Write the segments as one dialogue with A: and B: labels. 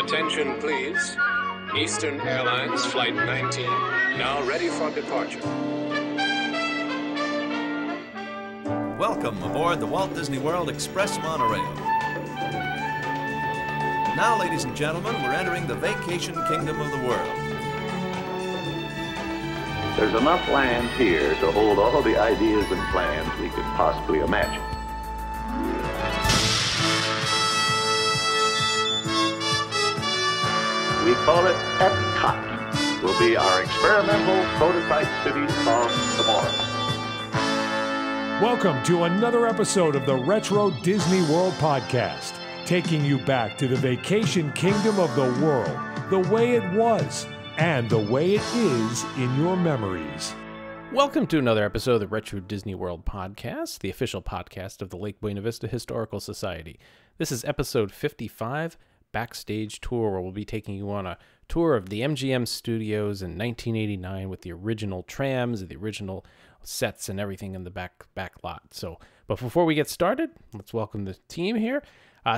A: Attention, please. Eastern Airlines Flight 19, now ready for departure.
B: Welcome aboard the Walt Disney World Express monorail. Now, ladies and gentlemen, we're entering the vacation kingdom of the world.
C: There's enough land here to hold all the ideas and plans we could possibly imagine. We call it Epcot. Will be our experimental prototype city of tomorrow.
D: Welcome to another episode of the Retro Disney World Podcast, taking you back to the vacation kingdom of the world, the way it was, and the way it is in your memories.
E: Welcome to another episode of the Retro Disney World Podcast, the official podcast of the Lake Buena Vista Historical Society. This is episode 55, Backstage Tour, where we'll be taking you on a tour of the MGM Studios in 1989 with the original trams, the original sets, and everything in the back lot. But before we get started, let's welcome the team here.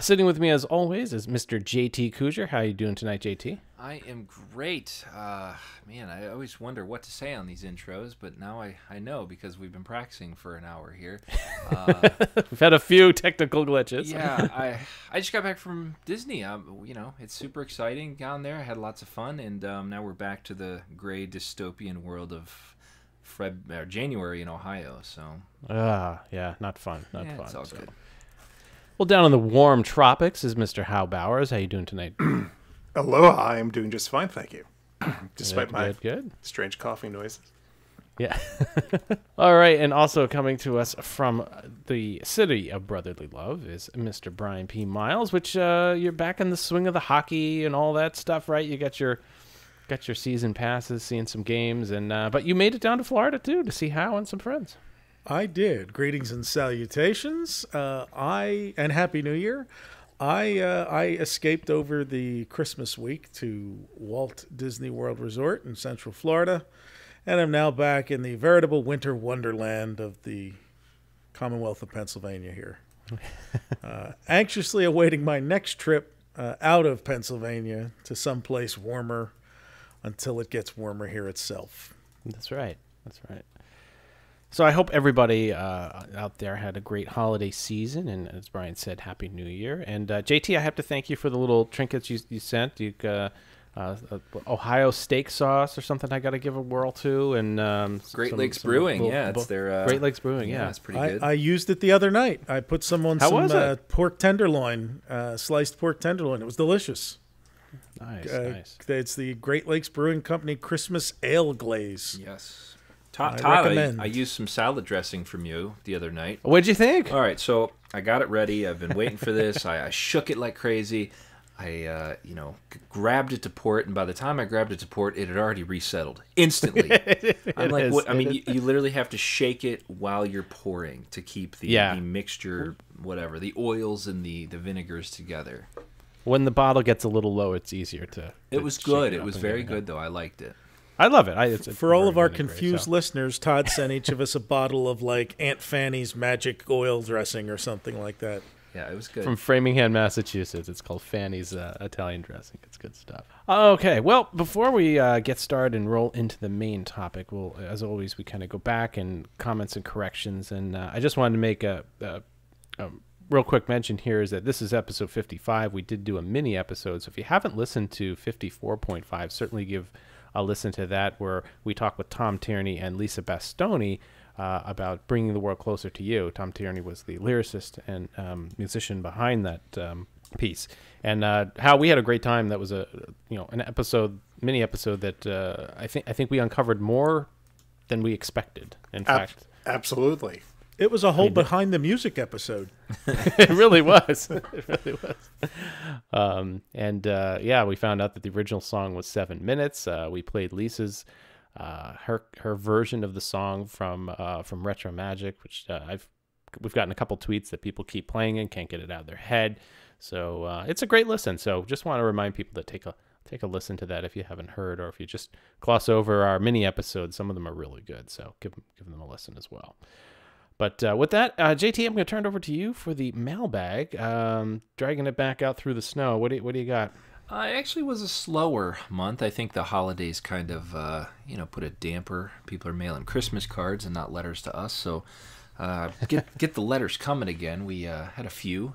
E: Sitting with me, as always, is Mr. JT Kujar. How are you doing tonight, JT?
F: I am great. Man, I always wonder what to say on these intros, but now I know because we've been practicing for an hour here.
E: We've had a few technical glitches.
F: Yeah, I just got back from Disney. It's super exciting down there. I had lots of fun, and now we're back to the gray dystopian world of January in Ohio. So
E: yeah, not fun. Not fun.
F: It's all good.
E: Well, down in the warm tropics is Mr. Hal Bowers. How you doing tonight?
G: Aloha, I am doing just fine, thank you. Despite my
E: good.
G: strange coughing noises.
E: Yeah. All right, and also coming to us from the city of brotherly love is Mr. Brian P. Miles, which you're back in the swing of the hockey and all that stuff, right? You got your season passes, seeing some games, and but you made it down to Florida, too, to see Hal and some friends.
H: I did. Greetings and salutations. And Happy New Year. I escaped over the Christmas week to Walt Disney World Resort in Central Florida, and I'm now back in the veritable winter wonderland of the Commonwealth of Pennsylvania here. Anxiously awaiting my next trip out of Pennsylvania to someplace warmer until it gets warmer here itself.
E: That's right. So I hope everybody out there had a great holiday season, and as Brian said, Happy New Year. And JT, I have to thank you for the little trinkets you sent. Ohio steak sauce or something I got to give a whirl to, and
F: Great Lakes Brewing, it's their
E: Great Lakes Brewing, yeah,
F: it's pretty good.
H: I used it the other night. I put some on pork tenderloin, sliced pork tenderloin. It was delicious.
E: Nice.
H: It's the Great Lakes Brewing Company Christmas Ale Glaze.
F: Yes. Todd, I used some salad dressing from you the other night.
E: What'd you think?
F: All right, so I got it ready. I've been waiting for this. I shook it like crazy. I grabbed it to pour it, and by the time I grabbed it to pour it, it had already resettled instantly. I'm like, what? I mean, you literally have to shake it while you're pouring to keep the mixture, whatever, the oils and the vinegars together.
E: When the bottle gets a little low, it's easier to.
F: It was good. It was very good, though. I liked it.
E: I love it.
H: For all of our confused listeners, Todd sent each of us a bottle of like Aunt Fanny's magic oil dressing or something like that.
F: Yeah, it was good.
E: From Framingham, Massachusetts. It's called Fanny's Italian dressing. It's good stuff. Okay, well, before we get started and roll into the main topic, we'll, as always, we kind of go back and comments and corrections. And I just wanted to make a real quick mention here is that this is episode 55. We did do a mini episode, so if you haven't listened to 54.5, certainly give a listen to that, where we talk with Tom Tierney and Lisa Bastoni about bringing the world closer to you. Tom Tierney was the lyricist and musician behind that piece, and how we had a great time. That was an mini episode that I think we uncovered more than we expected. In fact,
G: absolutely.
H: It was a whole behind the music episode.
E: It really was. It really was. We found out that the original song was 7 minutes. We played Lisa's her version of the song from RetroMagic, which we've gotten a couple tweets that people keep playing and can't get it out of their head. So it's a great listen. So just want to remind people to take a listen to that if you haven't heard, or if you just gloss over our mini episodes. Some of them are really good, so give them a listen as well. But with that, JT, I'm going to turn it over to you for the mailbag. Dragging it back out through the snow. What do you got?
F: It actually was a slower month. I think the holidays kind of, put a damper. People are mailing Christmas cards and not letters to us. So get the letters coming again. We had a few.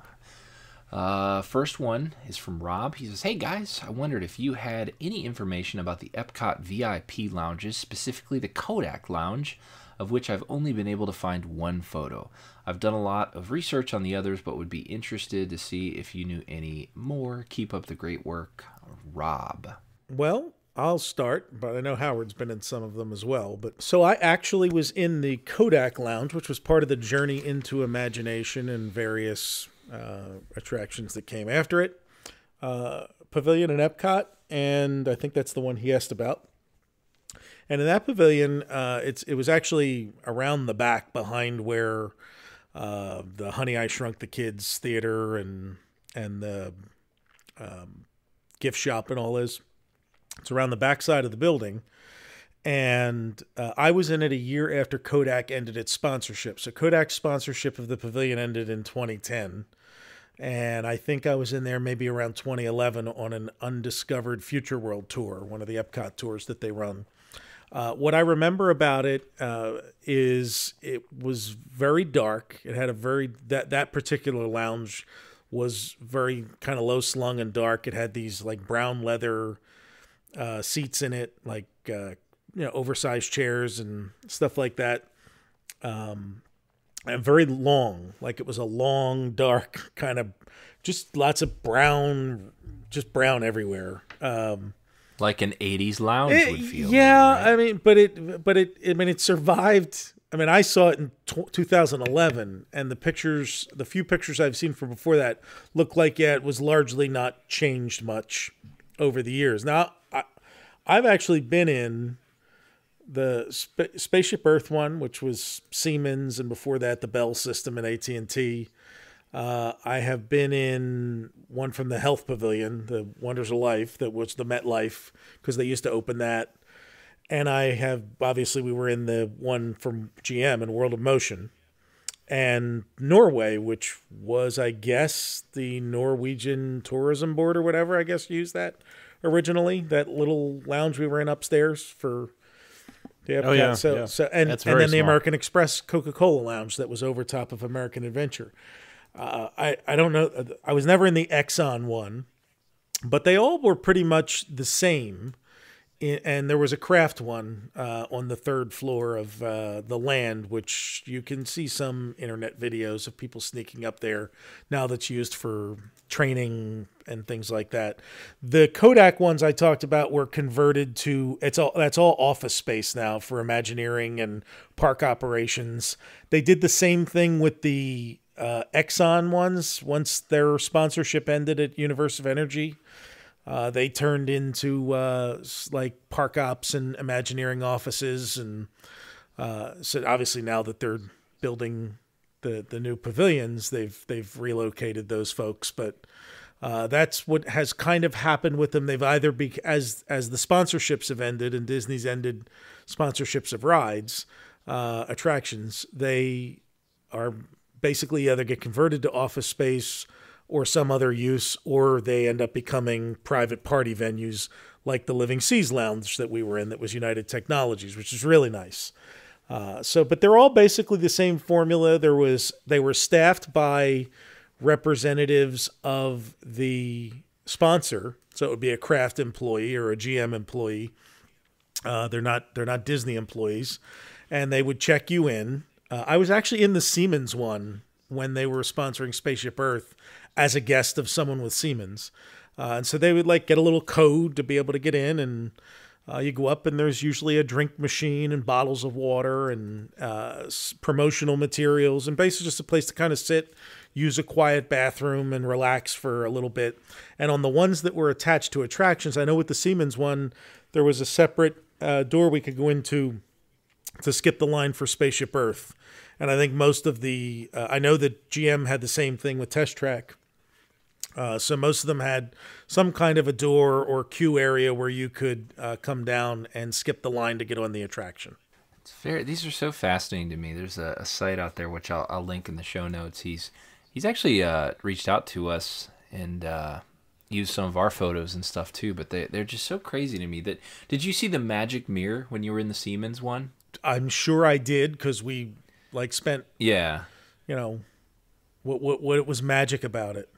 F: First one is from Rob. He says, "Hey guys, I wondered if you had any information about the Epcot VIP lounges, specifically the Kodak Lounge, of which I've only been able to find one photo. I've done a lot of research on the others, but would be interested to see if you knew any more. Keep up the great work, Rob."
H: Well, I'll start, but I know Howard's been in some of them as well. But so I actually was in the Kodak Lounge, which was part of the Journey into Imagination and various attractions that came after it. Pavilion in Epcot, and I think that's the one he asked about. And in that pavilion, it was actually around the back behind where the Honey, I Shrunk the Kids theater and the gift shop and all is. It's around the back side of the building. And I was in it a year after Kodak ended its sponsorship. So Kodak's sponsorship of the pavilion ended in 2010. And I think I was in there maybe around 2011 on an Undiscovered Future World tour, one of the Epcot tours that they run. What I remember about it is it was very dark. It had that particular lounge was very kind of low slung and dark. It had these like brown leather seats in it, like oversized chairs and stuff like that. And very long, like it was a long, dark kind of, just lots of brown, just brown everywhere.
F: Like an 80s lounge would feel.
H: Yeah,
F: maybe,
H: right? It survived. I mean, I saw it in 2011, and the few pictures I've seen from before that look like, it was largely not changed much over the years. Now, I've actually been in the Spaceship Earth one, which was Siemens, and before that, the Bell System and AT&T. I have been in one from the Health Pavilion, the Wonders of Life, that was the MetLife, because they used to open that. And we were in the one from GM in World of Motion. And Norway, which was, I guess, the Norwegian Tourism Board or whatever, I guess, used that originally, that little lounge we were in upstairs for the Epcot.
E: Oh, yeah.
H: So and then
E: small.
H: the American Express Coca-Cola Lounge that was over top of American Adventure. I don't know. I was never in the Exxon one, but they all were pretty much the same. And there was a craft one on the third floor of the Land, which you can see some internet videos of people sneaking up there now, that's used for training and things like that. The Kodak ones I talked about were converted to, that's all office space now for Imagineering and park operations. They did the same thing with the Exxon ones. Once their sponsorship ended at Universe of Energy, they turned into like park ops and Imagineering offices, and so obviously now that they're building the new pavilions, they've relocated those folks. But that's what has kind of happened with them. They've either as the sponsorships have ended and Disney's ended sponsorships of rides, attractions, they are basically either get converted to office space or some other use, or they end up becoming private party venues like the Living Seas Lounge that we were in, that was United Technologies, which is really nice. But they're all basically the same formula. They were staffed by representatives of the sponsor, so it would be a craft employee or a GM employee. They're not Disney employees, and they would check you in. I was actually in the Siemens one when they were sponsoring Spaceship Earth as a guest of someone with Siemens. And so they would get a little code to be able to get in, and you go up and there's usually a drink machine and bottles of water and promotional materials, and basically just a place to kind of sit, use a quiet bathroom and relax for a little bit. And on the ones that were attached to attractions, I know with the Siemens one, there was a separate door we could go into to skip the line for Spaceship Earth. And I think most of the, I know that GM had the same thing with Test Track. So most of them had some kind of a door or queue area where you could come down and skip the line to get on the attraction.
F: It's fair. These are so fascinating to me. There's a site out there, which I'll link in the show notes. He's actually reached out to us and, use some of our photos and stuff too, but they're just so crazy to me. Did you see the magic mirror when you were in the Siemens one?
H: I'm sure I did, because we spent what was magic about it.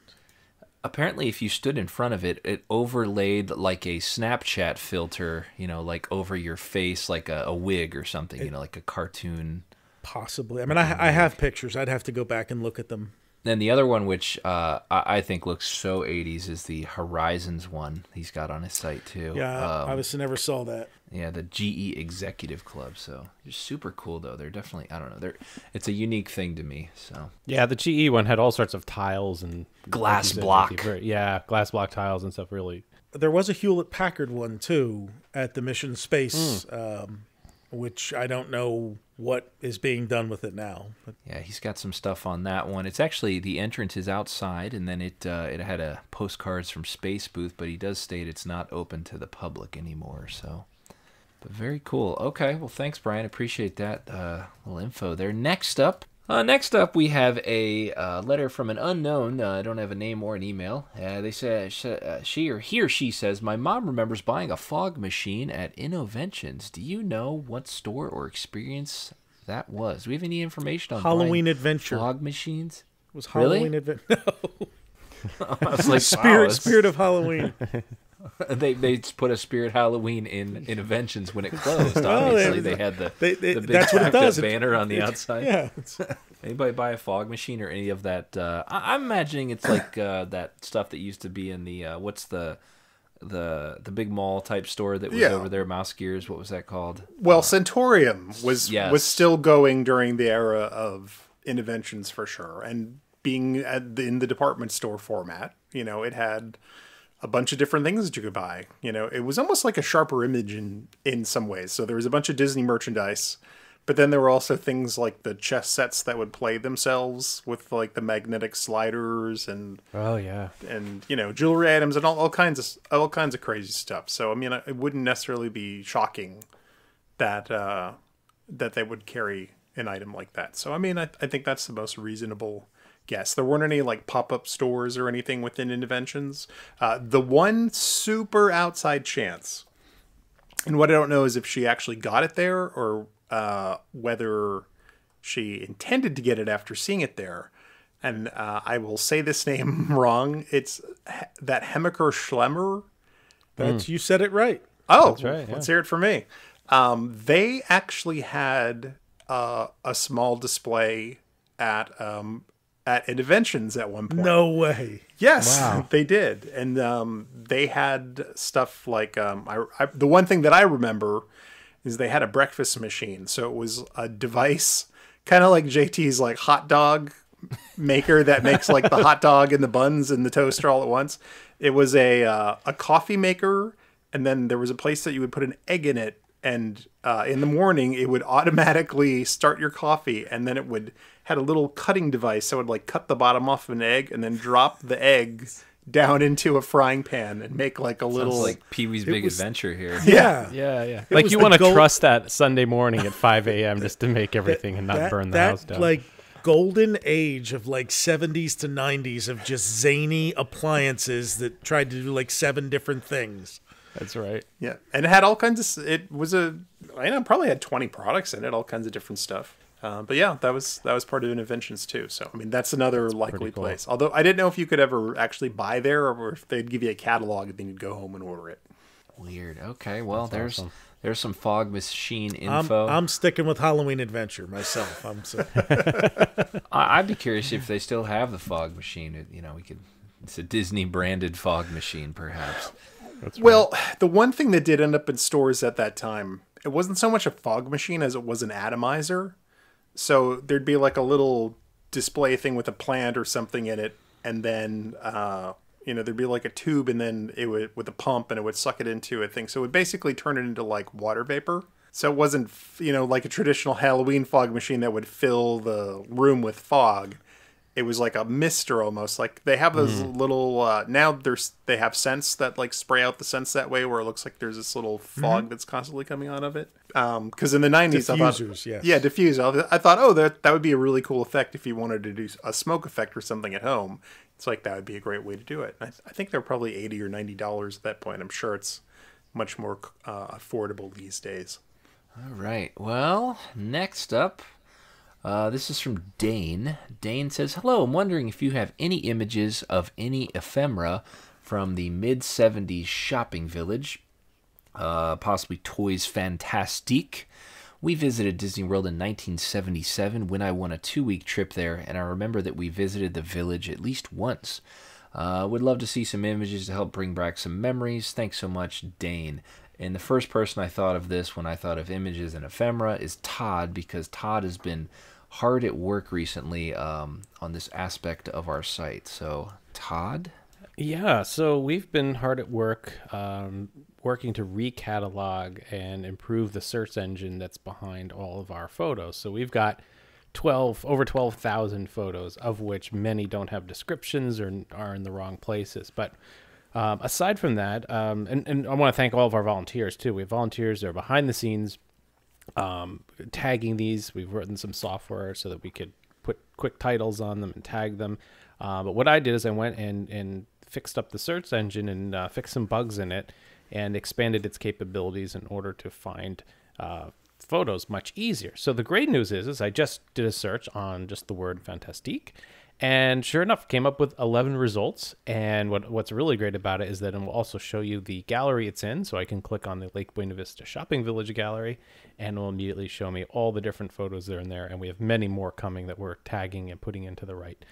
F: Apparently, if you stood in front of it, it overlaid like a Snapchat filter, like over your face, like a wig or something, like a cartoon.
H: Possibly. I mean, I have pictures. I'd have to go back and look at them.
F: And the other one, which I think looks so 80s, is the Horizons one he's got on his site, too.
H: Yeah, I obviously never saw that.
F: Yeah, the GE Executive Club. So they're super cool, though. They're definitely, I don't know, it's a unique thing to me. So
E: yeah, the GE one had all sorts of tiles and
F: glass block.
E: Glass block tiles and stuff. Really,
H: there was a Hewlett-Packard one too at the Mission Space, which I don't know what is being done with it now.
F: Yeah, he's got some stuff on that one. It's actually, the entrance is outside, and then it had a postcards from space booth, but he does state it's not open to the public anymore. So. But very cool. Okay, well, thanks, Brian. Appreciate that little info there. Next up, we have a letter from an unknown. I don't have a name or an email. They say she says, my mom remembers buying a fog machine at Innoventions. Do you know what store or experience that was? Do we have any information on
H: Halloween Adventure
F: fog machines?
H: Was Halloween Adventure? No.
F: I was like,
H: Spirit of Halloween.
F: They put a Spirit Halloween in Innoventions when it closed. Obviously, they had the big
H: that's what it does.
F: Banner on the outside.
H: Yeah.
F: Anybody buy a fog machine or any of that? I'm imagining it's like that stuff that used to be in the what's the big mall type store that was over there, Mouse Gears. What was that called?
G: Well, Centurium was still going during the era of Innoventions for sure, and being in the department store format, it had a bunch of different things that you could buy. It was almost like a sharper image in some ways. So there was a bunch of Disney merchandise, but then there were also things like the chess sets that would play themselves with like the magnetic sliders and jewelry items and all kinds of crazy stuff. So I mean, it wouldn't necessarily be shocking that they would carry an item like that. So I mean, I think that's the most reasonable guess. There weren't any like pop-up stores or anything within Innoventions. The one super outside chance, and what I don't know is if she actually got it there or whether she intended to get it after seeing it there. And I will say this name wrong. It's that Hemmeker Schlemmer.
H: You said it right.
G: Oh,
E: that's right, yeah.
G: Let's hear it from me. They actually had a small display at Innoventions at one point.
H: No way.
G: Yes,
E: wow.
G: They did. And they had stuff like, the one thing that I remember is they had a breakfast machine. So it was a device, kind of like JT's like hot dog maker that makes like the hot dog and the buns and the toaster all at once. It was a coffee maker, and then there was a place that you would put an egg in it, and in the morning it would automatically start your coffee, and then it would had a little cutting device that would like cut the bottom off of an egg and then drop the egg down into a frying pan and make like a little...
F: Sounds like Pee-wee's Big Adventure here.
E: Yeah. Like you want to trust that Sunday morning at 5 a.m. just to make everything and not burn the house down.
H: Like golden age of like 70s to 90s of just zany appliances that tried to do like 7 different things.
E: That's right.
G: Yeah. And it had all kinds of... It was probably had 20 products in it, all kinds of different stuff. But yeah, that was part of Innoventions too. So I mean, that's another likely
E: cool.
G: place. Although I didn't know if you could ever actually buy there, or if they'd give you a catalog and then you'd go home and order it.
F: Weird. Okay, well,
E: That's
F: there's some fog machine info.
H: I'm sticking with Halloween Adventure myself.
F: I'd be curious if they still have the fog machine. It's a Disney branded fog machine, perhaps.
E: That's
G: well, the one thing that did end up in stores at that time, it wasn't so much a fog machine as it was an atomizer. So there'd be like a little display thing with a plant or something in it, and then there'd be like a tube, and then it would with a pump, and it would suck it into a thing. So it would basically turn it into like water vapor. So it wasn't like a traditional Halloween fog machine that would fill the room with fog. it was like a mister almost. Like they have those little now they have scents that like spray out the scents that way, where it looks like there's this little fog that's constantly coming out of it. Because in the 90s,
H: diffusers,
G: diffuser. I thought, oh, that would be a really cool effect if you wanted to do a smoke effect or something at home. It's like that would be a great way to do it. I think they're probably $80 or $90 at that point. I'm sure it's much more affordable these days.
F: All right. Well, next up, this is from Dane. Dane says, hello, I'm wondering if you have any images of any ephemera from the mid-70s shopping village, possibly Toys Fantastique. We visited Disney World in 1977 when I won a 2-week trip there, and I remember that we visited the village at least once. Would love to see some images to help bring back some memories. Thanks so much, Dane. And the first person I thought of this when I thought of images and ephemera is Todd, because Todd has been hard at work recently on this aspect of our site. So, Todd?
E: Yeah, so we've been hard at work working to recatalog and improve the search engine that's behind all of our photos. So we've got over 12,000 photos, of which many don't have descriptions or are in the wrong places. But aside from that, and I want to thank all of our volunteers too. We have volunteers that are behind the scenes tagging these. We've written some software so that we could put quick titles on them and tag them. But what I did is I went and fixed up the search engine and fixed some bugs in it and expanded its capabilities in order to find photos much easier. So the great news is I just did a search on just the word Fantastique, and sure enough, came up with 11 results. And what's really great about it is that it will also show you the gallery it's in. So I can click on the Lake Buena Vista Shopping Village gallery, and it will immediately show me all the different photos that are in there. And we have many more coming that we're tagging and putting into the right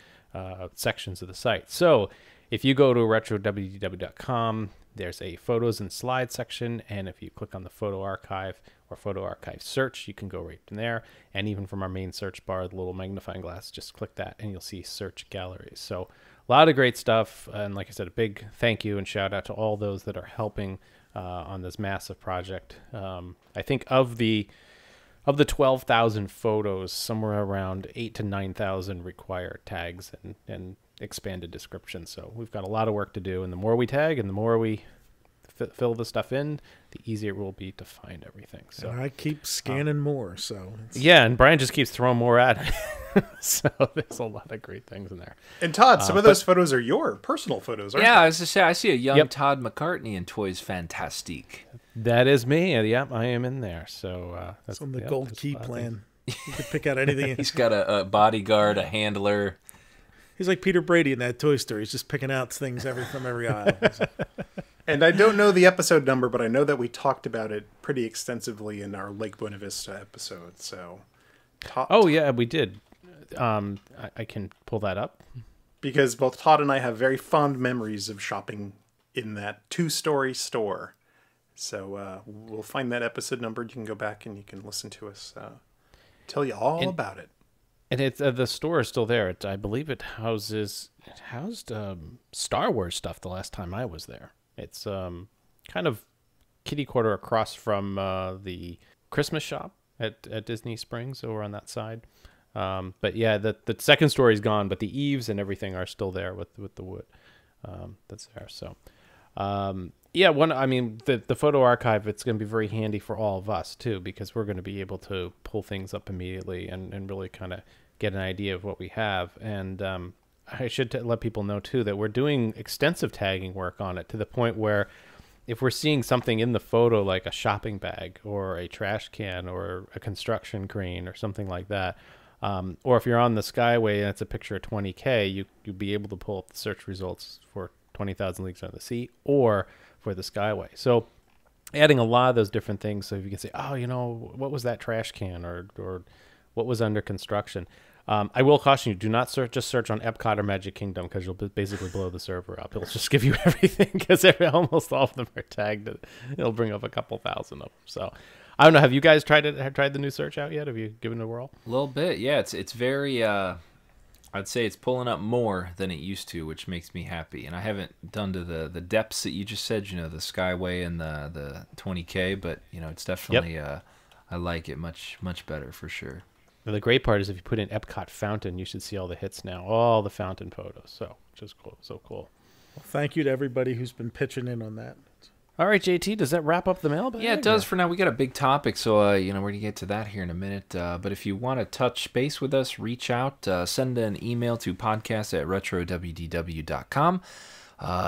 E: sections of the site. So if you go to RetroWDW.com, there's a photos and slides section, and if you click on the photo archive or photo archive search, you can go right from there. And even from our main search bar, the little magnifying glass, just click that and you'll see search galleries. So a lot of great stuff. And like I said, a big thank you and shout out to all those that are helping on this massive project. I think of the 12,000 photos, somewhere around 8,000 to 9,000 require tags and expanded descriptions. So we've got a lot of work to do, and the more we tag and the more we fill the stuff in, the easier it will be to find everything. So
H: and I keep scanning more. So
E: yeah, and Brian just keeps throwing more at it. So there's a lot of great things in there.
G: And Todd, some of those photos are your personal photos, aren't they?
F: Yeah, I was to say, I see a young Todd McCartney in Toys Fantastique.
E: That is me. Yep, I am in there. So
H: that's on the gold key plan. You can pick out anything.
F: He's got a bodyguard, a handler.
H: He's like Peter Brady in that Toy Story. He's just picking out things from every aisle.
G: And I don't know the episode number, but I know that we talked about it pretty extensively in our Lake Buena Vista episode. So,
E: yeah, we did. I can pull that up.
G: Because both Todd and I have very fond memories of shopping in that 2-story store. So we'll find that episode number. You can go back and you can listen to us tell you all about it.
E: And it's the store is still there. I believe it housed Star Wars stuff the last time I was there. It's kind of kitty quarter across from the Christmas shop at Disney Springs over on that side. But yeah, the second story's gone, but the eaves and everything are still there with the wood that's there. So yeah, the photo archive, it's going to be very handy for all of us too, because we're going to be able to pull things up immediately and really kind of get an idea of what we have. And I should let people know too that we're doing extensive tagging work on it, to the point where if we're seeing something in the photo like a shopping bag or a trash can or a construction crane or something like that, or if you're on the Skyway and it's a picture of 20K, you'll be able to pull up the search results for 20,000 Leagues Under the Sea or for the Skyway. So adding a lot of those different things, so if you can say, oh, what was that trash can or what was under construction. I will caution you, do not just search on Epcot or Magic Kingdom, because you'll basically blow the server up. It'll just give you everything, because almost all of them are tagged. It'll bring up a couple thousand of them. So I don't know. Have you guys tried the new search out yet? Have you given it a whirl?
F: A little bit, yeah. It's very, I'd say it's pulling up more than it used to, which makes me happy. And I haven't done to the depths that you just said, the Skyway and the 20K, but, it's definitely, I like it much, much better for sure.
E: The great part is if you put in Epcot Fountain, you should see all the hits now, all the fountain photos. So just cool, so cool.
H: Well, thank you to everybody who's been pitching in on that.
E: All right, JT, does that wrap up the mailbag?
F: Yeah, it does for now. We got a big topic, so we're going to get to that here in a minute. But if you want to touch base with us, reach out, send an email to podcast@RetroWDW.com.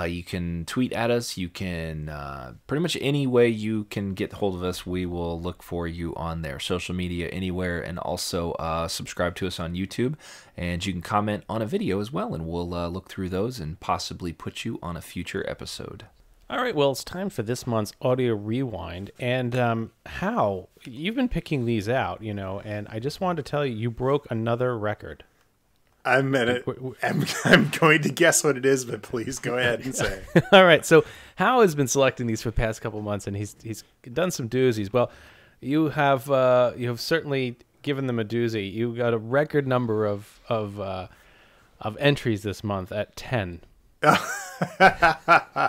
F: You can tweet at us. You can, pretty much any way you can get hold of us, we will look for you on there. Social media, anywhere, and also subscribe to us on YouTube. And you can comment on a video as well, and we'll look through those and possibly put you on a future episode.
E: All right, well, it's time for this month's Audio Rewind. And Hal, you've been picking these out, and I just wanted to tell you, you broke another record.
G: I'm going to guess what it is, but please go ahead and say.
E: All right, so Hal has been selecting these for the past couple months, and he's done some doozies. Well, you have certainly given them a doozy. You got a record number of entries this month at 10.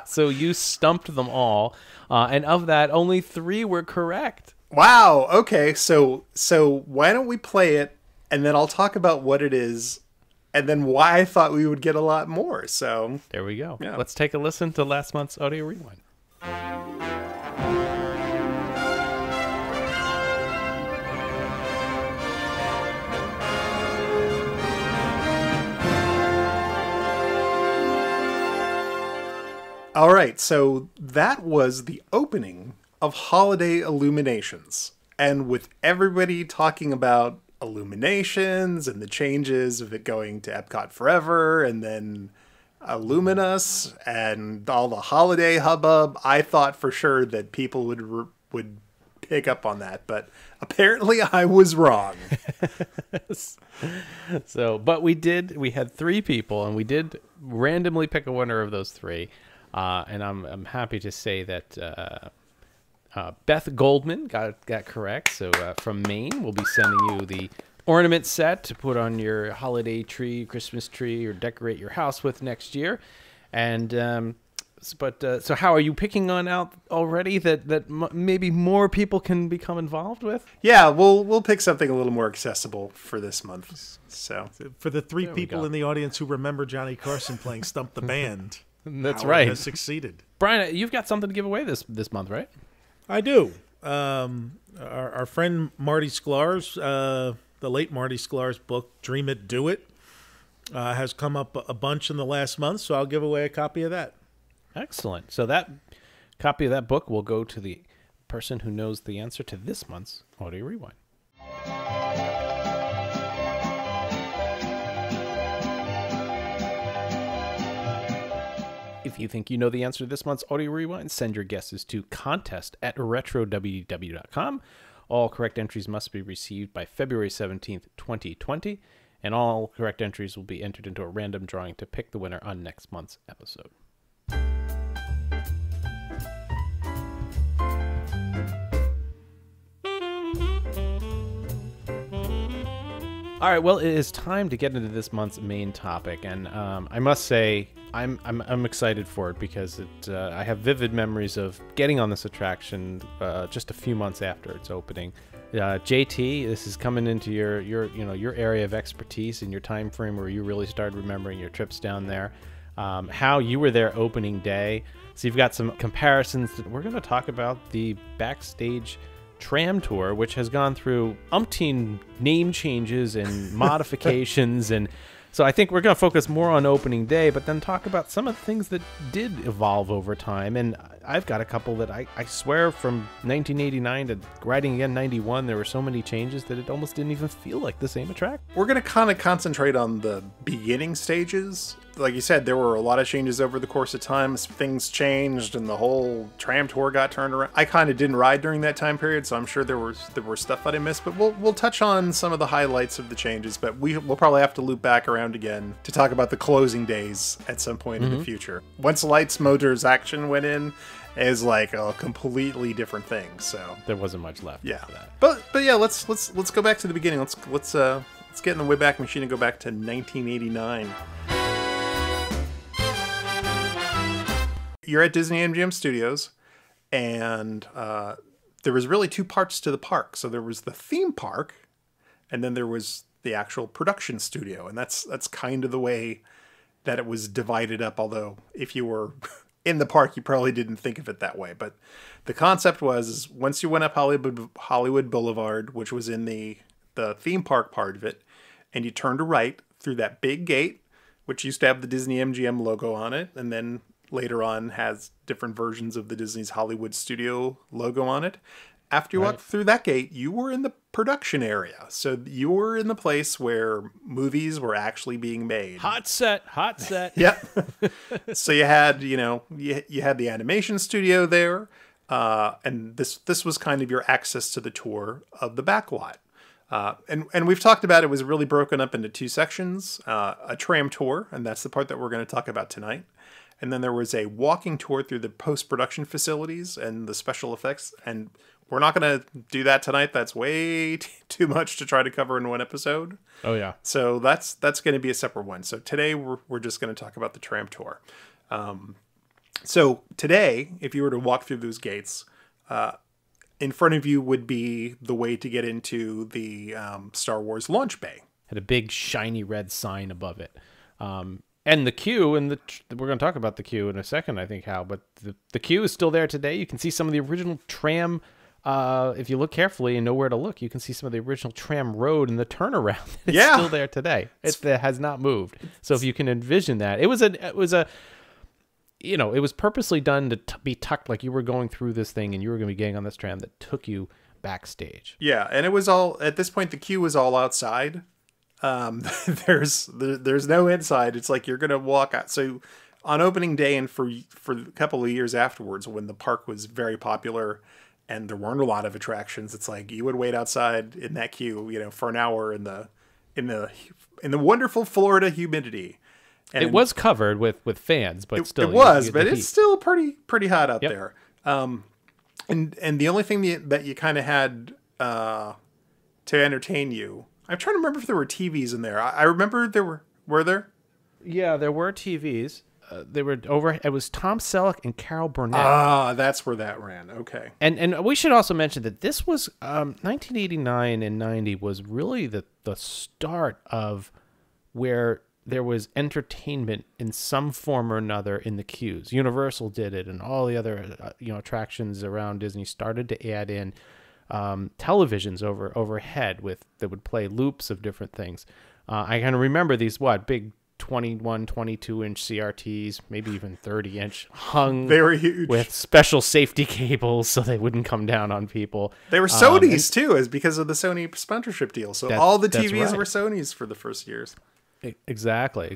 E: So you stumped them all, and of that, only 3 were correct.
G: Wow. Okay. So why don't we play it, and then I'll talk about what it is, and then why I thought we would get a lot more. So
E: there we go.
G: Yeah.
E: Let's take a listen to last month's Audio Rewind.
G: All right, so that was the opening of Holiday Illuminations. And with everybody talking about Illuminations and the changes of it going to Epcot Forever and then Illuminous and all the holiday hubbub, I thought for sure that people would pick up on that. But apparently I was wrong.
E: But we had 3 people, and we did randomly pick a winner of those 3. And I'm happy to say that Beth Goldman got correct. So from Maine, we'll be sending you the ornament set to put on your holiday tree, Christmas tree, or decorate your house with next year. And so how are you picking on out already that maybe more people can become involved with?
G: Yeah, we'll pick something a little more accessible for this month. So
H: for the 3 people in the audience who remember Johnny Carson playing Stump the Band.
E: That's
H: Howard
E: right.
H: Has succeeded.
E: Brian, you've got something to give away this month, right?
H: I do. Our friend Marty Sklar's, the late Marty Sklar's book, Dream It, Do It, has come up a bunch in the last month, so I'll give away a copy of that.
E: Excellent. So that copy of that book will go to the person who knows the answer to this month's Audio Rewind. If you think you know the answer to this month's Audio Rewind, send your guesses to contest@RetroWDW.com. All correct entries must be received by February 17th, 2020, and all correct entries will be entered into a random drawing to pick the winner on next month's episode. All right, well, it is time to get into this month's main topic, and I must say I'm excited for it because I have vivid memories of getting on this attraction just a few months after its opening. JT, this is coming into your area of expertise and your time frame where you really started remembering your trips down there. How you were there opening day, so you've got some comparisons. We're going to talk about the Backstage Tram Tour, which has gone through umpteen name changes and modifications, and so I think we're going to focus more on opening day, but then talk about some of the things that did evolve over time. And I've got a couple that I swear from 1989 to riding again 91, there were so many changes that it almost didn't even feel like the same attraction.
G: We're going to kind of concentrate on the beginning stages. Like you said, there were a lot of changes over the course of time. Things changed and the whole tram tour got turned around. I kind of didn't ride during that time period, so I'm sure there were stuff that I missed, but we'll touch on some of the highlights of the changes, but we'll probably have to loop back around again to talk about the closing days at some point in the future. Once Lights Motors Action went in, is like a completely different thing. So
E: there wasn't much left.
G: Yeah,
E: after that.
G: but yeah, let's go back to the beginning. Let's get in the Wayback Machine and go back to 1989. You're at Disney-MGM Studios, and there was really 2 parts to the park. So there was the theme park, and then there was the actual production studio, and that's kind of the way that it was divided up. Although if you were in the park, you probably didn't think of it that way. But the concept was once you went up Hollywood Boulevard, which was in the theme park part of it, and you turned a right through that big gate, which used to have the Disney-MGM logo on it, and then later on has different versions of the Disney's Hollywood Studio logo on it. After you walked through that gate, you were in the production area. So you were in the place where movies were actually being made.
E: Hot set.
G: Yep. So you had, you had the animation studio there. And this was kind of your access to the tour of the backlot. And we've talked about it was really broken up into two sections, a tram tour, and that's the part that we're going to talk about tonight. And then there was a walking tour through the post-production facilities and the special effects. And we're not going to do that tonight. That's way too much to try to cover in one episode.
E: Oh, yeah.
G: So that's going to be a separate one. So today we're just going to talk about the tram tour. So today, if you were to walk through those gates, in front of you would be the way to get into the Star Wars launch bay.
E: Had a big shiny red sign above it. And the queue, and we're going to talk about the queue in a second, I think, Hal, but the queue is still there today. You can see some of the original tram, if you look carefully and know where to look, you can see some of the original tram road and the turnaround. It's still there today. It has not moved. So if you can envision that, it was purposely done to be tucked, like you were going through this thing and you were going to be getting on this tram that took you backstage.
G: Yeah, and it was all, at this point, the queue was all outside. There's no inside. It's like you're gonna walk out. So on opening day and for a couple of years afterwards, when the park was very popular and there weren't a lot of attractions, it's like you would wait outside in that queue, for an hour in the wonderful Florida humidity. And
E: it was covered with fans, but still
G: it was, but it's still pretty hot out there. And the only thing that you kind of had to entertain you. I'm trying to remember if there were TVs in there. I remember were there?
E: Yeah, there were TVs. They were over. It was Tom Selleck and Carol Burnett.
G: Ah, that's where that ran. Okay.
E: And we should also mention that this was 1989 and 90 was really the start of where there was entertainment in some form or another in the queues. Universal did it, and all the other attractions around Disney started to add in televisions overhead that would play loops of different things. I kind of remember these big 21, 22-inch CRTs, maybe even 30-inch, hung.
G: They were huge
E: with special safety cables so they wouldn't come down on people.
G: They were Sony's too, is because of the Sony sponsorship deal. So all the TVs were Sony's for the first years.
E: Exactly.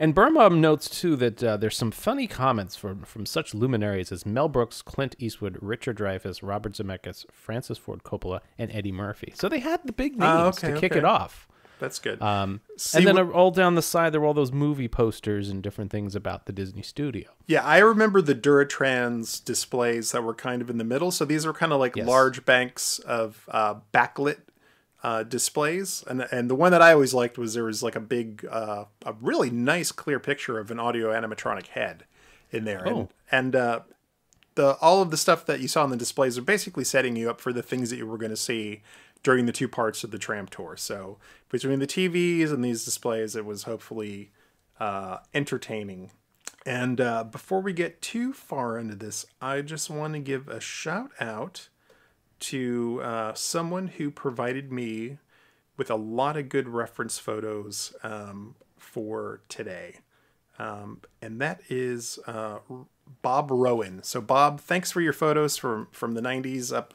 E: And Birnbaum notes, too, that there's some funny comments from such luminaries as Mel Brooks, Clint Eastwood, Richard Dreyfuss, Robert Zemeckis, Francis Ford Coppola, and Eddie Murphy. So they had the big names to kick it off.
G: That's good.
E: And then all down the side, there were all those movie posters and different things about the Disney studio.
G: Yeah, I remember the Duratrans displays that were kind of in the middle. So these were kind of like large banks of backlit displays, and the one that I always liked was there was like a big a really nice clear picture of an audio animatronic head in there. And all of the stuff that you saw in the displays are basically setting you up for the things that you were going to see during the two parts of the tram tour. So between the TVs and these displays, it was hopefully entertaining. And before we get too far into this, I just want to give a shout out to someone who provided me with a lot of good reference photos for today. And that is Bob Rowan. So Bob, thanks for your photos from the 90s up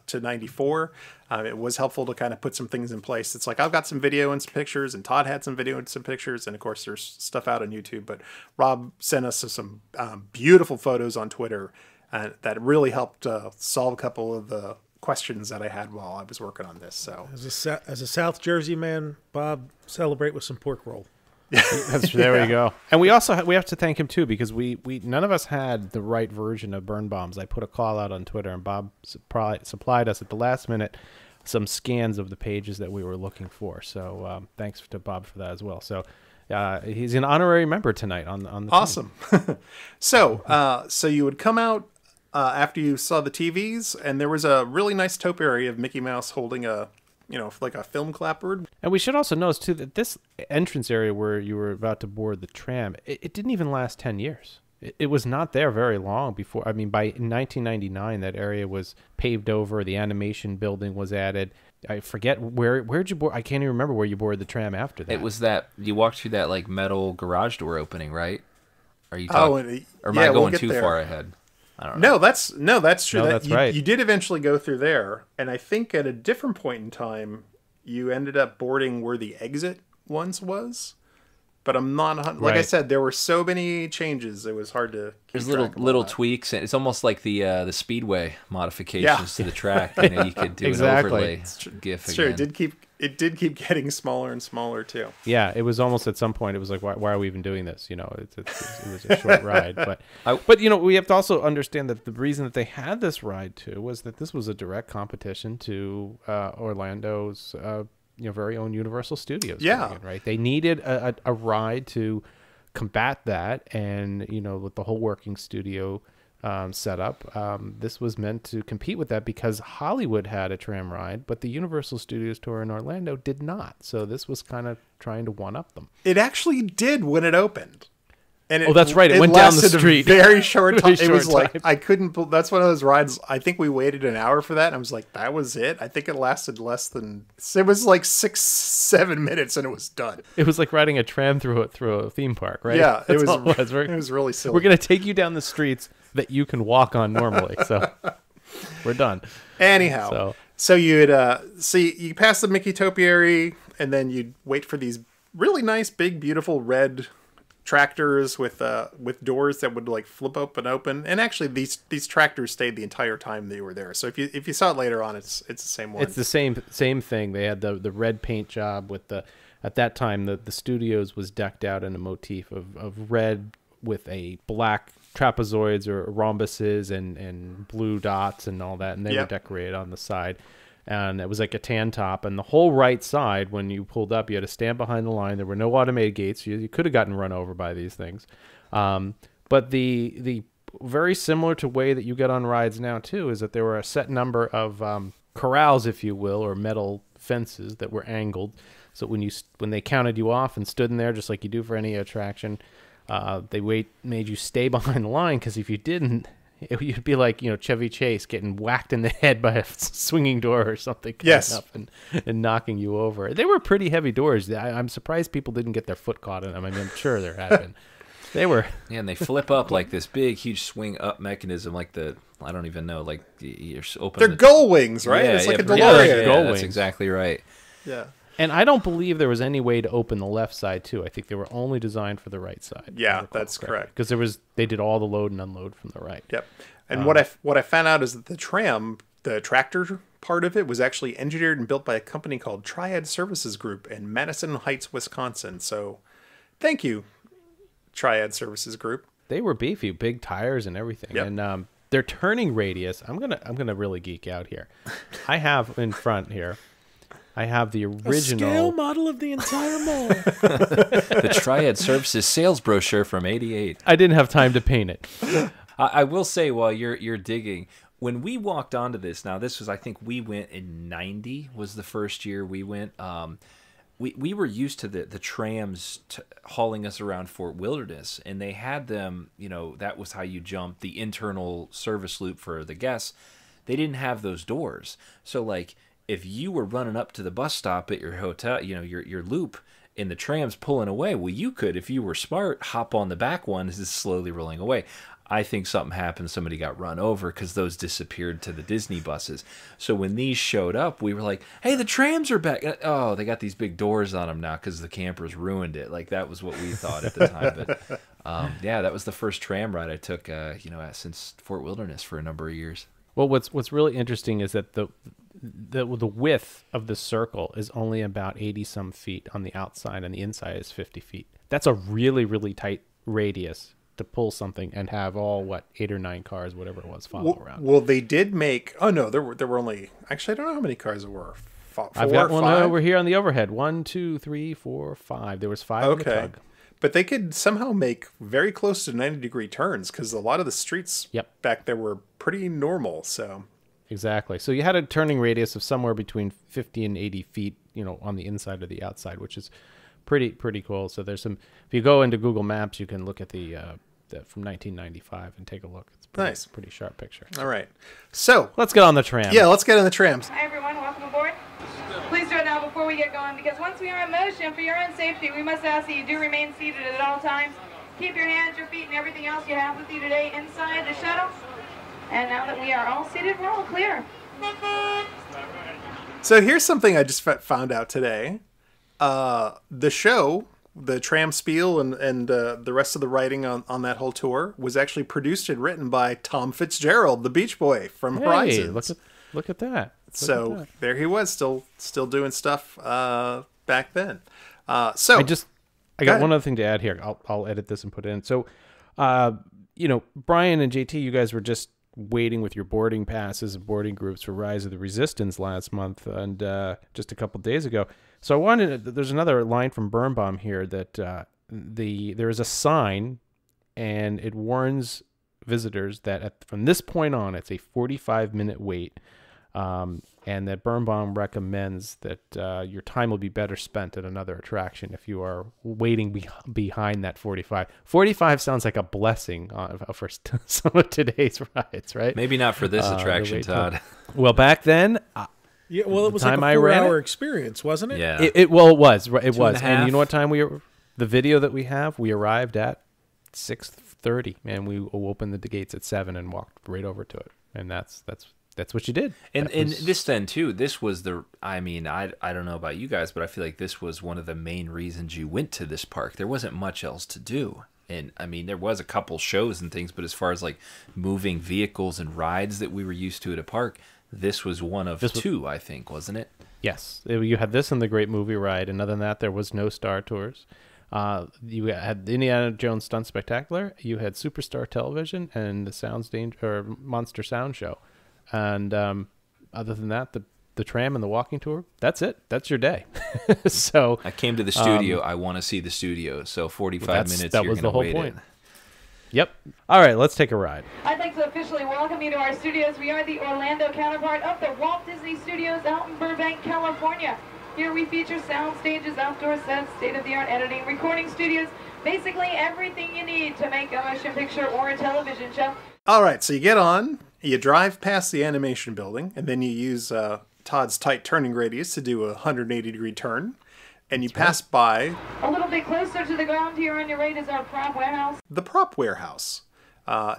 G: to 94. It was helpful to kind of put some things in place. It's like I've got some video and some pictures, and Todd had some video and some pictures, and of course there's stuff out on YouTube. But Rob sent us some beautiful photos on Twitter that really helped solve a couple of the questions that I had while I was working on this. So
H: as a South Jersey man, Bob, celebrate with some pork roll.
E: There we go. And we also we have to thank him too, because we none of us had the right version of Birnbaum's. I put a call out on Twitter, and Bob supplied us at the last minute some scans of the pages that we were looking for. So thanks to Bob for that as well. So he's an honorary member tonight on the
G: awesome. So you would come out after you saw the TVs, and there was a really nice topiary of Mickey Mouse holding a like a film clapboard.
E: And we should also notice too that this entrance area where you were about to board the tram, it didn't even last 10 years. It was not there very long before. I mean, by 1999, that area was paved over. The animation building was added. I forget where'd you board. I can't even remember where you boarded the tram after that.
F: It was that you walked through that like metal garage door opening, right? Are you talking? Or am I going too far ahead? I don't know.
G: No, that's true.
E: No, that's right.
G: You did eventually go through there, and I think at a different point in time, you ended up boarding where the exit once was. But I'm not, like I said, there were so many changes. It was hard to keep
F: There's
G: track of
F: little
G: all that.
F: tweaks, and it's almost like the Speedway modifications to the track. You could do an overlay GIF again.
G: Sure, it did keep getting smaller and smaller too.
E: Yeah, it was almost at some point. It was like, why are we even doing this? It was a short ride. But we have to also understand that the reason that they had this ride too was that this was a direct competition to Orlando's. Very own Universal Studios.
G: Yeah.
E: Right. They needed a ride to combat that, and with the whole working studio setup, this was meant to compete with that because Hollywood had a tram ride, but the Universal Studios tour in Orlando did not. So this was kind of trying to one up them.
G: It actually did when it opened. And
E: that's right. It went down the
G: lasted
E: street.
G: A very short time.
E: Very
G: It was
E: short
G: like
E: time.
G: I couldn't. That's one of those rides. I think we waited an hour for that. And I was like, that was it. I think it lasted less than. It was like 6-7 minutes, and it was done.
E: It was like riding a tram through a theme park, right?
G: Yeah,
E: That's
G: it
E: all it was.
G: It was really silly.
E: We're gonna take you down the streets that you can walk on normally. So we're done.
G: Anyhow, so you'd you pass the Mickey Topiary, and then you'd wait for these really nice, big, beautiful red tractors with doors that would like flip open. And actually, these tractors stayed the entire time they were there. So if you saw it later on, it's the same one.
E: It's the same thing. They had the red paint job with at that time the studios was decked out in a motif of red with a black trapezoids or rhombuses and blue dots and all that, and they were decorated on the side. And it was like a tan top, and the whole right side, when you pulled up, you had to stand behind the line. There were no automated gates. You could have gotten run over by these things. But the very similar to way that you get on rides now too is that there were a set number of corrals, if you will, or metal fences that were angled. So when they counted you off and stood in there, just like you do for any attraction, they made you stay behind the line, because if you didn't, you'd be like, Chevy Chase getting whacked in the head by a swinging door or something coming up and knocking you over. They were pretty heavy doors. I'm surprised people didn't get their foot caught in them. I mean, I'm sure there had been. They were.
F: Yeah, and they flip up like this big, huge swing up mechanism, like I don't even know, like you're open.
G: They're gull wings, right?
F: Yeah,
G: it's like a
F: DeLorean.
G: DeLorean.
F: Yeah, that's exactly right.
G: Yeah.
E: And I don't believe there was any way to open the left side too. I think they were only designed for the right side.
G: Yeah, that's correct.
E: Because they did all the load and unload from the right.
G: Yep. And what I found out is that the tram, the tractor part of it, was actually engineered and built by a company called Triad Services Group in Madison Heights, Wisconsin. So, thank you, Triad Services Group.
E: They were beefy, big tires and everything.
G: Yep.
E: And their turning radius. I'm gonna really geek out here. I have in front here. I have the original
H: scale model of the entire mall.
F: The Triad Services sales brochure from '88.
E: I didn't have time to paint it.
F: I will say, while you're digging, when we walked onto this, now this was, I think we went in '90 was the first year we went. We were used to the trams hauling us around Fort Wilderness, and they had them, that was how you jumped the internal service loop for the guests. They didn't have those doors. So like, if you were running up to the bus stop at your hotel, your loop, and the tram's pulling away, well, you could, if you were smart, hop on the back one as it's slowly rolling away. I think something happened. Somebody got run over because those disappeared to the Disney buses. So when these showed up, we were like, hey, the trams are back. Oh, they got these big doors on them now because the campers ruined it. Like, that was what we thought at the time. But yeah, that was the first tram ride I took, since Fort Wilderness for a number of years.
E: Well, what's really interesting is that the width of the circle is only about 80-some feet on the outside, and the inside is 50 feet. That's a really, really tight radius to pull something and have all 8 or 9 cars, whatever it was, follow around.
G: Well, they did make. Oh no, there were only. Actually, I don't know how many cars there were.
E: I've got one over here on the overhead. 1, 2, 3, 4, 5. There was 5 in the tug.
G: But they could somehow make very close to 90-degree turns because a lot of the streets back there were pretty normal. So
E: exactly. So you had a turning radius of somewhere between 50 and 80 feet, on the inside or the outside, which is pretty cool. So there's some. If you go into Google Maps, you can look at the from 1995 and take a look. It's
G: nice,
E: pretty sharp picture.
G: All right, so
E: let's get on the tram.
G: Yeah, let's get on the trams.
I: Hi everyone, welcome aboard. Please do it now before we get going, because once we are in motion, for your own safety, we must ask that you do remain seated at all times. Keep your hands, your feet, and everything else you have with you today inside the shuttle. And now that we are all seated, we're all clear.
G: So here's something I just found out today. The show, the Tram spiel and the rest of the writing on that whole tour was actually produced and written by Tom Fitzgerald, the Beach Boy from Horizons.
E: Look at that.
G: There he was, still doing stuff back then. So
E: I got one other thing to add here. I'll edit this and put it in. So, Brian and JT, you guys were just waiting with your boarding passes and boarding groups for Rise of the Resistance last month and just a couple days ago. So there's another line from Birnbaum here that there is a sign and it warns visitors that from this point on, it's a 45-minute wait. And that Birnbaum recommends that your time will be better spent at another attraction if you are waiting behind that 45. 45 sounds like a blessing for some of today's rides, right?
F: Maybe not for this attraction, Todd.
E: Well, back then...
H: it was like a 4-hour experience, wasn't it?
F: Yeah.
E: It was. It was. And you know what time the video that we have, we arrived at 6:30, and we opened the gates at 7 and walked right over to it. And that's what you did.
F: And this then too, this was I don't know about you guys, but I feel like this was one of the main reasons you went to this park. There wasn't much else to do. And there was a couple shows and things, but as far as like moving vehicles and rides that we were used to at a park, this was one of two, I think, wasn't it?
E: Yes. You had this and the Great Movie Ride, and other than that, there was no Star Tours. You had the Indiana Jones Stunt Spectacular, you had Superstar Television, and the Monster Sound Show. And other than that, the tram and the walking tour, that's it. That's your day. So
F: I came to the studio. I want to see the studio. So 45 minutes,
E: that was the whole point. Yep. All right, let's take a ride.
I: I'd like to officially welcome you to our studios. We are the Orlando counterpart of the Walt Disney Studios out in Burbank, California. Here we feature sound stages, outdoor sets, state-of-the-art editing, recording studios, basically everything you need to make a motion picture or a television show.
G: All right, so you get on, you drive past the animation building, and then you use Todd's tight turning radius to do a 180-degree turn, and you pass by...
I: A little bit closer to the ground here on your right is our prop warehouse.
G: The prop warehouse.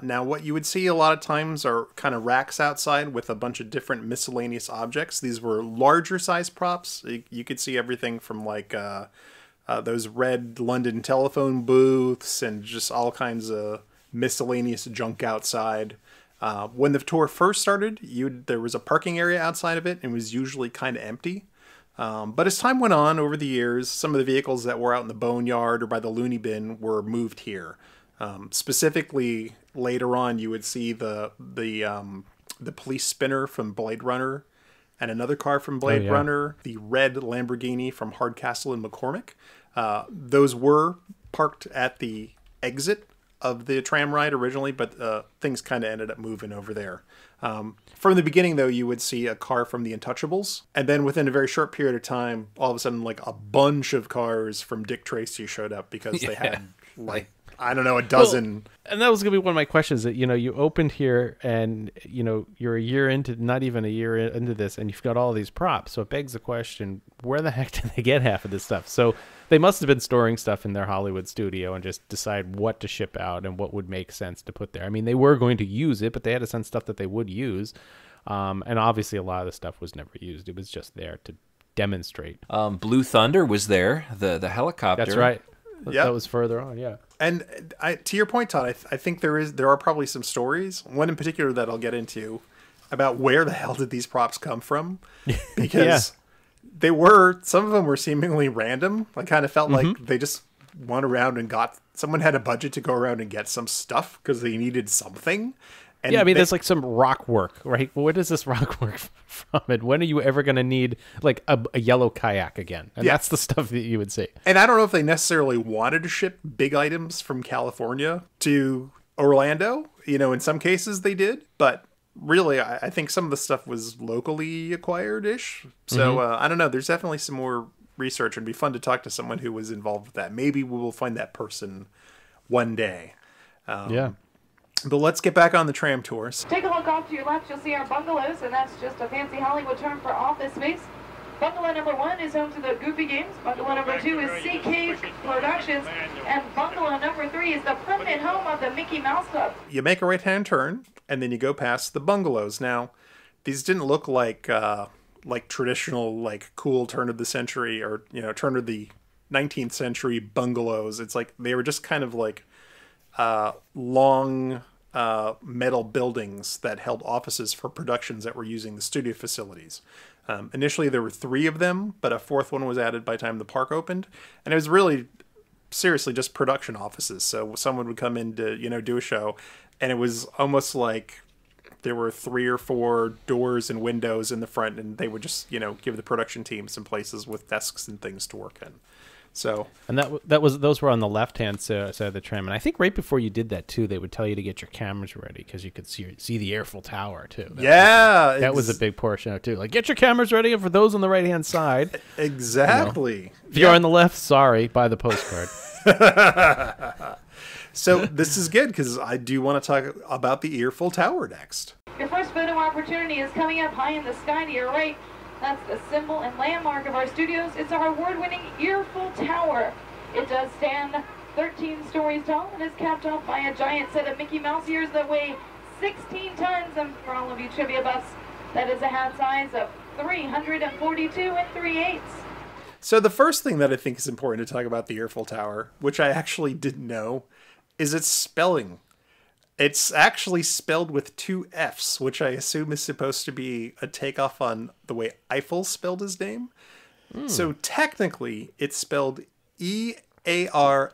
G: Now, what you would see a lot of times are kind of racks outside with a bunch of different miscellaneous objects. These were larger size props. You could see everything from like those red London telephone booths and just all kinds of miscellaneous junk outside. When the tour first started, there was a parking area outside of it, and it was usually kind of empty. But as time went on over the years, some of the vehicles that were out in the boneyard or by the loony bin were moved here. Specifically, later on, you would see the police spinner from Blade Runner and another car from Blade Runner, the red Lamborghini from Hardcastle and McCormick. Those were parked at the exit of the tram ride originally, but things kind of ended up moving over there. From the beginning, though, you would see a car from the Untouchables, and then within a very short period of time, all of a sudden, like a bunch of cars from Dick Tracy showed up because they had I don't know, a dozen.
E: Well, and that was going to be one of my questions that, you opened here and, you're not even a year into this, and you've got all these props. So it begs the question, where the heck did they get half of this stuff? So they must have been storing stuff in their Hollywood studio and just decide what to ship out and what would make sense to put there. I mean, they were going to use it, but they had to send stuff that they would use. And obviously a lot of the stuff was never used. It was just there to demonstrate.
F: Blue Thunder was there, the helicopter.
E: That's right. Yep. That was further on, yeah.
G: And to your point, Todd, I think there are probably some stories, one in particular that I'll get into, about where the hell did these props come from? Because some of them were seemingly random. I kind of felt like they just went around and someone had a budget to go around and get some stuff because they needed something. And
E: there's like some rock work, right? Where does this rock work from? And when are you ever going to need like a yellow kayak again? And that's the stuff that you would see.
G: And I don't know if they necessarily wanted to ship big items from California to Orlando. In some cases they did, but really, I think some of the stuff was locally acquired-ish. So I don't know. There's definitely some more research. It'd be fun to talk to someone who was involved with that. Maybe we will find that person one day.
E: Yeah.
G: But let's get back on the tram tours.
I: Take a look off to your left, you'll see our bungalows, and that's just a fancy Hollywood term for office space. Bungalow number 1 is home to the Goofy Games. Bungalow number 2 is CK Productions. And bungalow number 3 is the permanent home of the Mickey Mouse Club.
G: You make a right-hand turn, and then you go past the bungalows. Now, these didn't look like traditional, like, cool turn of the century or, turn of the 19th century bungalows. It's like they were just kind of like long metal buildings that held offices for productions that were using the studio facilities. Initially, there were 3 of them, but a 4th one was added by the time the park opened. And it was really, seriously, just production offices. So someone would come in to, do a show, and it was almost like there were 3 or 4 doors and windows in the front, and they would just, give the production team some places with desks and things to work in. So,
E: and those were on the left-hand side of the tram, and I think right before you did that too, they would tell you to get your cameras ready because you could see the Eiffel Tower too. That was a big portion of it too. Like, get your cameras ready, and for those on the right-hand side,
G: exactly.
E: If you're on the left, sorry, buy the postcard.
G: So this is good because I do want to talk about the Eiffel Tower next.
I: Your first photo opportunity is coming up high in the sky to your right. That's the symbol and landmark of our studios. It's our award-winning Eiffel Tower. It does stand 13 stories tall and is capped off by a giant set of Mickey Mouse ears that weigh 16 tons. And for all of you trivia buffs, that is a hat size of 342 3/8.
G: So the first thing that I think is important to talk about the Eiffel Tower, which I actually didn't know, is its spelling. It's actually spelled with 2 F's, which I assume is supposed to be a takeoff on the way Eiffel spelled his name. So technically, it's spelled Earfful.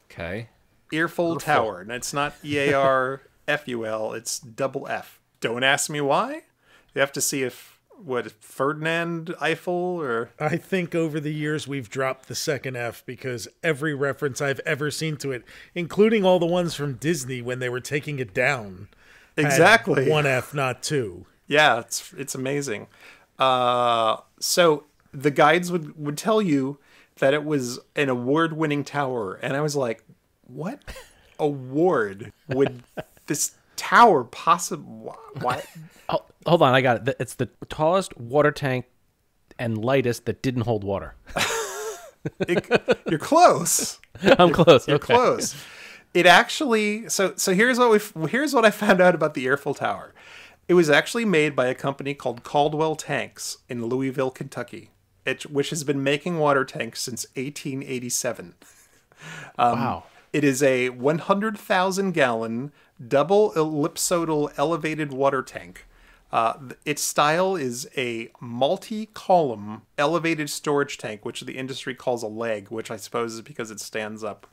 F: Okay.
G: Eiffel Tower. And it's not Earful, it's double F. Don't ask me why. You have to see if, Ferdinand Eiffel or...
H: I think over the years we've dropped the second F because every reference I've ever seen to it, including all the ones from Disney when they were taking it down,
G: exactly
H: had 1 F, not 2.
G: Yeah, it's amazing. So the guides would tell you that it was an award-winning tower, and I was like, what award would this tower possibly... What?
E: Oh, hold on, I got it. It's the tallest water tank and lightest that didn't hold water.
G: You're close.
E: I'm close.
G: You're close. It actually... So here's what I found out about the Eiffel Tower. It was actually made by a company called Caldwell Tanks in Louisville, Kentucky, which has been making water tanks since 1887.
E: Wow.
G: It is a 100,000-gallon double ellipsoidal elevated water tank. Its style is a multi-column elevated storage tank, which the industry calls a leg, which I suppose is because it stands up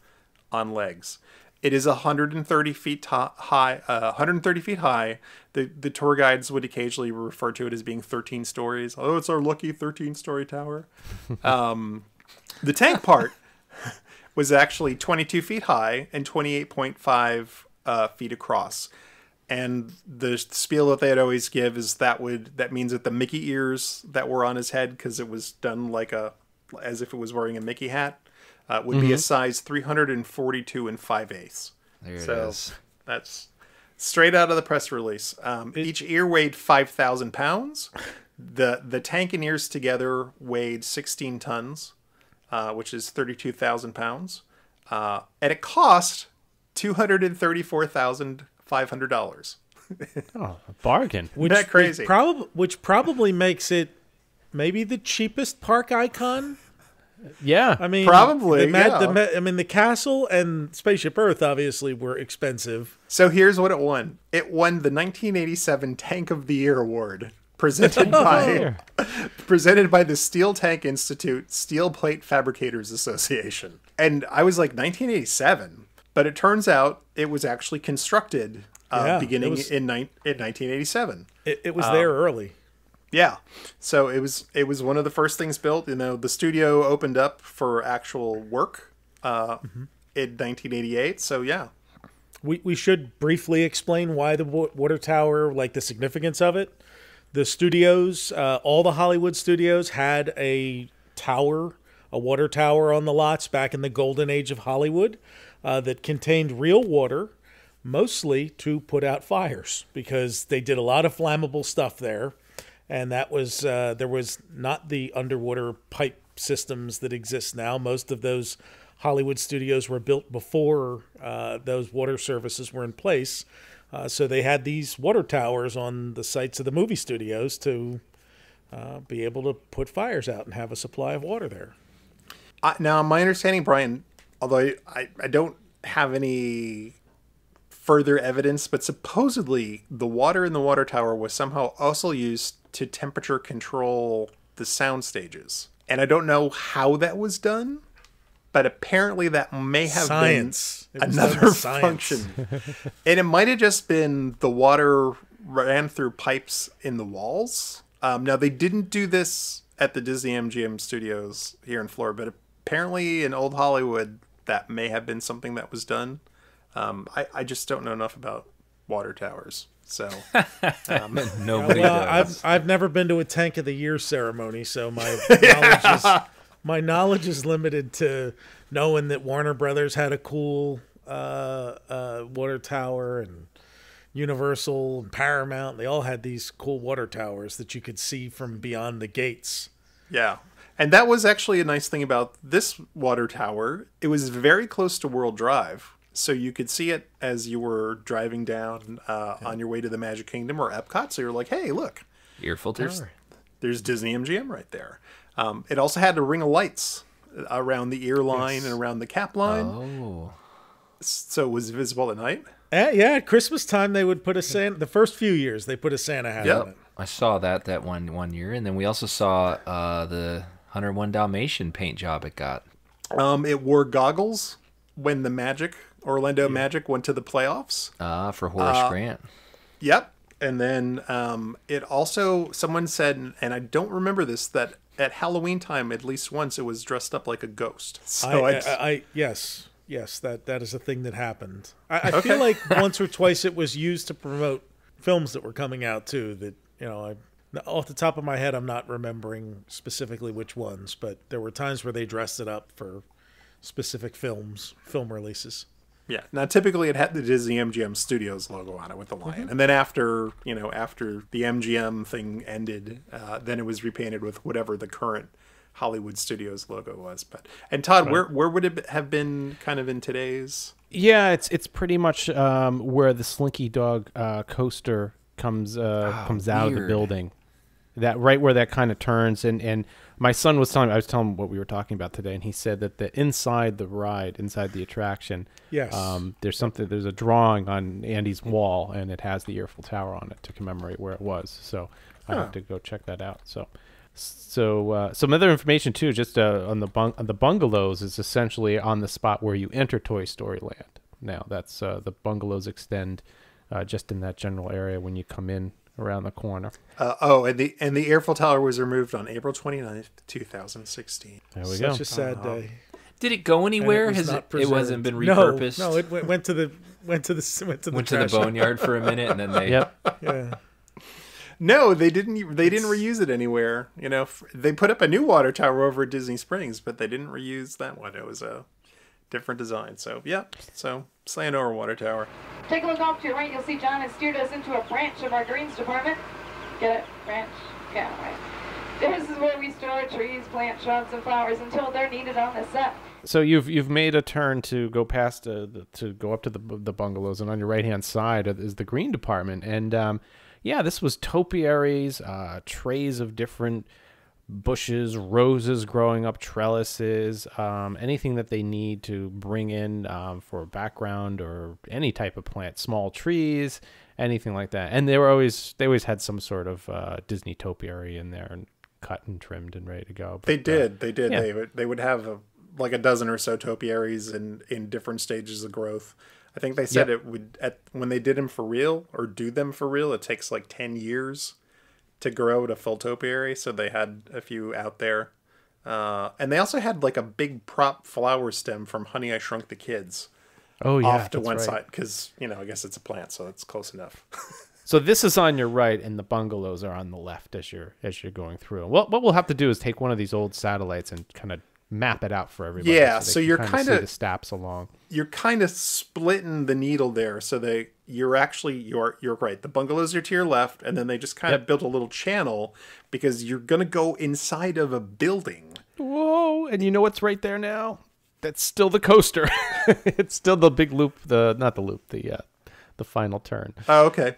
G: on legs. It is 130 feet high. 130 feet high. The tour guides would occasionally refer to it as being 13 stories. Oh, it's our lucky 13-story tower. The tank part was actually 22 feet high and 28.5 feet across. And the spiel that they'd always give is that means that the Mickey ears that were on his head, because it was done as if it was wearing a Mickey hat, would be a size 342 5/8.
F: There it is.
G: That's straight out of the press release. Each ear weighed 5,000 pounds. The tank and ears together weighed 16 tons, which is 32,000 pounds. And it cost $234,500.
E: Oh, a bargain.
H: Isn't
G: that crazy?
H: Which probably makes it maybe the cheapest park icon.
E: Yeah,
H: I mean,
G: probably.
H: The castle and Spaceship Earth obviously were expensive.
G: So here's what it won. It won the 1987 Tank of the Year award, presented by the Steel Tank Institute Steel Plate Fabricators Association. And I was like, 1987, but it turns out it was actually constructed beginning in 1987.
H: It was there early.
G: Yeah, so it was one of the first things built. The studio opened up for actual work in 1988. So yeah,
H: We should briefly explain why the water tower, like the significance of it. The studios, all the Hollywood studios had a water tower on the lots back in the golden age of Hollywood that contained real water, mostly to put out fires, because they did a lot of flammable stuff there. And that was there was not the underwater pipe systems that exist now. Most of those Hollywood studios were built before those water services were in place. So they had these water towers on the sites of the movie studios to be able to put fires out and have a supply of water there.
G: Now, my understanding, Brian, although I don't have any further evidence, but supposedly the water in the water tower was somehow also used to temperature control the sound stages. And I don't know how that was done, but apparently that may have been another function. And it might have just been the water ran through pipes in the walls. Now, they didn't do this at the Disney-MGM Studios here in Florida, but apparently in Old Hollywood, that may have been something that was done. I just don't know enough about water towers. So
F: nobody does.
H: I've never been to a Tank of the Year ceremony, so my knowledge is limited to knowing that Warner Brothers had a cool water tower, and Universal and Paramount. They all had these cool water towers that you could see from beyond the gates.
G: Yeah. And that was actually a nice thing about this water tower. It was very close to World Drive. So you could see it as you were driving down on your way to the Magic Kingdom or Epcot. So you're like, hey, look.
F: Eiffel Tower.
G: There's Disney-MGM right there. It also had a ring of lights around the ear line and around the cap line.
F: Oh.
G: So it was visible at night?
H: Yeah, at Christmas time they would put a Santa. The first few years they put a Santa hat on it.
F: I saw that one year, and then we also saw the 101 Dalmatian paint job it got.
G: It wore goggles when the Orlando Magic went to the playoffs.
F: For Horace Grant.
G: Yep. And then it also, someone said, and I don't remember this, that at Halloween time, at least once, it was dressed up like a ghost. So
H: yes, that is a thing that happened. I feel like once or twice it was used to promote films that were coming out too. That off the top of my head, I'm not remembering specifically which ones, but there were times where they dressed it up for specific film releases.
G: Yeah. Now, typically it had the Disney-MGM Studios logo on it with the lion. And then after the MGM thing ended, then it was repainted with whatever the current Hollywood Studios logo was. And Todd, where would it have been kind of in today's?
E: Yeah, it's pretty much where the Slinky Dog coaster comes out of the building. That right where that kind of turns, and my son was telling me, I was telling him what we were talking about today, and he said that inside the attraction, there's a drawing on Andy's wall, and it has the Eiffel Tower on it to commemorate where it was. So I have to go check that out. So some other information too, just on the bungalows, is essentially on the spot where you enter Toy Story Land. Now that's the bungalows extend just in that general area when you come in around the corner.
G: And the Eiffel Tower was removed on April 29th, 2016.
E: There we go.
H: Such a sad day.
F: Did it go anywhere? It wasn't been repurposed?
H: No, it went to the
F: boneyard for a minute, and then they
H: Yeah.
G: No, they didn't reuse it anywhere. They put up a new water tower over at Disney Springs, but they didn't reuse that one. It was a different design. So Sayonara Water Tower.
I: Take a look off to your right. You'll see John has steered us into a branch of our greens department. Get it? Branch? Yeah, right. This is where we store trees, plant shrubs, and flowers until they're needed on the set.
E: So you've made a turn to go past to go up to the bungalows, and on your right hand side is the green department. And this was topiaries, trays of different bushes, roses growing up, trellises, anything that they need to bring in for background or any type of plant, small trees, anything like that. And they always had some sort of Disney topiary in there and cut and trimmed and ready to go. But,
G: they did. Yeah. They would have like a dozen or so topiaries in different stages of growth. I think they said it would, when they did them for real or do them for real, it takes like 10 years to grow to full topiary. So they had a few out there. And they also had like a big prop flower stem from Honey, I Shrunk the Kids off to one side because, I guess it's a plant, so it's close enough.
E: So this is on your right, and the bungalows are on the left as you're going through. What we'll have to do is take one of these old satellites and kind of map it out for everybody.
G: Yeah, so you're kind of
E: the steps along.
G: You're kind of splitting the needle there, so you're right. The bungalows are to your left, and then they just kind of built a little channel because you're gonna go inside of a building.
E: Whoa! And you know what's right there now? That's still the coaster. It's still the big loop. The final turn.
G: Oh, okay.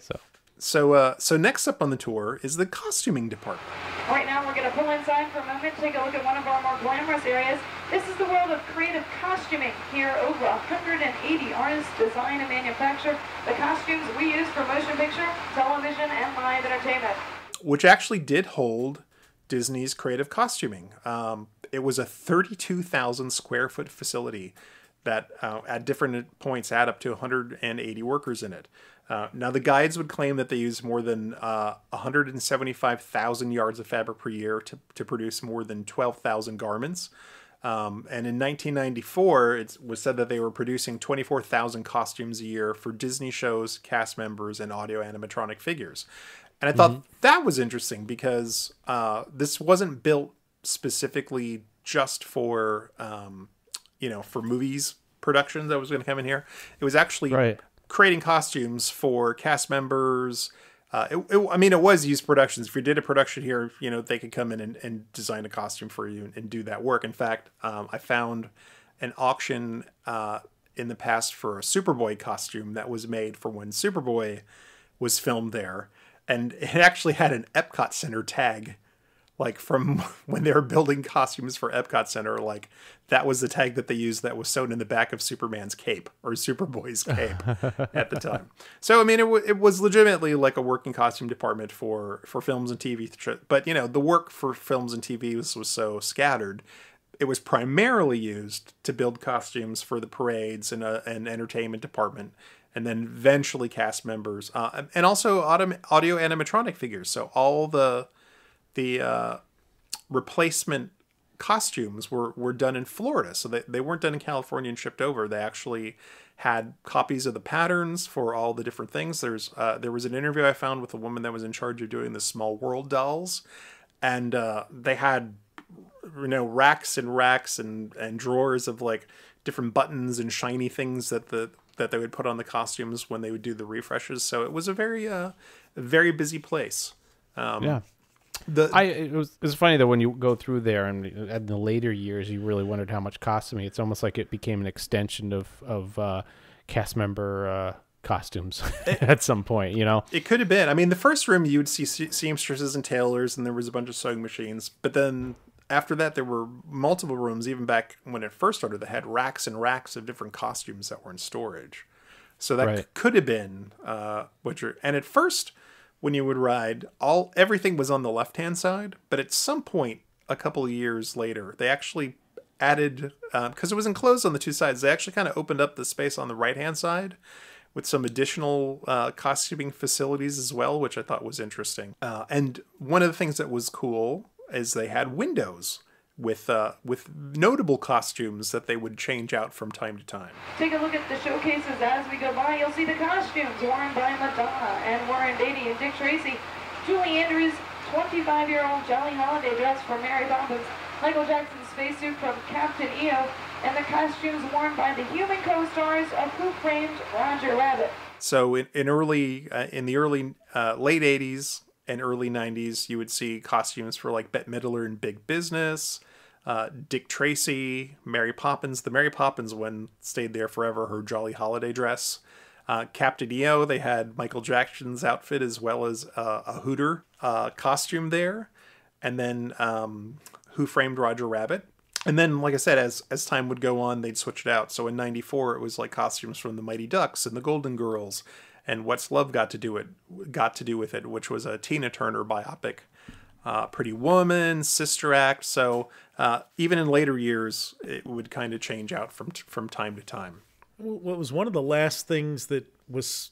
G: So next up on the tour is the costuming department.
I: Right now we're going to pull inside for a moment, take a look at one of our more glamorous areas. This is the world of creative costuming. Here, over 180 artists design and manufacture the costumes we use for motion picture, television, and live entertainment.
G: Which actually did hold Disney's creative costuming. It was a 32,000 square foot facility that at different points had up to 180 workers in it. Now, the guides would claim that they used more than 175,000 yards of fabric per year to produce more than 12,000 garments. And in 1994, it was said that they were producing 24,000 costumes a year for Disney shows, cast members, and audio animatronic figures. And I thought that was interesting because this wasn't built specifically just for, for movies productions that was going to come in here. It was actually creating costumes for cast members. It was used productions. If you did a production here, they could come in and design a costume for you and do that work. In fact, I found an auction in the past for a Superboy costume that was made for when Superboy was filmed there. And it actually had an Epcot Center tag, like from when they were building costumes for Epcot Center. Like that was the tag that they used that was sewn in the back of Superman's cape or Superboy's cape at the time. So, it was legitimately like a working costume department for films and TV. But, the work for films and TV was so scattered. It was primarily used to build costumes for the parades and an entertainment department. And then eventually cast members, and also audio animatronic figures. So all the replacement costumes were done in Florida. So they weren't done in California and shipped over. They actually had copies of the patterns for all the different things. There was an interview I found with a woman that was in charge of doing the Small World dolls, and they had racks and racks and drawers of like different buttons and shiny things that they would put on the costumes when they would do the refreshes. So it was a very busy place.
E: It was funny though when you go through there and in the later years you really wondered how much costuming. It's almost like it became an extension of cast member costumes at some point.
G: It could have been. The first room you would see seamstresses and tailors, and there was a bunch of sewing machines. But then after that, there were multiple rooms, even back when it first started, that had racks and racks of different costumes that were in storage. So that could have been and at first, when you would ride, everything was on the left-hand side. But at some point, a couple of years later, they actually added, because it was enclosed on the two sides, they actually kind of opened up the space on the right-hand side with some additional costuming facilities as well, which I thought was interesting. And one of the things that was cool is they had windows with notable costumes that they would change out from time to time.
I: Take a look at the showcases as we go by. You'll see the costumes worn by Madonna and Warren Beatty and Dick Tracy, Julie Andrews' 25-year-old Jolly Holiday dress from Mary Poppins, Michael Jackson's spacesuit from Captain EO, and the costumes worn by the human co-stars of Who Framed Roger Rabbit.
G: So in the early late 80s and early 90s, you would see costumes for like Bette Midler in Big Business, Dick Tracy, Mary Poppins. The Mary Poppins one stayed there forever, her Jolly Holiday dress. Captain EO, they had Michael Jackson's outfit as well as a Hooter costume there. And then Who Framed Roger Rabbit. And then, like I said, as time would go on, they'd switch it out. So in 94, it was like costumes from the Mighty Ducks and the Golden Girls. And What's Love got to do with it, which was a Tina Turner biopic. Pretty Woman, Sister Act. So even in later years, it would kind of change out from time to time.
H: What was one of the last things that was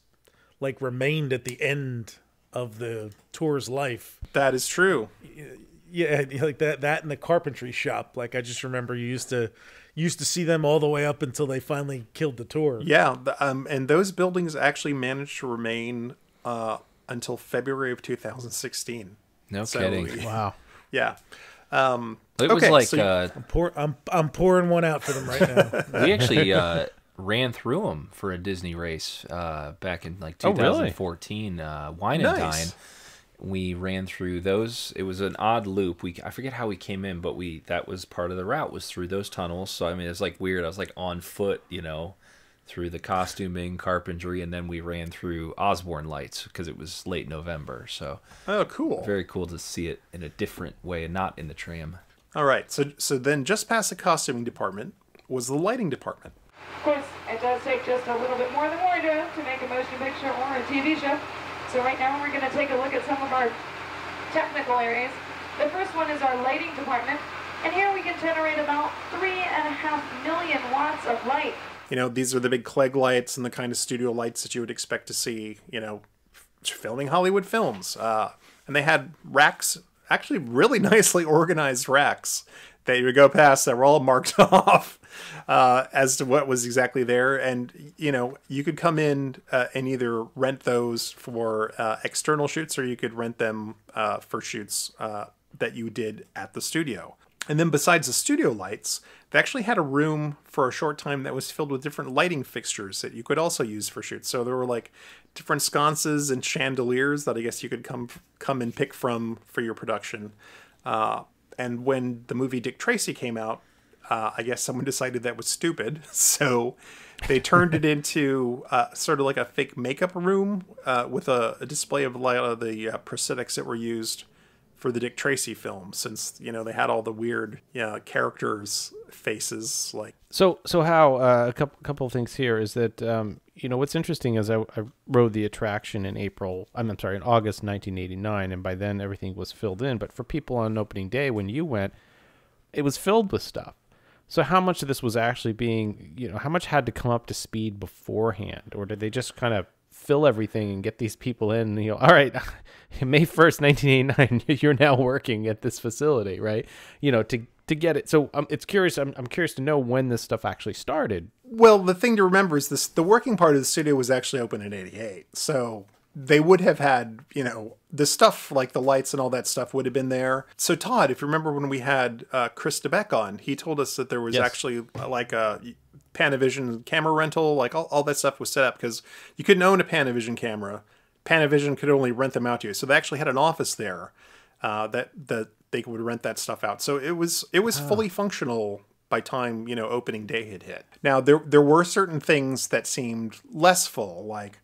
H: like remained at the end of the tour's life?
G: That is true.
H: Yeah, like that in the carpentry shop. Like I just remember you used to see them all the way up until they finally killed the tour.
G: Yeah, and those buildings actually managed to remain until February of 2016.
F: No kidding.
E: Wow.
G: Yeah.
F: It was like
H: I'm pouring one out for them right now.
F: we actually ran through them for a Disney race back in like 2014. Wine and Dine. We ran through those. It was an odd loop. I forget how we came in, but that was part of the route, was through those tunnels. So I mean, it's like weird. I was like on foot, through the costuming, carpentry, and then we ran through Osborne lights because it was late November. So
G: cool.
F: Very cool to see it in a different way and not in the tram.
G: All right. So then just past the costuming department was the lighting department.
I: Of course, it does take just a little bit more than wardrobe to make a motion picture or a TV show. So right now we're going to take a look at some of our technical areas. The first one is our lighting department. And here we can generate about 3.5 million watts of light.
G: These are the big Klieg lights and the kind of studio lights that you would expect to see, filming Hollywood films. And they had racks, actually really nicely organized racks that you would go past that were all marked off as to what was exactly there. And, you could come in and either rent those for external shoots, or you could rent them for shoots that you did at the studio. And then besides the studio lights, they actually had a room for a short time that was filled with different lighting fixtures that you could also use for shoots. So there were like different sconces and chandeliers that I guess you could come and pick from for your production. And when the movie Dick Tracy came out, I guess someone decided that was stupid. So they turned it into sort of like a fake makeup room with a display of a lot of the prosthetics that were used for the Dick Tracy film, since they had all the weird characters' faces. Like
E: so how a couple of things here is that what's interesting is I rode the attraction in August 1989, and by then everything was filled in. But for people on opening day when you went, it was filled with stuff. So how much of this was actually being, how much had to come up to speed beforehand, or did they just kind of fill everything and get these people in, all right, May 1st, 1989, you're now working at this facility, right? To get it. So it's curious. I'm curious to know when this stuff actually started.
G: Well, the thing to remember is the working part of the studio was actually open in 88. So they would have had, the stuff like the lights and all that stuff would have been there. So Todd, if you remember when we had Chris DeBeck on, he told us that there was actually like a Panavision camera rental, like all that stuff was set up because you couldn't own a Panavision camera. Panavision could only rent them out to you. So they actually had an office there that they would rent that stuff out. So it was fully functional by time, opening day had hit. Now there were certain things that seemed less full, like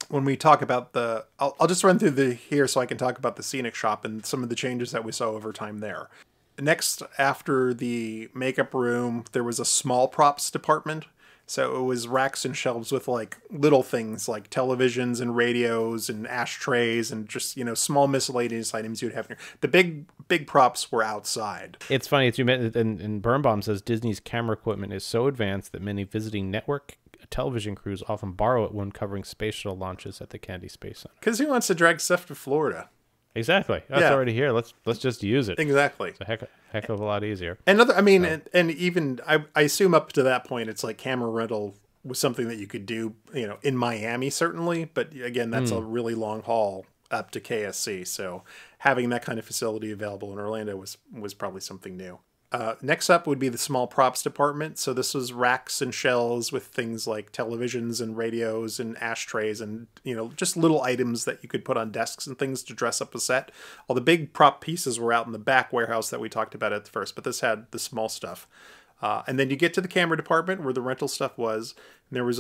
G: when we talk about I'll just run through here so I can talk about the scenic shop and some of the changes that we saw over time there. Next, after the makeup room, there was a small props department. So it was racks and shelves with like little things like televisions and radios and ashtrays and just, small miscellaneous items you'd have in here. The big props were outside.
E: It's funny, as you mentioned, and Birnbaum says Disney's camera equipment is so advanced that many visiting network television crews often borrow it when covering space shuttle launches at the Kennedy Space Center.
G: Because who wants to drag stuff to Florida?
E: Exactly. That's already here. Let's just use it.
G: Exactly.
E: It's a heck of a lot easier.
G: And even I assume up to that point, it's like camera rental was something that you could do, in Miami certainly. But again, that's a really long haul up to KSC. So having that kind of facility available in Orlando was probably something new. Next up would be the small props department. So this was racks and shelves with things like televisions and radios and ashtrays and, just little items that you could put on desks and things to dress up a set. All the big prop pieces were out in the back warehouse that we talked about at first, but this had the small stuff. And then you get to the camera department where the rental stuff was. And there was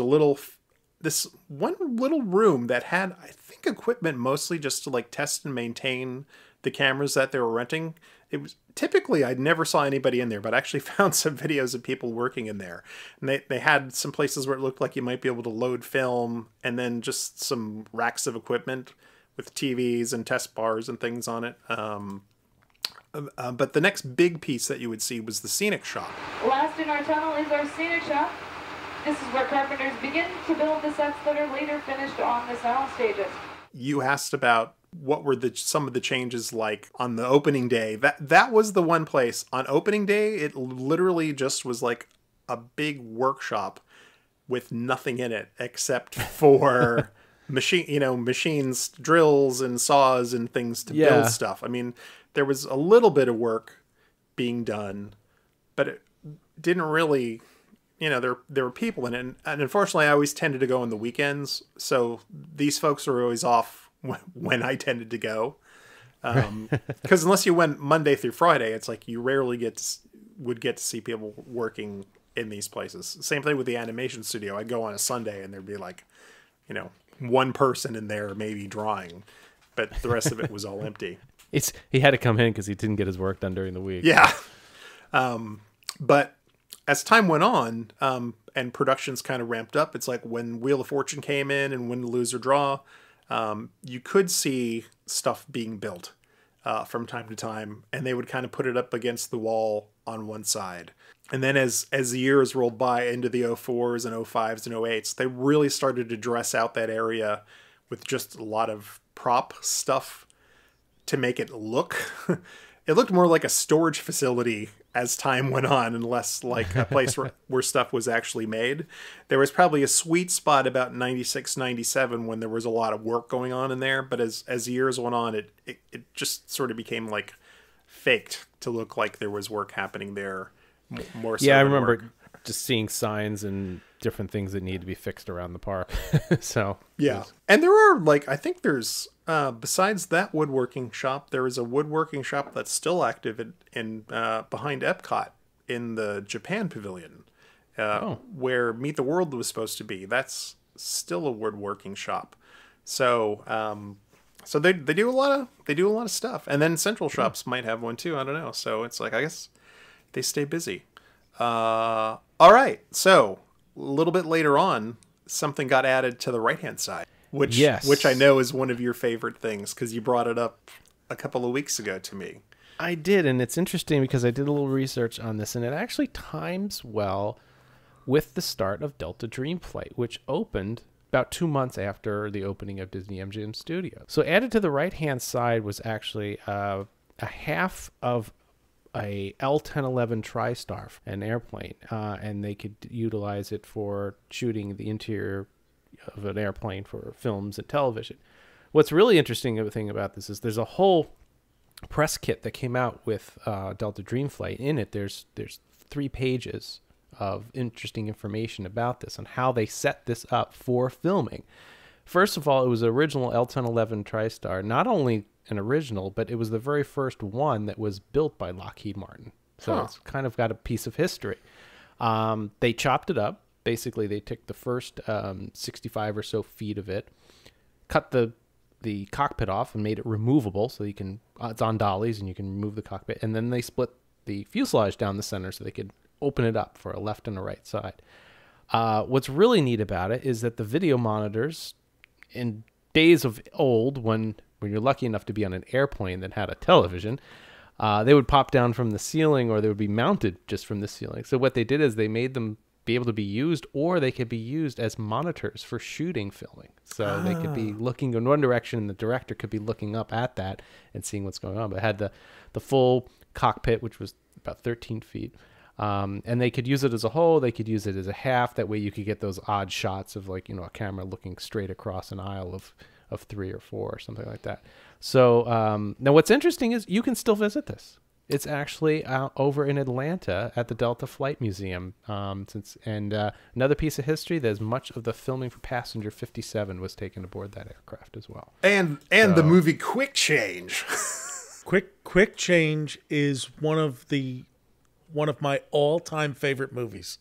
G: this one little room that had, I think, equipment mostly just to like test and maintain the cameras that they were renting. It was typically, I never saw anybody in there, but I actually found some videos of people working in there. And they had some places where it looked like you might be able to load film, and then just some racks of equipment with TVs and test bars and things on it. But the next big piece that you would see was the scenic shop.
I: Last in our tunnel is our scenic shop. This is where carpenters begin to build the sets that are later finished on the sound stages.
G: You asked about what were some of the changes like on the opening day. That was the one place on opening day. It literally just was like a big workshop with nothing in it except for machines, drills and saws and things to build stuff. I mean, there was a little bit of work being done, but it didn't really, there were people in it. And unfortunately, I always tended to go on the weekends. So these folks were always off when I tended to go. Because unless you went Monday through Friday, it's like you rarely would get to see people working in these places. Same thing with the animation studio. I'd go on a Sunday and there'd be like, one person in there maybe drawing, but the rest of it was all empty.
E: He had to come in because he didn't get his work done during the week.
G: Yeah. But as time went on, and productions kind of ramped up, it's like when Wheel of Fortune came in and Win, Lose, or Draw, you could see stuff being built from time to time, and they would kind of put it up against the wall on one side. And then as the years rolled by into the 04s and 05s and 08s, they really started to dress out that area with just a lot of prop stuff to make it look. It looked more like a storage facility as time went on and less like a place where stuff was actually made. There was probably a sweet spot about 96, 97 when there was a lot of work going on in there. But as years went on, it just sort of became like faked to look like there was work happening there. More so
E: I remember just seeing signs and different things that need to be fixed around the park. So
G: yeah, and there are I think there's besides that woodworking shop, there is a woodworking shop that's still active in behind Epcot in the Japan Pavilion, where Meet the World was supposed to be. That's still a woodworking shop. So so they do a lot of stuff, and then Central Shops might have one too. I don't know. So it's like I guess they stay busy. All right. So a little bit later on, something got added to the right-hand side, which I know is one of your favorite things because you brought it up a couple of weeks ago to me.
E: I did, and it's interesting because I did a little research on this, and it actually times well with the start of Delta Dreamflight, which opened about 2 months after the opening of Disney-MGM Studios. So added to the right-hand side was actually a half of a L-1011 TriStar, an airplane, and they could utilize it for shooting the interior of an airplane for films and television. What's really interesting thing about this is there's a whole press kit that came out with Delta Dreamflight. In it, there's 3 pages of interesting information about this and how they set this up for filming. First of all, it was the original L-1011 TriStar, not only an original, but it was the very first one that was built by Lockheed Martin. So it's kind of got a piece of history. They chopped it up. Basically, they took the first 65 or so feet of it, cut the cockpit off and made it removable so you can, it's on dollies and you can remove the cockpit. And then they split the fuselage down the center so they could open it up for a left and a right side. What's really neat about it is that the video monitors in days of old, when you're lucky enough to be on an airplane that had a television, they would pop down from the ceiling or they would be mounted just from the ceiling. So what they did is they made them be able to be used, or they could be used as monitors for shooting filming. So they could be looking in one direction and the director could be looking up at that and seeing what's going on. But it had the full cockpit, which was about 13 feet. And they could use it as a whole. They could use it as a half. That way you could get those odd shots of a camera looking straight across an aisle of 3 or 4 or something like that. So now what's interesting is you can still visit this. It's actually over in Atlanta at the Delta Flight Museum. Another piece of history, there's much of the filming for Passenger 57 was taken aboard that aircraft as well.
G: And the movie Quick Change.
H: Quick Change is one of my all-time favorite movies.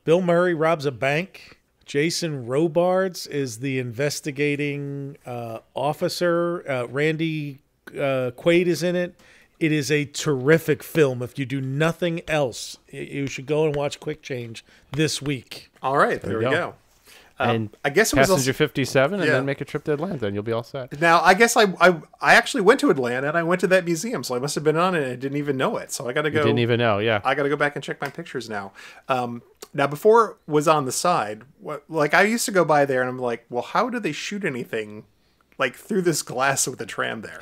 H: Bill Murray robs a bank. Jason Robards is the investigating officer. Randy Quaid is in it. It is a terrific film. If you do nothing else, you should go and watch Quick Change this week.
G: All right, there we go.
E: And
G: I guess it was
E: Passenger 57, and then make a trip to Atlanta, and you'll be all set.
G: Now, I guess I actually went to Atlanta, and I went to that museum, so I must have been on it, and I didn't even know it. So I got to go.
E: You didn't even know, yeah.
G: I got to go back and check my pictures now. Now, before it was on the side, I used to go by there, and I'm like, well, how do they shoot anything like through this glass with the tram there.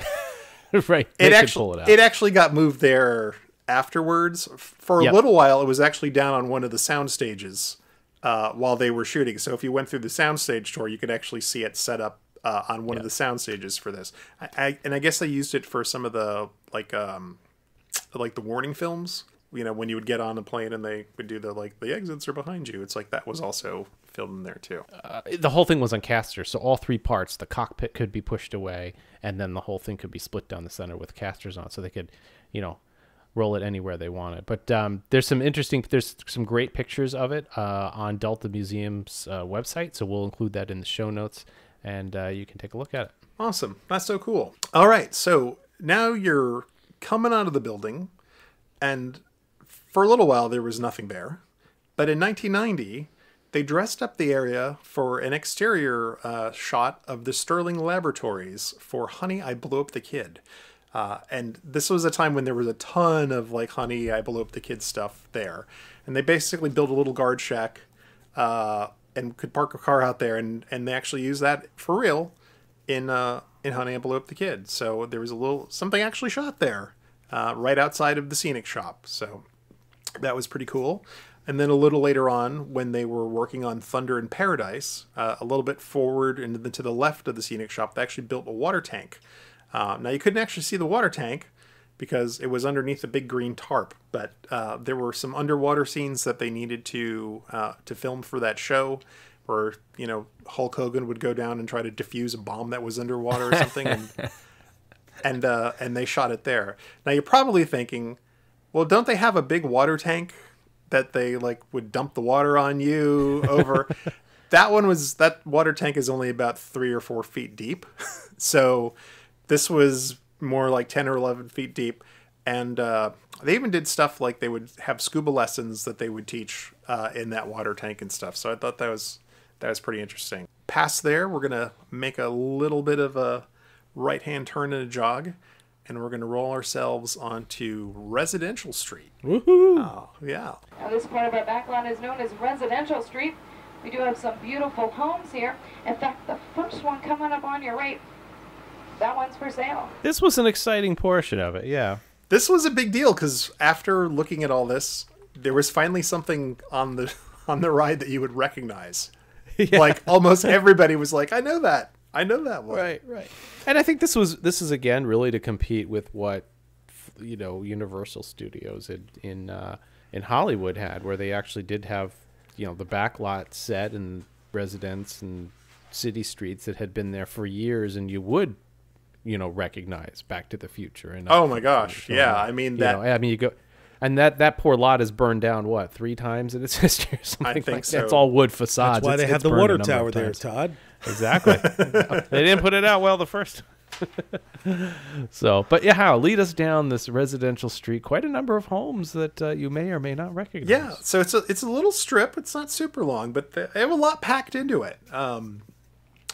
E: Right.
G: It actually got moved there afterwards. For a little while, it was actually down on one of the sound stages while they were shooting. So if you went through the soundstage tour, you could actually see it set up on one of the sound stages for this. And I guess they used it for some of the like the warning films. You know, when you would get on a plane and they would do the exits are behind you. It's like that was also filmed in there too.
E: The whole thing was on casters, so all three parts, the cockpit could be pushed away, and then the whole thing could be split down the center with casters on, so they could, roll it anywhere they wanted. But there's some great pictures of it on Delta Museum's website, so we'll include that in the show notes, and you can take a look at it.
G: Awesome. That's so cool. All right, so now you're coming out of the building, and for a little while there was nothing there. But in 1990, they dressed up the area for an exterior shot of the Sterling Laboratories for Honey, I Blew Up the Kid. And this was a time when there was a ton of Honey, I Blew Up the Kid stuff there. And they basically built a little guard shack and could park a car out there. And they actually used that for real in Honey, I Blew Up the Kid. So there was something actually shot there right outside of the scenic shop. So that was pretty cool. And then a little later on, when they were working on Thunder in Paradise, a little bit forward and to the left of the scenic shop, they actually built a water tank. Now, you couldn't actually see the water tank because it was underneath a big green tarp, but there were some underwater scenes that they needed to film for that show where, Hulk Hogan would go down and try to defuse a bomb that was underwater or something, and they shot it there. Now, you're probably thinking, well, don't they have a big water tank that they would dump the water on you over? That water tank is only about 3 or 4 feet deep. So this was more like 10 or 11 feet deep. And they even did stuff like they would have scuba lessons that they would teach in that water tank and stuff. So I thought that was pretty interesting. Past there, we're going to make a little bit of a right-hand turn and a jog. And we're going to roll ourselves onto Residential Street.
E: Woohoo!
G: Oh, yeah.
I: Now, this part of our backlot is known as Residential Street. We do have some beautiful homes here. In fact, the first one coming up on your right, that one's for sale.
E: This was an exciting portion of it, yeah.
G: This was a big deal because after looking at all this, there was finally something on the ride that you would recognize. Yeah. Almost everybody was like, I know that one.
E: Right. And I think this is again really to compete with what Universal Studios in Hollywood had, where they actually did have the backlot set and residents and city streets that had been there for years, and you would recognize Back to the Future. And
G: oh my gosh, yeah, I mean
E: you go. And that poor lot is burned down, 3 times in its history or something
G: I think
E: like
G: so.
E: that. It's all wood facades.
H: That's why they have the water tower there, Todd.
E: Exactly. They didn't put it out well the first time. So, but yeah, lead us down this residential street. Quite a number of homes that you may or may not recognize.
G: Yeah, so it's a little strip. It's not super long, but they have a lot packed into it.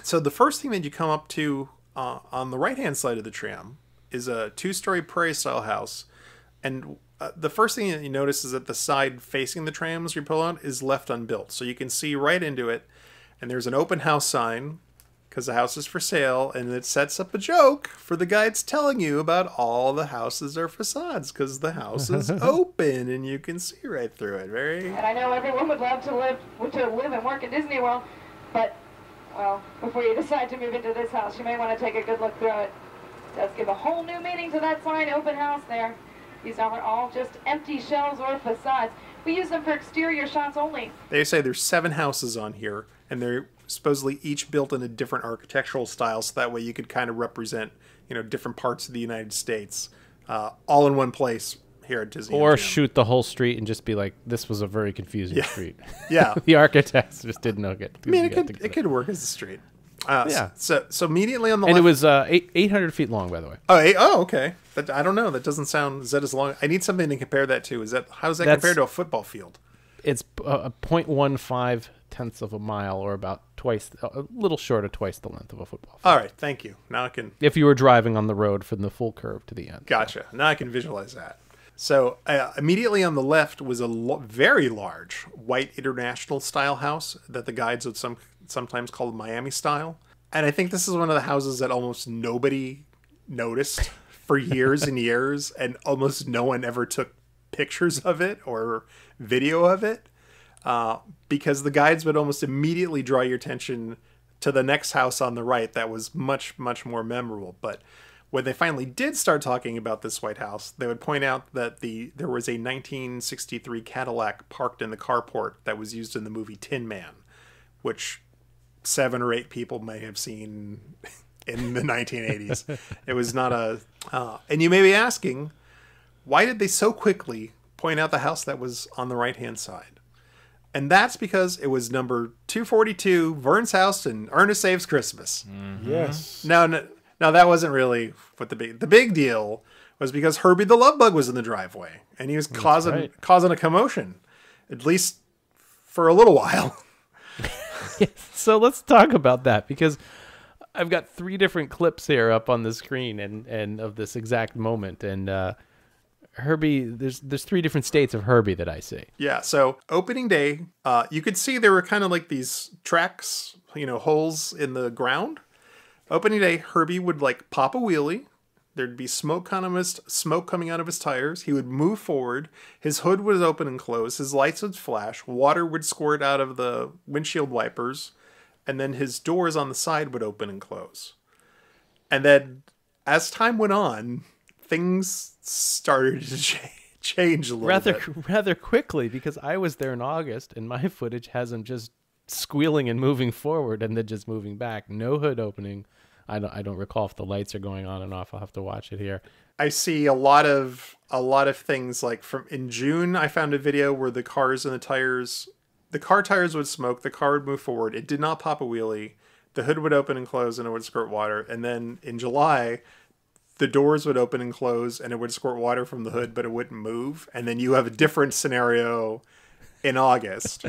G: So the first thing that you come up to on the right-hand side of the tram is a 2-story prairie-style house. And the first thing that you notice is that the side facing the trams you pull out is left unbuilt. So you can see right into it. And there's an open house sign because the house is for sale. And it sets up a joke for the guy that's telling you about all the houses are facades because the house is open and you can see right through it.
I: And I know everyone would love to live and work in Disney World. But, well, before you decide to move into this house, you may want to take a good look through it. It does give a whole new meaning to that sign, open house there. These are all just empty shells or facades. We use them for exterior shots only.
G: They say there's 7 houses on here, and they're supposedly each built in a different architectural style, so that way you could kind of represent, different parts of the United States, all in one place here at Disney.
E: Or shoot the whole street and just be like, this was a very confusing street.
G: Yeah.
E: The architects just didn't know it.
G: I mean, it could work as a street. Yeah. So immediately on the
E: left...
G: And
E: it was 800 feet long, by the way.
G: Oh, okay. I don't know. That doesn't sound... Is that as long? I need something to compare that to. How does that compare to a football field?
E: It's 0.15 tenths of a mile, or about a little short of twice the length of a football field.
G: All right, thank you. Now I can...
E: If you were driving on the road from the full curve to the end.
G: Gotcha. So. Now I can visualize that. So immediately on the left was a very large white international style house that the guides would sometimes call Miami style. And I think this is one of the houses that almost nobody noticed for years and years, and almost no one ever took pictures of it or video of it, because the guides would almost immediately draw your attention to the next house on the right that was much, much more memorable. But when they finally did start talking about this White House, they would point out that there was a 1963 Cadillac parked in the carport that was used in the movie Tin Man, which 7 or 8 people may have seen in the 1980s. It was not a... and you may be asking, why did they so quickly point out the house that was on the right-hand side? And that's because it was number 242, Vern's House, and Ernest Saves Christmas.
H: Mm-hmm. Yes.
G: Now, that wasn't really what the big deal was, because Herbie the Love Bug was in the driveway, and he was causing a commotion, at least for a little while.
E: So let's talk about that, because I've got 3 different clips here up on the screen and of this exact moment. And Herbie, there's 3 different states of Herbie that I see.
G: Yeah, so opening day, you could see there were kind of like these tracks, holes in the ground. Opening day, Herbie would like pop a wheelie. There'd be smoke coming out of his tires. He would move forward. His hood would open and close. His lights would flash. Water would squirt out of the windshield wipers. And then his doors on the side would open and close. And then as time went on, things started to change a little bit.
E: Rather quickly, because I was there in August, and my footage has him just squealing and moving forward and then just moving back. No hood opening. I don't recall if the lights are going on and off. I'll have to watch it here.
G: I see a lot of things, like in June, I found a video where the car tires would smoke, the car would move forward. It did not pop a wheelie. The hood would open and close and it would squirt water. And then in July, the doors would open and close and it would squirt water from the hood, but it wouldn't move. And then you have a different scenario in August.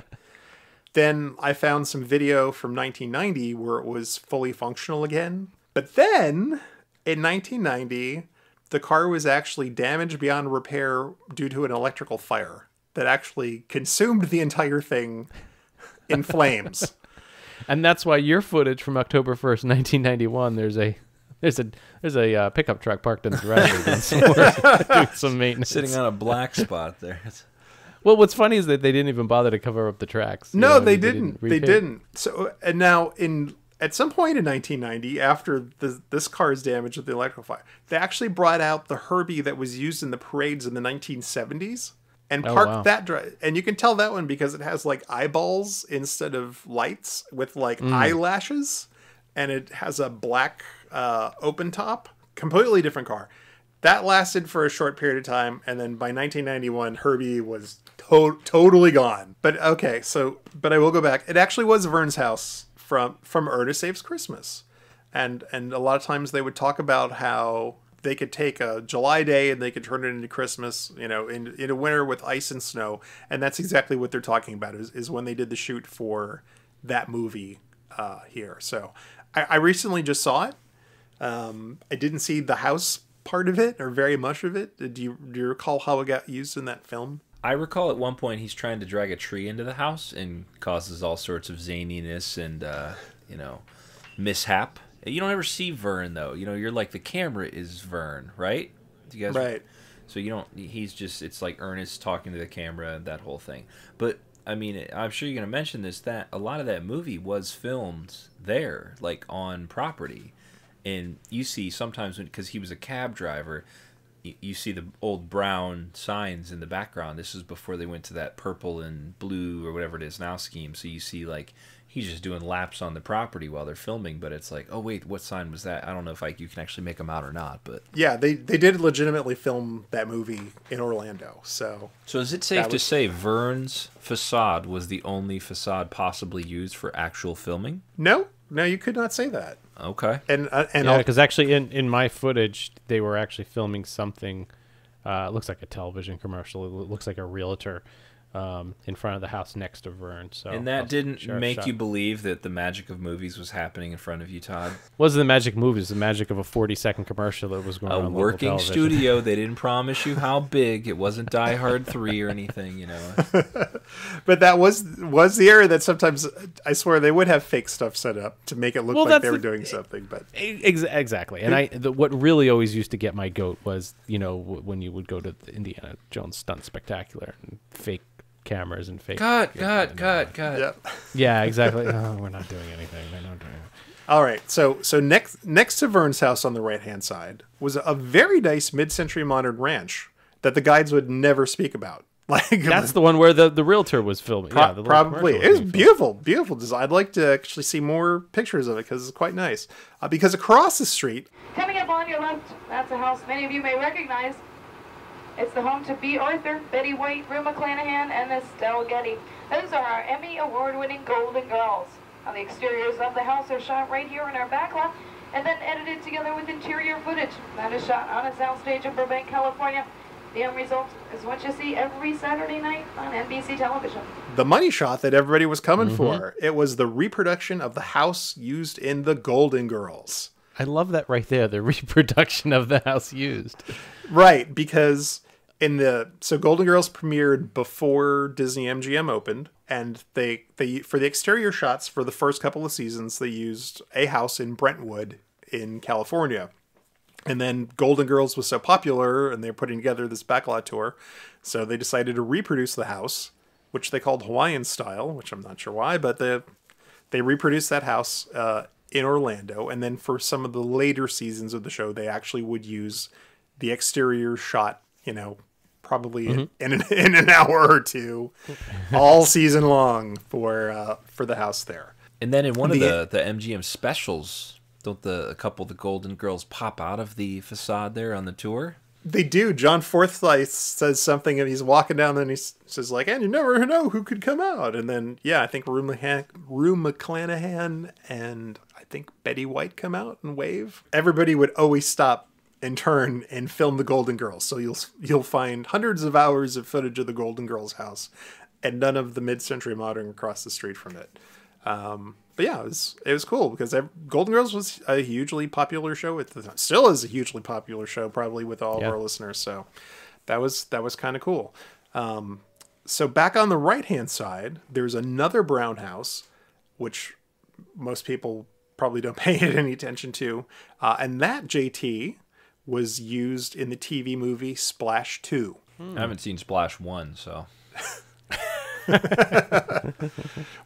G: Then I found some video from 1990 where it was fully functional again. But then, in 1990, the car was actually damaged beyond repair due to an electrical fire that actually consumed the entire thing in flames.
E: And that's why your footage from October 1st, 1991, there's a pickup truck parked in the driveway doing some maintenance.
F: Sitting on a black spot there.
E: Well, what's funny is that they didn't even bother to cover up the tracks.
G: No, they didn't. They didn't. So, and now at some point in 1990, after this car's damage with the electrical fire, they actually brought out the Herbie that was used in the parades in the 1970s and parked that. And you can tell that one because it has like eyeballs instead of lights with like eyelashes, and it has a black open top. Completely different car. That lasted for a short period of time, and then by 1991, Herbie was totally gone. But okay, but I will go back. It actually was Vern's house from Ernest Saves Christmas, and a lot of times they would talk about how they could take a July day and they could turn it into Christmas, in a winter with ice and snow, and that's exactly what they're talking about is when they did the shoot for that movie here. So I recently just saw it. I didn't see the house part of it or very much of it. Do you recall how it got used in that film?
F: I recall at one point he's trying to drag a tree into the house and causes all sorts of zaniness and mishap. You don't ever see Vern though. You're like, the camera is Vern, right? Do you guys?
G: Right.
F: So you don't. He's just. It's like Ernest talking to the camera, that whole thing. But I mean, I'm sure you're gonna mention this, that a lot of that movie was filmed there, like on property. And you see sometimes, because he was a cab driver, you see the old brown signs in the background. This is before they went to that purple and blue or whatever it is now scheme. So you see like he's just doing laps on the property while they're filming. But it's like, oh wait, what sign was that? I don't know if you can actually make them out or not. But
G: yeah, they did legitimately film that movie in Orlando. So
F: is it safe to say Vern's facade was the only facade possibly used for actual filming?
G: No, you could not say that.
F: Okay.
G: And
E: yeah, because actually in my footage, they were actually filming something. It looks like a television commercial. It looks like a realtor in front of the house next to Vern. So
F: and that didn't make you believe that the magic of movies was happening in front of you, Todd?
E: Wasn't the magic of movies, the magic of a 40-second commercial that was going on.
F: A working studio. They didn't promise you how big. It wasn't Die Hard 3 or anything, you know.
G: But that was the era that sometimes, I swear, they would have fake stuff set up to make it look like they were doing something. But
E: exactly. And what really always used to get my goat was, you know, when you would go to the Indiana Jones Stunt Spectacular and fake cameras and fake
F: cut.
G: Yep.
E: Yeah, exactly. Oh, we're not doing anything. We're not doing it.
G: All right. So next to Vern's house on the right hand side was a very nice mid-century modern ranch that the guides would never speak about. Like
E: that's the one where the realtor was filming.
G: Probably it was beautiful design. I'd like to actually see more pictures of it because it's quite nice. Because across the street,
I: coming up on your left, that's a house many of you may recognize. It's the home to B. Arthur, Betty White, Rue McClanahan, and Estelle Getty. Those are our Emmy Award-winning Golden Girls. Now, the exteriors of the house are shot right here in our backlot and then edited together with interior footage. That is shot on a soundstage in Burbank, California. The end result is what you see every Saturday night on NBC television.
G: The money shot that everybody was coming for. It was the reproduction of the house used in the Golden Girls.
E: I love that right there, the reproduction of the house used.
G: Right, because so Golden Girls premiered before Disney-MGM opened, and they for the exterior shots for the first couple of seasons, they used a house in Brentwood in California. And then Golden Girls was so popular, and they're putting together this backlot tour, so they decided to reproduce the house, which they called Hawaiian style, which I'm not sure why, but they reproduced that house in Orlando, and then for some of the later seasons of the show, they actually would use the exterior shot, you know, probably in an hour or two, all season long for the house there.
F: And then in one of the MGM specials, don't a couple of the Golden Girls pop out of the facade there on the tour?
G: They do. John Forsythe says something, and he's walking down, and he says, like, and you never know who could come out. And then, yeah, I think Rue McClanahan and I think Betty White come out and wave. Everybody would always stop and turn and film the Golden Girls. So you'll find hundreds of hours of footage of the Golden Girls house and none of the mid-century modern across the street from it. But yeah, it was cool because Golden Girls was a hugely popular show. It still is a hugely popular show, probably with all of our listeners. So that was kind of cool. So back on the right-hand side, there's another brown house, which most people probably don't pay any attention to. And that, JT, was used in the TV movie Splash 2.
F: I haven't seen Splash 1, so...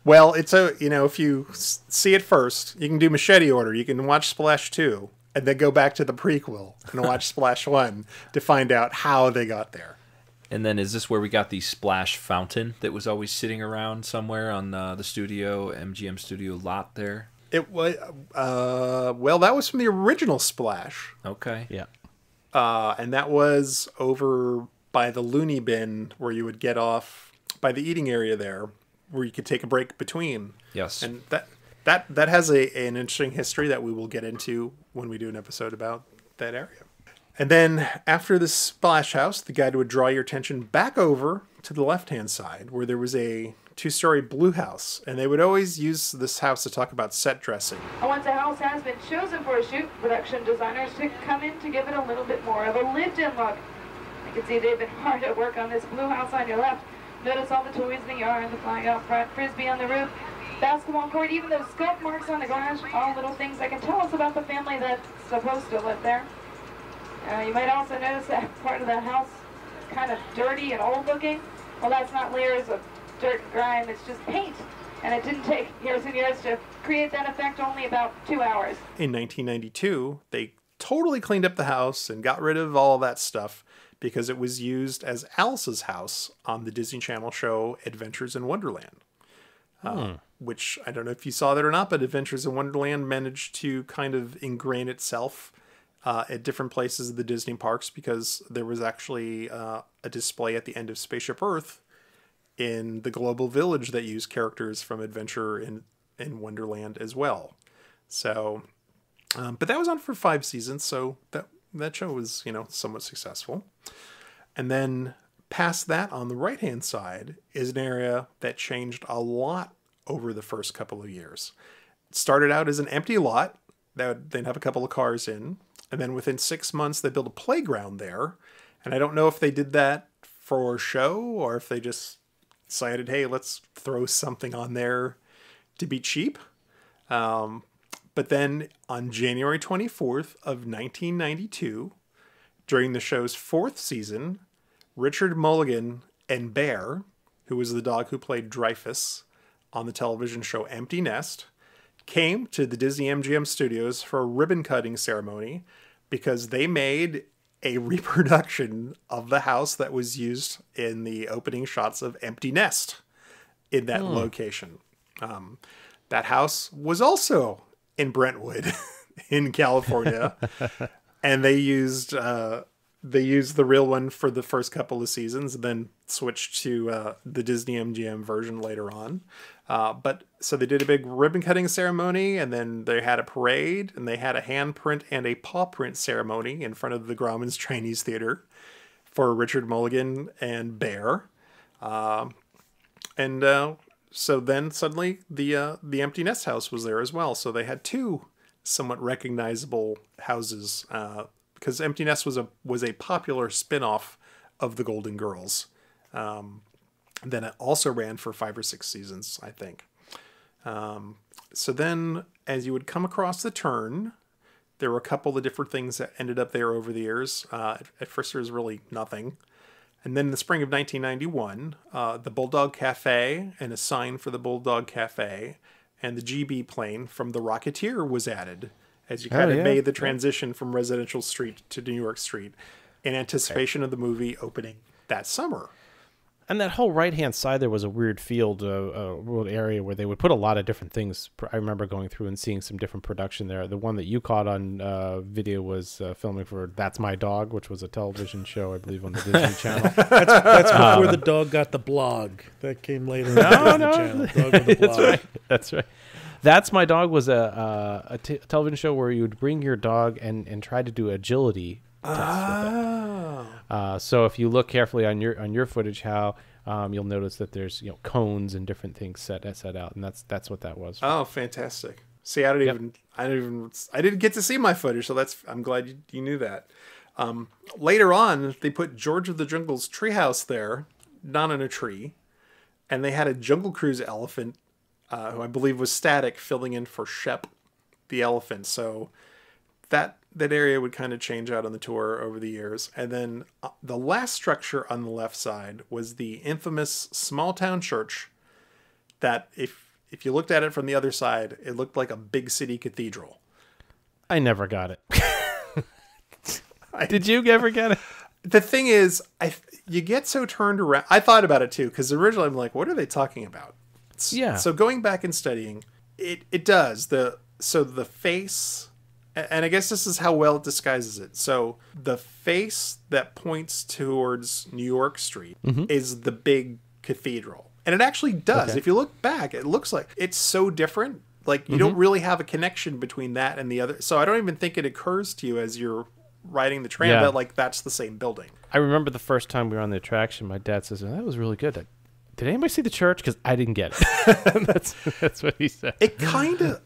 G: Well, it's if you see it first, you can do machete order. You can watch Splash 2 and then go back to the prequel and watch Splash 1 to find out how they got there.
F: And then is this where we got the splash fountain that was always sitting around somewhere on the studio, MGM studio lot there?
G: It was, that was from the original Splash.
F: Okay.
E: Yeah.
G: And that was over by the loony bin where you would get off by the eating area there where you could take a break between.
F: Yes.
G: And that has an interesting history that we will get into when we do an episode about that area. And then after the Splash House, the guide would draw your attention back over to the left-hand side where there was a two-story blue house, and they would always use this house to talk about set dressing.
I: Once a house has been chosen for a shoot, production designers to come in to give it a little bit more of a lived-in look. You can see they've been hard at work on this blue house on your left. Notice all the toys in the yard, the flag out front, frisbee on the roof, basketball court, even those scuff marks on the garage, all little things that can tell us about the family that's supposed to live there. You might also notice that part of the house is kind of dirty and old looking. Well, that's not layers of dirt and grime, it's just paint. And it didn't take years and years to create that effect, only about 2 hours.
G: In 1992, they totally cleaned up the house and got rid of all of that stuff because it was used as Alice's house on the Disney Channel show Adventures in Wonderland. Which, I don't know if you saw that or not, but Adventures in Wonderland managed to kind of ingrain itself at different places of the Disney parks because there was actually a display at the end of Spaceship Earth in the Global Village that used characters from Adventure in Wonderland as well. So, but that was on for 5 seasons, so that show was, somewhat successful. And then Past that, on the right-hand side, is an area that changed a lot over the first couple of years. It started out as an empty lot that they'd have a couple of cars in, and then within 6 months, they built a playground there. And I don't know if they did that for show or if they just decided, hey, let's throw something on there to be cheap. But then on January 24th of 1992, during the show's 4th season, Richard Mulligan and Bear, who was the dog who played Dreyfus on the television show Empty Nest, came to the Disney-MGM Studios for a ribbon-cutting ceremony because they made a reproduction of the house that was used in the opening shots of Empty Nest in that location. That house was also in Brentwood in California, and they used the real one for the first couple of seasons, and then switched to the Disney-MGM version later on. So they did a big ribbon cutting ceremony, and then they had a parade, and they had a handprint and a paw print ceremony in front of the Grauman's Chinese Theater for Richard Mulligan and Bear. So then suddenly the Empty Nest house was there as well. So they had two somewhat recognizable houses, because Empty Nest was a popular spin-off of the Golden Girls. Then it also ran for 5 or 6 seasons, I think. So then, as you would come across the turn, there were a couple of different things that ended up there over the years. At first, there was really nothing. And then in the spring of 1991, the Bulldog Cafe and a sign for the Bulldog Cafe and the GB plane from The Rocketeer was added as you kind of made the transition from Residential Street to New York Street in anticipation of the movie opening that summer.
E: And that whole right-hand side there was a weird field, world area where they would put a lot of different things. I remember going through and seeing some different production there. The one that you caught on video was filming for That's My Dog, which was a television show, I believe, on the Disney Channel.
H: That's before the dog got the blog. That came later.
E: No.
H: Channel. Dog with the blog.
E: That's right. That's My Dog was a television show where you would bring your dog and try to do agility tests with it. So if you look carefully on your footage, how you'll notice that there's cones and different things set out, and that's what that was.
G: Oh, fantastic! See, I didn't get to see my footage, so I'm glad you knew that. Later on, they put George of the Jungle's treehouse there, not in a tree, and they had a Jungle Cruise elephant, who I believe was Static, filling in for Shep, the elephant. So that area would kind of change out on the tour over the years. And then the last structure on the left side was the infamous small town church that if you looked at it from the other side, it looked like a big city cathedral.
E: I never got it. Did you ever get it?
G: The thing is, you get so turned around. I thought about it too, because originally I'm like, what are they talking about?
E: Yeah.
G: So going back and studying, it does. The face... And I guess this is how well it disguises it. So the face that points towards New York Street is the big cathedral. And it actually does. Okay. If you look back, it looks like it's so different. Like you don't really have a connection between that and the other. So I don't even think it occurs to you as you're riding the tram that like that's the same building.
E: I remember the first time we were on the attraction, my dad says, that was really good. Did anybody see the church? Because I didn't get it. That's what he said.
G: It kind of...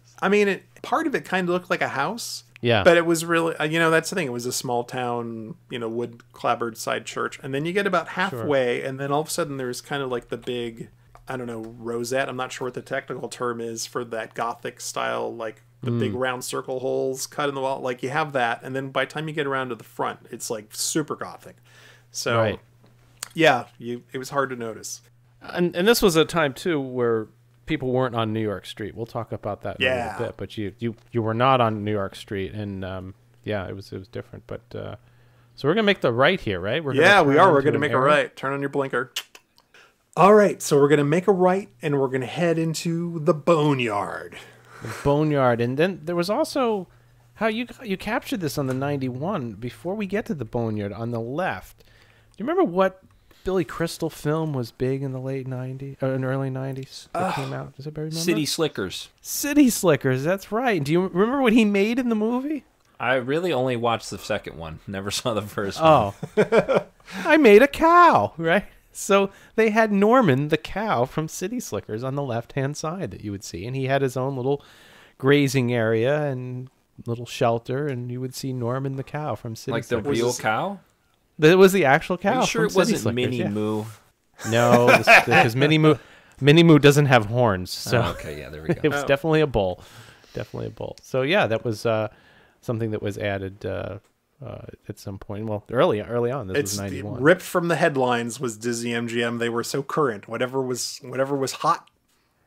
G: part of it kind of looked like a house.
E: Yeah.
G: But it was really, that's the thing. It was a small town, wood clapboard side church. And then you get about halfway, and then all of a sudden there's kind of like the big, rosette. I'm not sure what the technical term is for that Gothic style, like the big round circle holes cut in the wall. Like you have that. And then by the time you get around to the front, it's like super Gothic. So, it was hard to notice.
E: And this was a time, too, where people weren't on New York Street. We'll talk about that in a little bit. But you were not on New York Street, and it was different. But so we're gonna make the right here, right?
G: We are. We're gonna make a right. Turn on your blinker. All right, so we're gonna make a right, and we're gonna head into the Boneyard.
E: The Boneyard, and then there was also how you captured this on the 91. Before we get to the Boneyard, on the left, do you remember what Billy Crystal film was big in the late 90s or in early 90s that came out? Does anybody remember?
F: City Slickers.
E: City Slickers, that's right. Do you remember what he made in the movie?
F: I really only watched the second one. Never saw the first one.
E: I made a cow, right? So they had Norman the cow from City Slickers on the left-hand side that you would see, and he had his own little grazing area and little shelter, and you would see Norman the cow from City Slickers.
F: Like the real cow?
E: That was the actual cow.
F: Are you sure it wasn't Minnie Moo?
E: No, because Minnie Moo doesn't have horns. So
F: okay, yeah, there we go.
E: It was definitely a bull. Definitely a bull. So yeah, that was something that was added at some point. Well, early on. This was 91.
G: Ripped from the headlines was Disney-MGM. They were so current. Whatever was hot.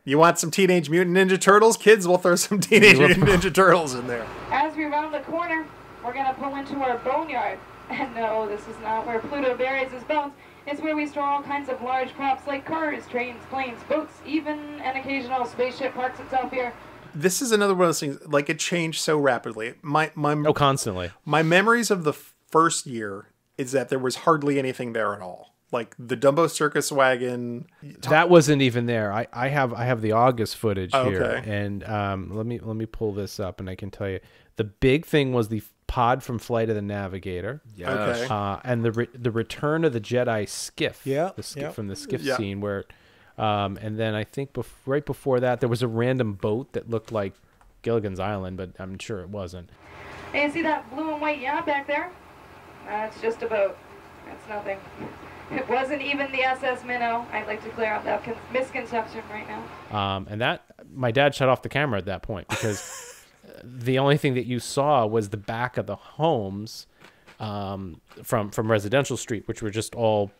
G: You want some Teenage Mutant Ninja Turtles? Kids, we'll throw some Teenage Mutant Ninja Turtles in there.
I: As we round the corner, we're going to pull into our boneyard. And no, this is not where Pluto buries his bones. It's where we store all kinds of large props like cars, trains, planes, boats, even an occasional spaceship parks itself here.
G: This is another one of those things, like it changed so rapidly.
E: Constantly. My
G: memories of the first year is that there was hardly anything there at all. Like the Dumbo Circus wagon.
E: That wasn't even there. I have the August footage here.
G: Okay.
E: And let me pull this up and I can tell you. The big thing was the pod from Flight of the Navigator.
F: Yeah.
G: Okay.
E: And the return of the Jedi skiff.
H: Yeah.
E: The skiff from the skiff scene where and then I think right before that there was a random boat that looked like Gilligan's Island, but I'm sure it wasn't.
I: Hey, you see that blue and white yacht back there? That's just a boat. That's nothing. It wasn't even the SS Minnow. I'd like to clear up that misconception right now.
E: And that my dad shut off the camera at that point because the only thing that you saw was the back of the homes from Residential Street, which were just all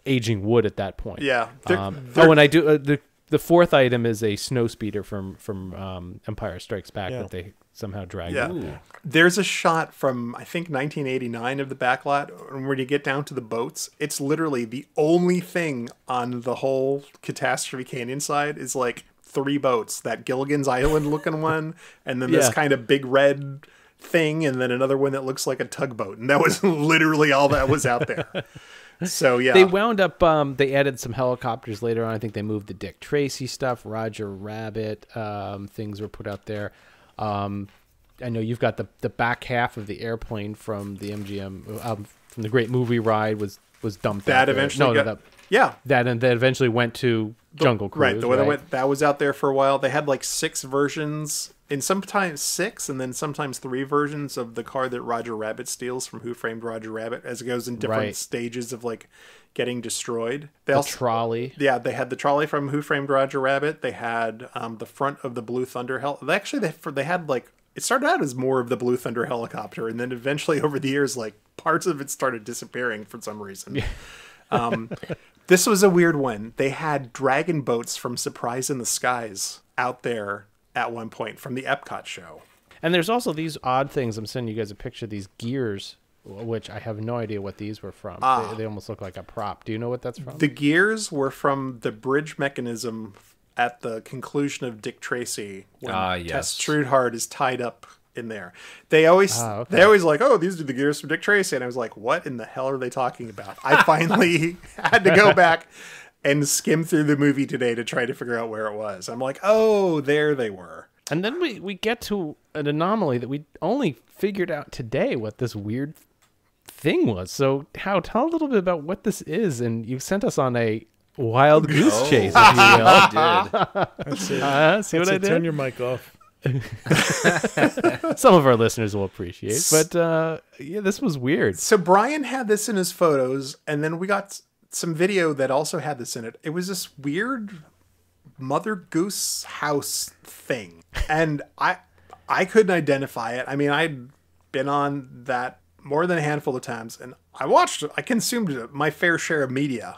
E: aging wood at that point.
G: Yeah.
E: And I do the fourth item is a snow speeder from Empire Strikes Back that they somehow dragged.
G: Yeah. There's a shot from I think 1989 of the backlot, and when you get down to the boats, it's literally the only thing on the whole Catastrophe Canyon side is like 3 boats. That Gilligan's Island looking one, and then this kind of big red thing, and then another one that looks like a tugboat, and that was literally all that was out there. So yeah,
E: they wound up. They added some helicopters later on. I think they moved the Dick Tracy stuff, Roger Rabbit. Things were put out there. I know you've got the back half of the airplane from the MGM from the Great Movie Ride was dumped.
G: That eventually
E: that eventually went to Jungle Cruise.
G: Right, the way that was out there for a while. They had like 6 versions, and sometimes 6, and then sometimes 3 versions of the car that Roger Rabbit steals from Who Framed Roger Rabbit, as it goes in different stages of like getting destroyed. The
E: trolley.
G: Yeah, they had the trolley from Who Framed Roger Rabbit. They had the front of the Blue Thunder they had like, it started out as more of the Blue Thunder helicopter, and then eventually over the years, like parts of it started disappearing for some reason. This was a weird one. They had dragon boats from Surprise in the Skies out there at one point from the Epcot show.
E: And there's also these odd things. I'm sending you guys a picture of these gears, which I have no idea what these were from. They almost look like a prop. Do you know what that's from?
G: The gears were from the bridge mechanism at the conclusion of Dick Tracy when Tess Trudhard is tied up in there. They always like, oh, these are the gears from Dick Tracy, and I was like, what in the hell are they talking about? I finally had to go back and skim through the movie today to try to figure out where it was. I'm like, oh, there they were.
E: And then we get to an anomaly that we only figured out today what this weird thing was. So, Hal, tell a little bit about what this is, and you sent us on a wild goose chase, if you will.
F: I did.
E: See what I did?
H: Turn your mic off.
E: Some of our listeners will appreciate, but this was weird.
G: So Brian had this in his photos, and then we got some video that also had this in it. It was this weird Mother Goose house thing, and I couldn't identify it. I mean, I'd been on that more than a handful of times, and I consumed my fair share of media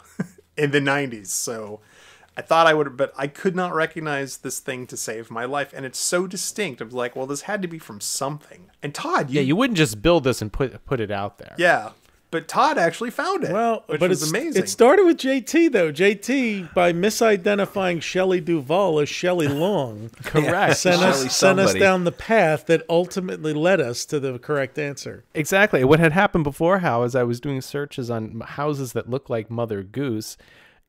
G: in the 90s, so I thought I would, but I could not recognize this thing to save my life, and it's so distinct. I was like, well, this had to be from something. And Todd,
E: you wouldn't just build this and put it out there.
G: Yeah, but Todd actually found it.
H: Well,
G: which
H: but
G: was amazing.
H: It started with JT though. JT, by misidentifying Shelley Duvall as Shelley Long,
E: correct,
H: sent us down the path that ultimately led us to the correct answer.
E: Exactly. What had happened before, Hal, is I was doing searches on houses that look like Mother Goose.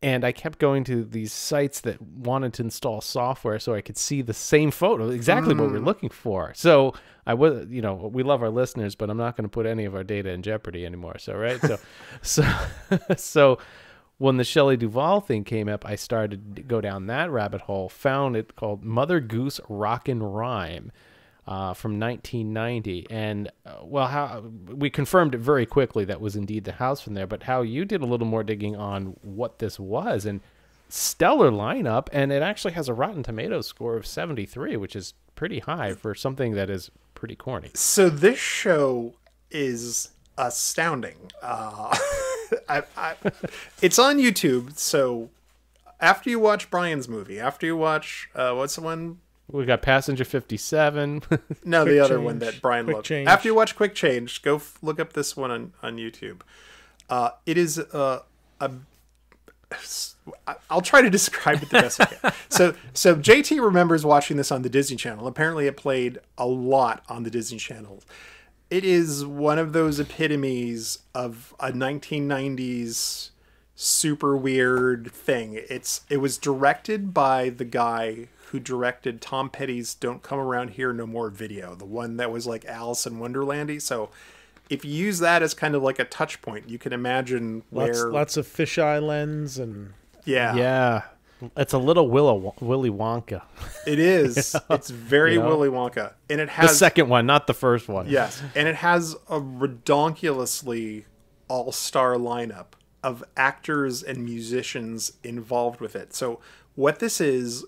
E: And I kept going to these sites that wanted to install software so I could see the same photo, exactly what we're looking for. So I was, we love our listeners, but I'm not going to put any of our data in jeopardy anymore. So, right. So when the Shelley Duvall thing came up, I started to go down that rabbit hole, found it called Mother Goose Rockin' Rhyme. From 1990, and how we confirmed it very quickly that was indeed the house from there, but how you did a little more digging on what this was, and stellar lineup, and it actually has a Rotten Tomatoes score of 73, which is pretty high for something that is pretty corny.
G: So this show is astounding. It's on YouTube, so after you watch Brian's movie, after you watch what's the one?
E: We got Passenger 57.
G: No, the other one that Brian loved. Change. After you watch Quick Change, go look up this one on YouTube. It is I'll try to describe it the best I can. So JT remembers watching this on the Disney Channel. Apparently it played a lot on the Disney Channel. It is one of those epitomes of a 1990s super weird thing. It was directed by the guy who directed Tom Petty's Don't Come Around Here No More video, the one that was like Alice in Wonderlandy. So if you use that as kind of like a touch point, you can imagine
H: lots of fisheye lens and
E: yeah, it's a little Willy Wonka.
G: It is. It's very Willy Wonka, and it has
E: the second one, not the first one.
G: Yes, and it has a redonkulously all-star lineup of actors and musicians involved with it. So what this is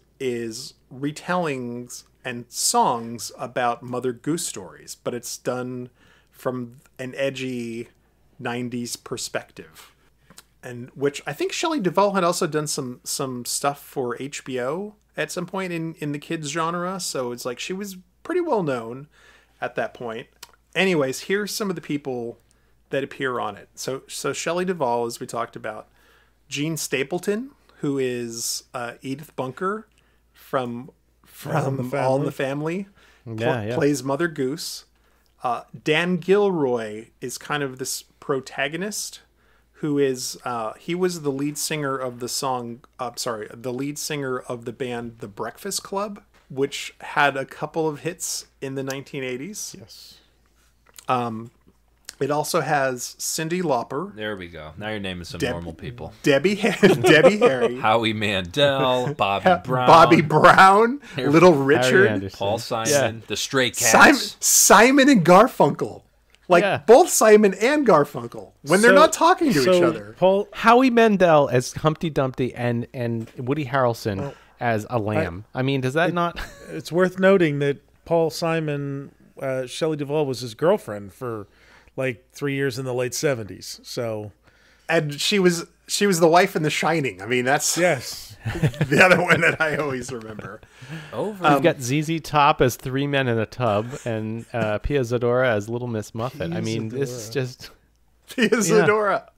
G: retellings and songs about Mother Goose stories, but it's done from an edgy 90s perspective. And which I think Shelley Duvall had also done some stuff for HBO at some point in the kids genre. So it's like she was pretty well known at that point. Anyways, here's some of the people that appear on it. So Shelley Duvall, as we talked about, Gene Stapleton, who is Edith Bunker from All in the Family, plays Mother Goose. Dan Gilroy is kind of this protagonist who is he was the lead singer of the lead singer of the band The Breakfast Club, which had a couple of hits in the 1980s.
H: Yes.
G: It also has Cyndi Lauper.
F: There we go. Now you're naming some normal people.
G: Debbie Harry.
F: Howie Mandel.
G: Bobby Brown. Little Richard.
F: Paul Simon. The Stray Cats.
G: Simon and Garfunkel. Both Simon and Garfunkel. When they're not talking to each other.
E: Howie Mandel as Humpty Dumpty and Woody Harrelson as a lamb. I mean, does that not...
H: It's worth noting that Paul Simon, Shelley Duvall was his girlfriend for... 3 years in the late 70s. So,
G: and she was the wife in The Shining. I mean, that's the other one that I always remember.
E: We've got ZZ Top as Three Men in a Tub and Pia Zadora as Little Miss Muffet. I mean, this is just
G: Pia Zadora.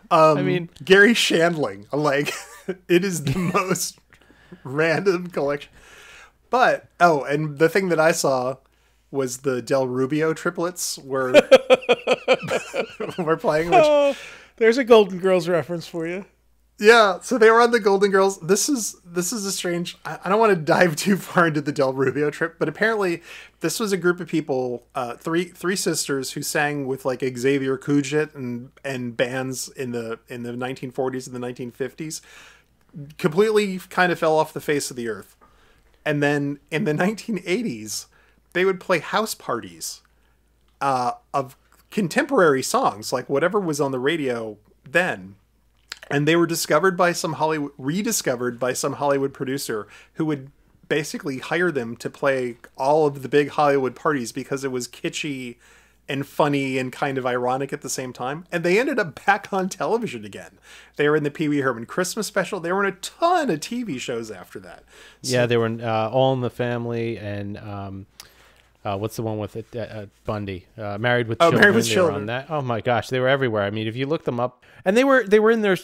G: I mean, Gary Shandling. It is the most random collection. But and the thing that I saw was the Del Rubio triplets were playing.
H: There's a Golden Girls reference for you.
G: Yeah, so they were on the Golden Girls. This is a strange... I don't want to dive too far into the Del Rubio trip, but apparently this was a group of people, three sisters who sang with Xavier Cugat and bands in the 1940s and the 1950s. Completely kind of fell off the face of the earth. And then in the 1980s... they would play house parties of contemporary songs, like whatever was on the radio then. And they were rediscovered by some Hollywood producer who would basically hire them to play all of the big Hollywood parties because it was kitschy and funny and kind of ironic at the same time. And they ended up back on television again. They were in the Pee Wee Herman Christmas special. They were in a ton of TV shows after that.
E: So, they were in All in the Family and... what's the one with it? Bundy, Married with Children.
G: Married with Children.
E: On that. Oh my gosh, they were everywhere. I mean, if you look them up, and they were in their.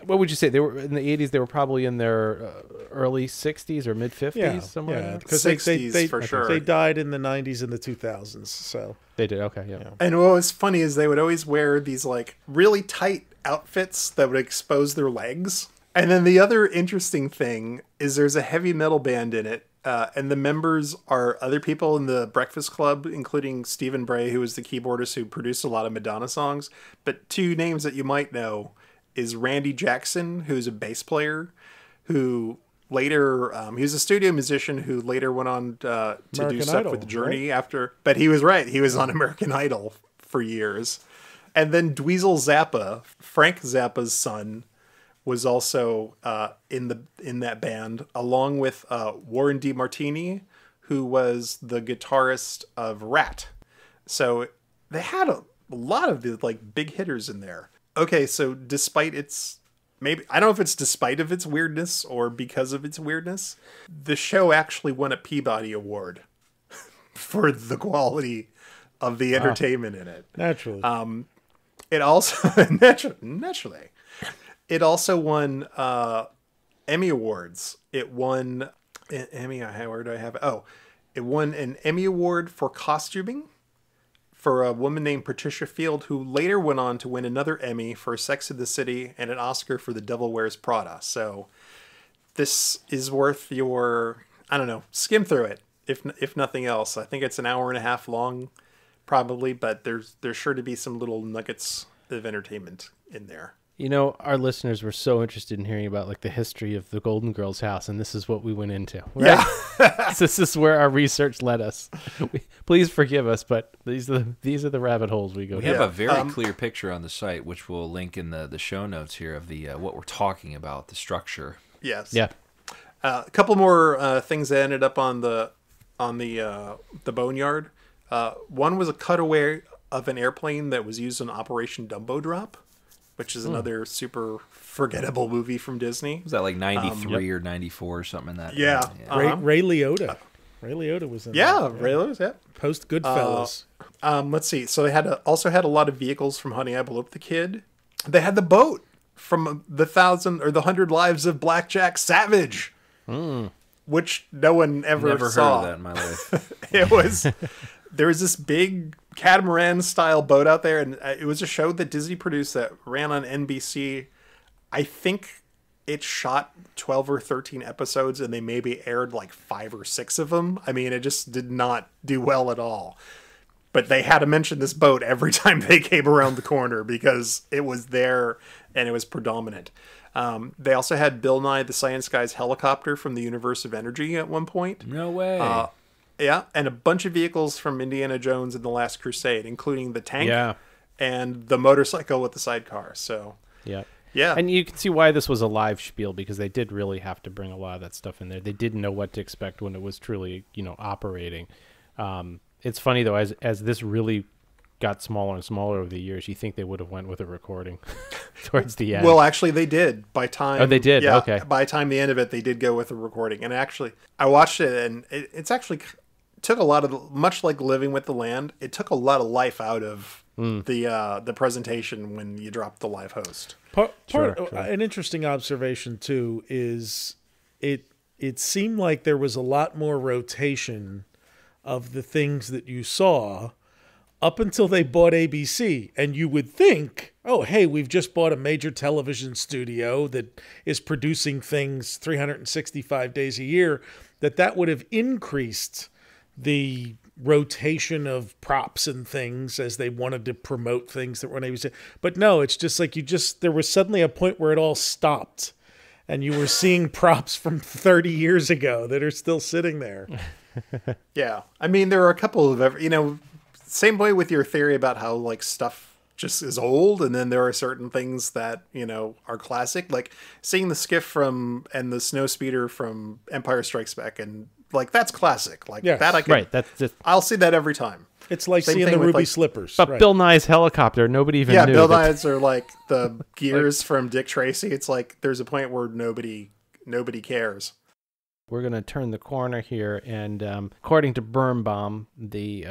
E: What would you say? They were in the 80s. They were probably in their early 60s or mid 50s somewhere.
H: Yeah, because
G: 60s
H: they
G: for sure.
H: They died in the 90s and the 2000s. So
E: they did. Okay, yeah.
G: And what was funny is they would always wear these really tight outfits that would expose their legs. And then the other interesting thing is there's a heavy metal band in it, and the members are other people in the Breakfast Club, including Stephen Bray, who was the keyboardist who produced a lot of Madonna songs. But two names that you might know is Randy Jackson, who's a bass player, who later, he was a studio musician who later went on to do stuff with Journey after. But he was right. He was on American Idol for years. And then Dweezil Zappa, Frank Zappa's son, was also in that band, along with Warren DeMartini, who was the guitarist of Rat. So they had a lot of the like big hitters in there. Okay, so despite its I don't know if it's despite of its weirdness or because of its weirdness, the show actually won a Peabody Award for the quality of the entertainment in it.
H: Naturally.
G: It also naturally. It also won Emmy Awards. It won an Emmy. Where do I have it? Oh, it won an Emmy Award for costuming for a woman named Patricia Field, who later went on to win another Emmy for Sex and the City and an Oscar for The Devil Wears Prada. So this is worth your, I don't know, skim through it, if nothing else. I think it's an hour and a half long, probably, but there's sure to be some little nuggets of entertainment in there.
E: You know, our listeners were so interested in hearing about like the history of the Golden Girls house, and this is what we went into. Right? Yeah. This is where our research led us. Please forgive us, but these are the rabbit holes we go down.
F: We have a very clear picture on the site, which we'll link in the show notes here of the what we're talking about, the structure.
G: Yes.
E: Yeah.
G: A couple more things that ended up on the Boneyard. One was a cutaway of an airplane that was used in Operation Dumbo Drop, which is another super forgettable movie from Disney.
F: Was that like 93 or 94 or something? That
G: yeah.
H: Ray Liotta. Ray Liotta was in
G: that. Ray Liotta, yeah.
H: Post Goodfellas.
G: Let's see. So they also had a lot of vehicles from Honey, I Blew Up the Kid. They had the boat from the 100 Lives of Blackjack Savage, which no one ever saw.
F: Never heard of that in my life.
G: There was this big catamaran style boat out there, and it was a show that Disney produced that ran on NBC. I think it shot 12 or 13 episodes, and they maybe aired like 5 or 6 of them. I mean, it just did not do well at all. But they had to mention this boat every time they came around the corner because it was there and it was predominant. They also had Bill Nye the Science Guy's helicopter from the Universe of Energy at one point.
F: No way.
G: Yeah, and a bunch of vehicles from Indiana Jones and the Last Crusade, including the tank and the motorcycle with the sidecar. So
E: yeah.
G: And
E: you can see why this was a live spiel, because they did really have to bring a lot of that stuff in there. They didn't know what to expect when it was truly, operating. It's funny though, as this really got smaller and smaller over the years, you think they would have went with a recording towards the end.
G: Well, actually, they did.
E: Oh, they did?
G: Yeah,
E: okay.
G: By the time the end of it, they did go with a recording. And actually, I watched it, and it's actually took a lot of, much like Living with the Land, it took a lot of life out of the presentation when you dropped the live host.
H: An interesting observation too is it seemed like there was a lot more rotation of the things that you saw up until they bought ABC, and you would think, oh, hey, we've just bought a major television studio that is producing things 365 days a year, that would have increased the rotation of props and things as they wanted to promote things that were on ABC. But no, it's just like there was suddenly a point where it all stopped and you were seeing props from 30 years ago that are still sitting there.
G: Yeah. I mean, there are a couple of, same way with your theory about how like stuff just is old, and then there are certain things that, are classic, like seeing the skiff and the snowspeeder from Empire Strikes Back, and like that's classic. Like that I can,
E: right, that's just,
G: I'll see that every time.
H: It's like seeing the Ruby Slippers.
E: But Bill Nye's helicopter, nobody even knew.
G: Yeah, Bill Nye's are like the gears from Dick Tracy. It's like there's a point where nobody cares.
E: We're going to turn the corner here, and according to Birnbaum, the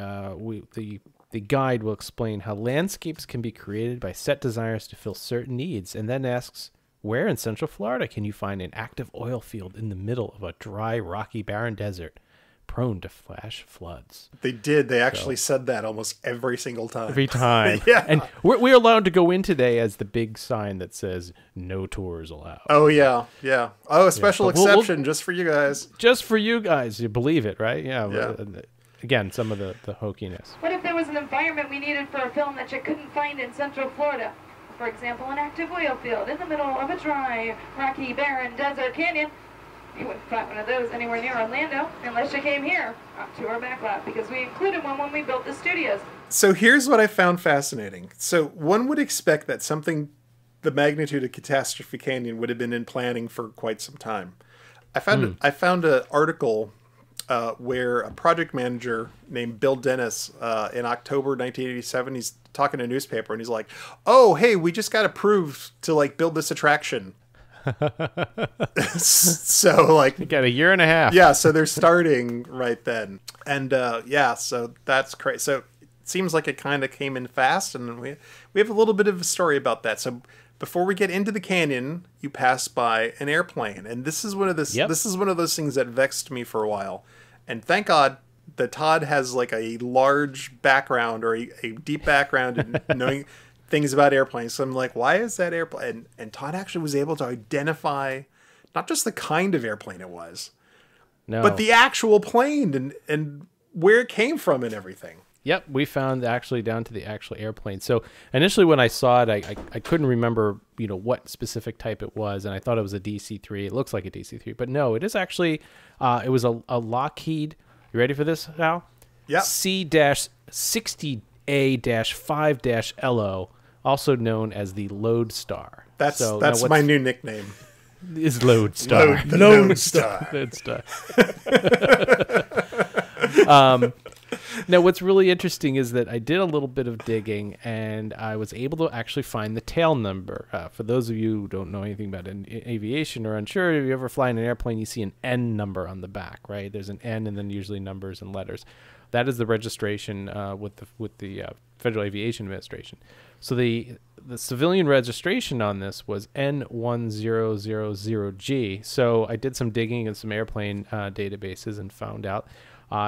E: guide will explain how landscapes can be created by set designers to fill certain needs, and then asks, where in Central Florida can you find an active oil field in the middle of a dry, rocky, barren desert? prone to flash floods.
G: They did. They actually said that almost every single time.
E: Every time.
G: Yeah.
E: And we're allowed to go in today as the big sign that says no tours allowed.
G: Oh, yeah. Yeah. Oh, a special exception just for you guys.
E: Just for you guys. You believe it, right? Yeah. Again, some of the hokiness.
I: What if there was an environment we needed for a film that you couldn't find in Central Florida? For example, an active oil field in the middle of a dry, rocky, barren desert canyon. You wouldn't find one of those anywhere near Orlando unless you came here to our backlot, because we included one when we built the studios.
G: So here's what I found fascinating. So one would expect that something the magnitude of Catastrophe Canyon would have been in planning for quite some time. I found an article where a project manager named Bill Dennis in October 1987, he's talking to a newspaper and he's like, "Oh, hey, we just got approved to like build this attraction." So like
E: you got a year and a half.
G: Yeah, so they're starting right then. And so that's crazy. So it seems like it kind of came in fast, and we have a little bit of a story about that. So before we get into the canyon, you pass by an airplane, and this is one of those things that vexed me for a while. And thank God that Todd has like a large background or a deep background in knowing things about airplanes. So I'm like, why is that airplane? And Todd actually was able to identify not just the kind of airplane it was, but the actual plane and where it came from and everything.
E: Yep, we found actually down to the actual airplane. So initially when I saw it, I couldn't remember, what specific type it was, and I thought it was a DC-3. It looks like a DC-3, but no, it is actually, it was a Lockheed. You ready for this, Al?
G: Yeah.
E: C-60A-5-LO, also known as the Lodestar.
G: That's my new nickname.
E: Is Lodestar.
G: Lodestar.
E: Lodestar. Now, what's really interesting is that I did a little bit of digging, and I was able to actually find the tail number. For those of you who don't know anything about aviation or unsure, if you ever fly in an airplane, you see an N number on the back, right? There's an N and then usually numbers and letters. That is the registration with the Federal Aviation Administration. So the civilian registration on this was N1000G. So I did some digging in some airplane databases and found out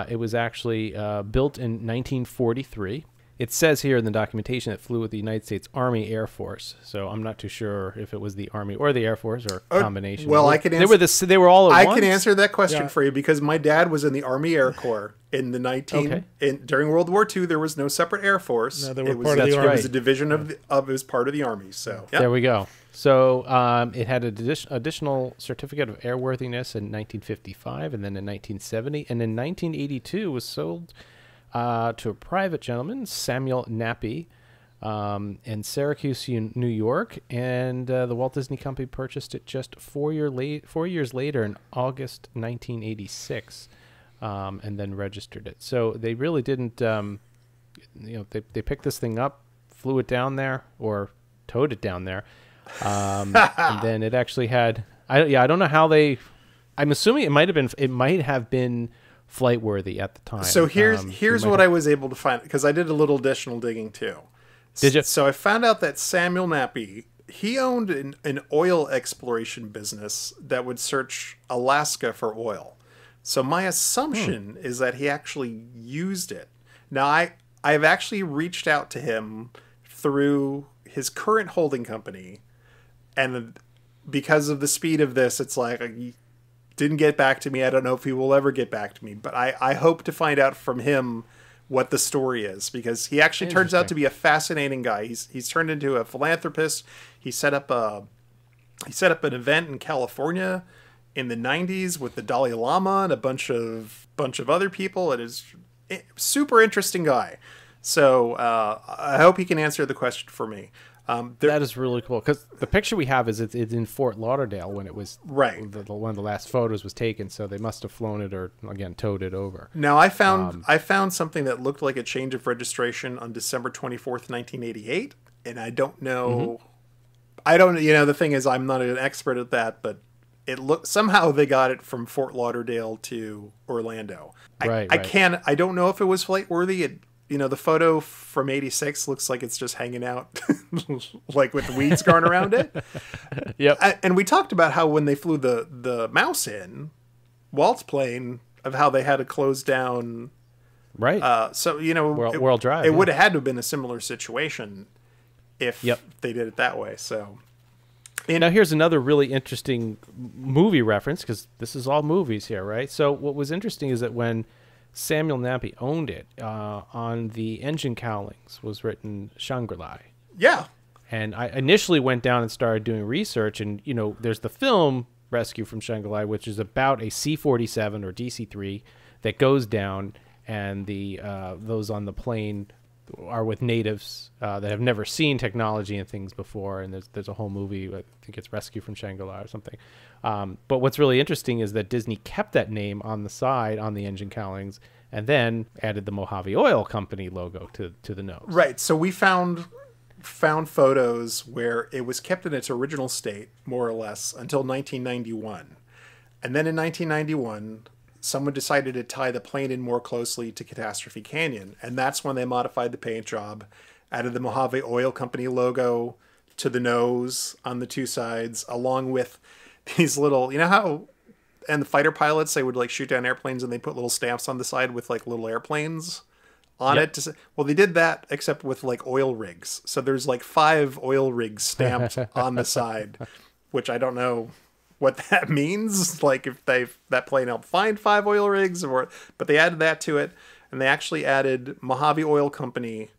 E: it was actually built in 1943. It says here in the documentation it flew with the United States Army Air Force. So I'm not too sure if it was the Army or the Air Force or a combination.
G: Well, I can answer.
E: They were all at once.
G: I can answer that question for you because my dad was in the Army Air Corps in the during World War II. There was no separate Air Force.
H: No, they were part of the Army.
G: It was a division it was part of the Army. So
E: there we go. So it had an additional certificate of airworthiness in 1955, and then in 1970, and in 1982 was sold to a private gentleman, Samuel Nappy, in Syracuse, New York, and the Walt Disney Company purchased it just 4 years later in August 1986, and then registered it. So they really didn't, they picked this thing up, flew it down there, or towed it down there. And then it actually had, I don't know how I'm assuming it might have been flight worthy at the time.
G: So here's what I was able to find, because I did a little additional digging too.
E: Did you?
G: So I found out that Samuel Nappy, he owned an oil exploration business that would search Alaska for oil. So my assumption is that he actually used it. Now I've actually reached out to him through his current holding company, and because of the speed of this, it's like he didn't get back to me. I don't know if he will ever get back to me, but I hope to find out from him what the story is, because he actually turns out to be a fascinating guy. He's turned into a philanthropist. He set up an event in California in the 90s with the Dalai Lama and a bunch of other people. It is a super interesting guy. So I hope he can answer the question for me.
E: That is really cool, because the picture we have is it's in Fort Lauderdale when it was
G: right.
E: One of the last photos was taken, so they must have flown it or again towed it over.
G: Now I found something that looked like a change of registration on December 24th, 1988, and I don't know. The thing is, I'm not an expert at that, but somehow they got it from Fort Lauderdale to Orlando. I don't know if it was flight worthy. The photo from 86 looks like it's just hanging out like with weeds growing around it.
E: Yep.
G: And we talked about how when they flew the mouse in, Walt's plane of how they had to close down.
E: Right.
G: So,
E: World Drive.
G: It would have had to have been a similar situation if they did it that way. So,
E: now here's another really interesting movie reference, because this is all movies here, right? So what was interesting is that when Samuel Nampy owned it, on the engine cowlings was written Shangri-La.
G: Yeah.
E: And I initially went down and started doing research, and there's the film Rescue from Shangri-La, which is about a C-47 or DC-3 that goes down, and those on the plane are with natives that have never seen technology and things before, and there's a whole movie, I think it's Rescue from Shangri-La or something. But what's really interesting is that Disney kept that name on the side on the engine cowlings, and then added the Mojave Oil Company logo to the nose.
G: Right. So we found photos where it was kept in its original state, more or less, until 1991. And then in 1991, someone decided to tie the plane in more closely to Catastrophe Canyon. And that's when they modified the paint job, added the Mojave Oil Company logo to the nose on the two sides, along with these little, how, and the fighter pilots, they would like shoot down airplanes and they put little stamps on the side with like little airplanes on it. Well, they did that except with like oil rigs. So there's like 5 oil rigs stamped on the side, which I don't know what that means, like if that plane helped find 5 oil rigs, but they added that to it, and they actually added Mojave Oil Company,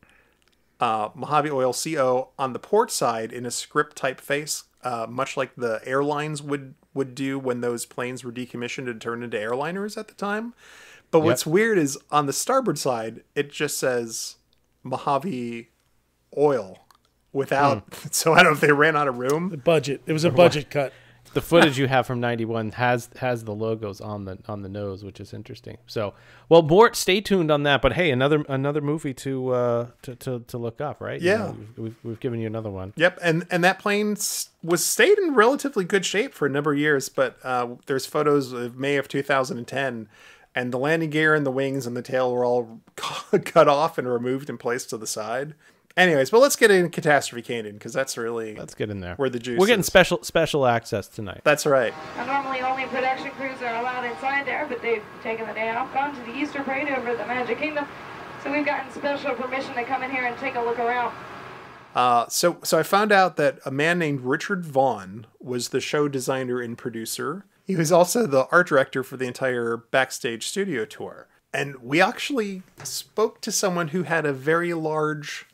G: Mojave Oil CO on the port side in a script typeface, much like the airlines would do when those planes were decommissioned and turned into airliners at the time. But what's weird is on the starboard side, it just says Mojave Oil without. So I don't know if they ran out of room.
H: The budget. It was a budget cut.
E: The footage you have from 91 has the logos on the nose, which is interesting. So, well, Mort, stay tuned on that. But hey, another movie to look up, right?
G: Yeah,
E: we've given you another one.
G: Yep, and that plane stayed in relatively good shape for a number of years. But there's photos of May of 2010, and the landing gear and the wings and the tail were all cut off and removed and placed to the side. Anyways, but let's get in Catastrophe Canyon, because let's get in there where the juice.
E: We're getting special access tonight.
G: That's right.
I: Now, normally only production crews are allowed inside there, but they've taken the day off, gone to the Easter parade over at the Magic Kingdom, so we've gotten special permission to come in here and take a look around.
G: So I found out that a man named Richard Vaughn was the show designer and producer. He was also the art director for the entire Backstage Studio Tour, and we actually spoke to someone who had a very large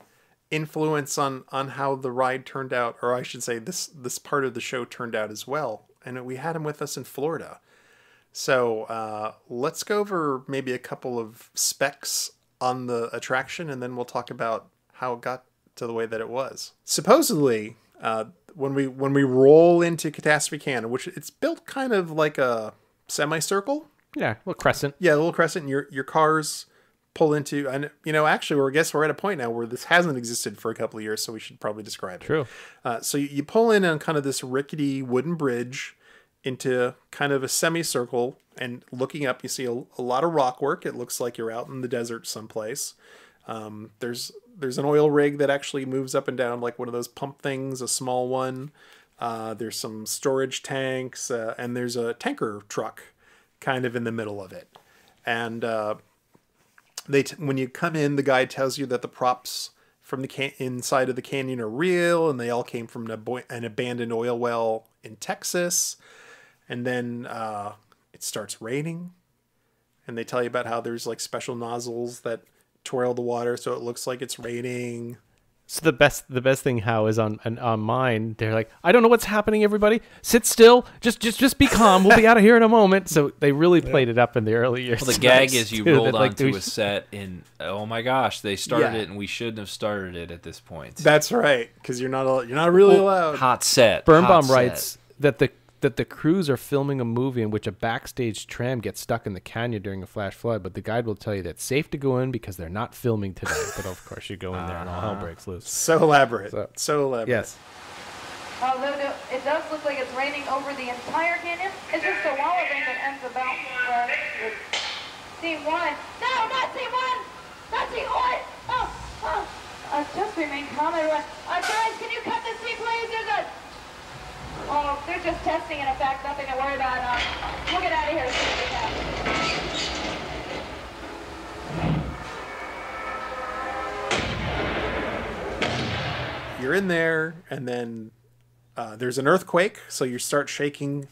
G: influence on how the ride turned out, or I should say this part of the show turned out as well. And we had him with us in Florida. So let's go over maybe a couple of specs on the attraction, and then we'll talk about how it got to the way that it was. Supposedly, when we roll into Catastrophe Canyon, which it's built kind of like a semicircle.
E: Yeah, a little crescent.
G: Yeah, a little crescent. And your cars pull into, and actually we're at a point now where this hasn't existed for a couple of years, so we should probably describe it.
E: True.
G: So you pull in on kind of this rickety wooden bridge into kind of a semicircle, and looking up you see a lot of rock work. It looks like you're out in the desert someplace. There's an oil rig that actually moves up and down like one of those pump things, a small one. There's some storage tanks, and there's a tanker truck kind of in the middle of it. And when you come in, the guide tells you that the props from the inside of the canyon are real, and they all came from an abandoned oil well in Texas. And then it starts raining, and they tell you about how there's like special nozzles that twirl the water so it looks like it's raining.
E: So the best thing, how is on mine, they're like, I don't know what's happening, everybody. Sit still. Just be calm. We'll be out of here in a moment. So they really played it up in the early years.
F: Well, the gag is you rolled onto a set and, oh my gosh, they started it and we shouldn't have started it at this point.
G: That's right, because you're not really allowed.
F: Hot set.
E: Birnbaum writes that the crews are filming a movie in which a backstage tram gets stuck in the canyon during a flash flood, but the guide will tell you that it's safe to go in because they're not filming today. But of course, you go in there and all hell breaks loose.
G: So elaborate. So elaborate.
E: Yes.
I: Although it does look like it's raining over the entire canyon, it's just a wall of rain that ends about scene 1. No, not scene 1! Not scene 1! Just remain calm, everyone. Guys, can you cut the scene, please? They're just testing in effect, nothing to worry about. We'll get out of here as soon as we can.
G: you're in there, and then there's an earthquake, so you start shaking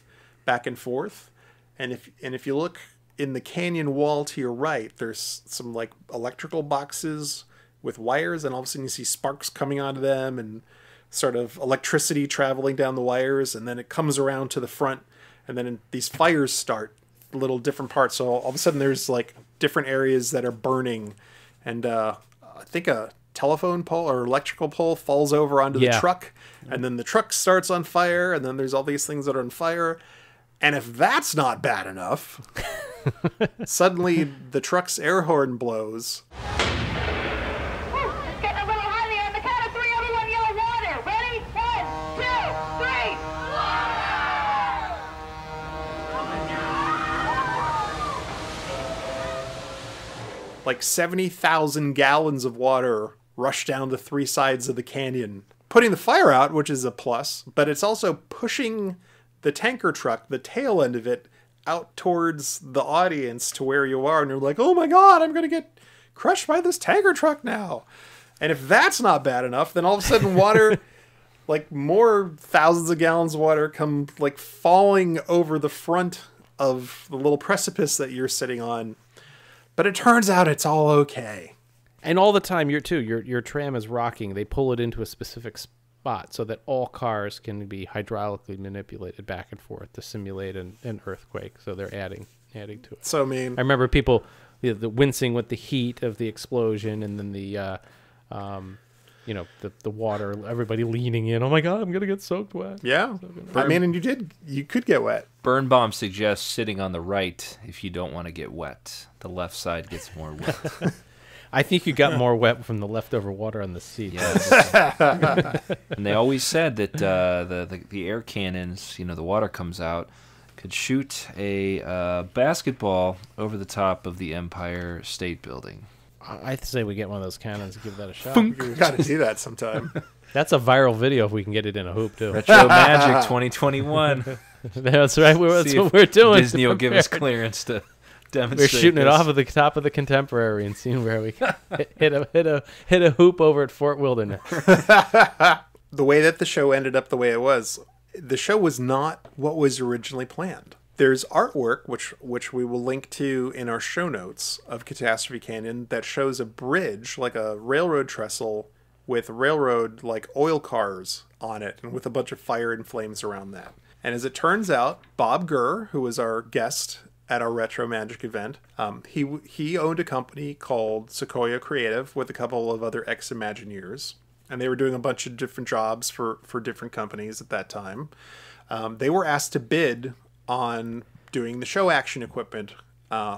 G: back and forth. And if you look in the canyon wall to your right, there's some like electrical boxes with wires, and all of a sudden you see sparks coming onto them and sort of electricity traveling down the wires, and then it comes around to the front, and then these fires start, little different parts. So all of a sudden there's like different areas that are burning, and I think a telephone pole or electrical pole falls over onto the truck, and then the truck starts on fire, and then there's all these things that are on fire. And if that's not bad enough, suddenly the truck's air horn blows.
I: It's getting a little high there. On the count of three, everyone yell water. Ready? 1, 2, 3.
G: Like 70,000 gallons of water rush down the three sides of the canyon, putting the fire out, which is a plus, but it's also pushing the tanker truck, the tail end of it, out towards the audience to where you are, and you're like, oh my god, I'm gonna get crushed by this tanker truck now. And if that's not bad enough, then all of a sudden water, like more thousands of gallons of water come like falling over the front of the little precipice that you're sitting on. But it turns out it's all okay.
E: And all the time, your tram is rocking. They pull it into a specific spot so that all cars can be hydraulically manipulated back and forth to simulate an earthquake. So they're adding to it.
G: So mean.
E: I remember people the wincing with the heat of the explosion, and then the water. Everybody leaning in. Oh my god, I'm gonna get soaked wet.
G: Yeah, I mean, and you could get wet.
F: Birnbaum suggests sitting on the right if you don't want to get wet. The left side gets more wet.
E: I think you got more wet from the leftover water on the seat.
F: Yes. And they always said that the air cannons, the water comes out, could shoot a basketball over the top of the Empire State Building.
E: I'd say we get one of those cannons and give that a shot.
G: We've got to do that sometime.
E: That's a viral video if we can get it in a hoop, too.
F: RetroMagic 2021.
E: That's right. That's what we're doing.
F: Disney will give us clearance to demonstrate.
E: We're shooting it off of the top of the Contemporary and seeing where we hit a hoop over at Fort Wilderness.
G: The way that the show ended up the way it was, the show was not what was originally planned. There's artwork, which we will link to in our show notes of Catastrophe Canyon, that shows a bridge, like a railroad trestle, with railroad like oil cars on it, and with a bunch of fire and flames around that. And as it turns out, Bob Gurr, who was our guest at our RetroMagic event, he owned a company called Sequoia Creative with a couple of other ex-Imagineers, and they were doing a bunch of different jobs for different companies at that time. They were asked to bid on doing the show action equipment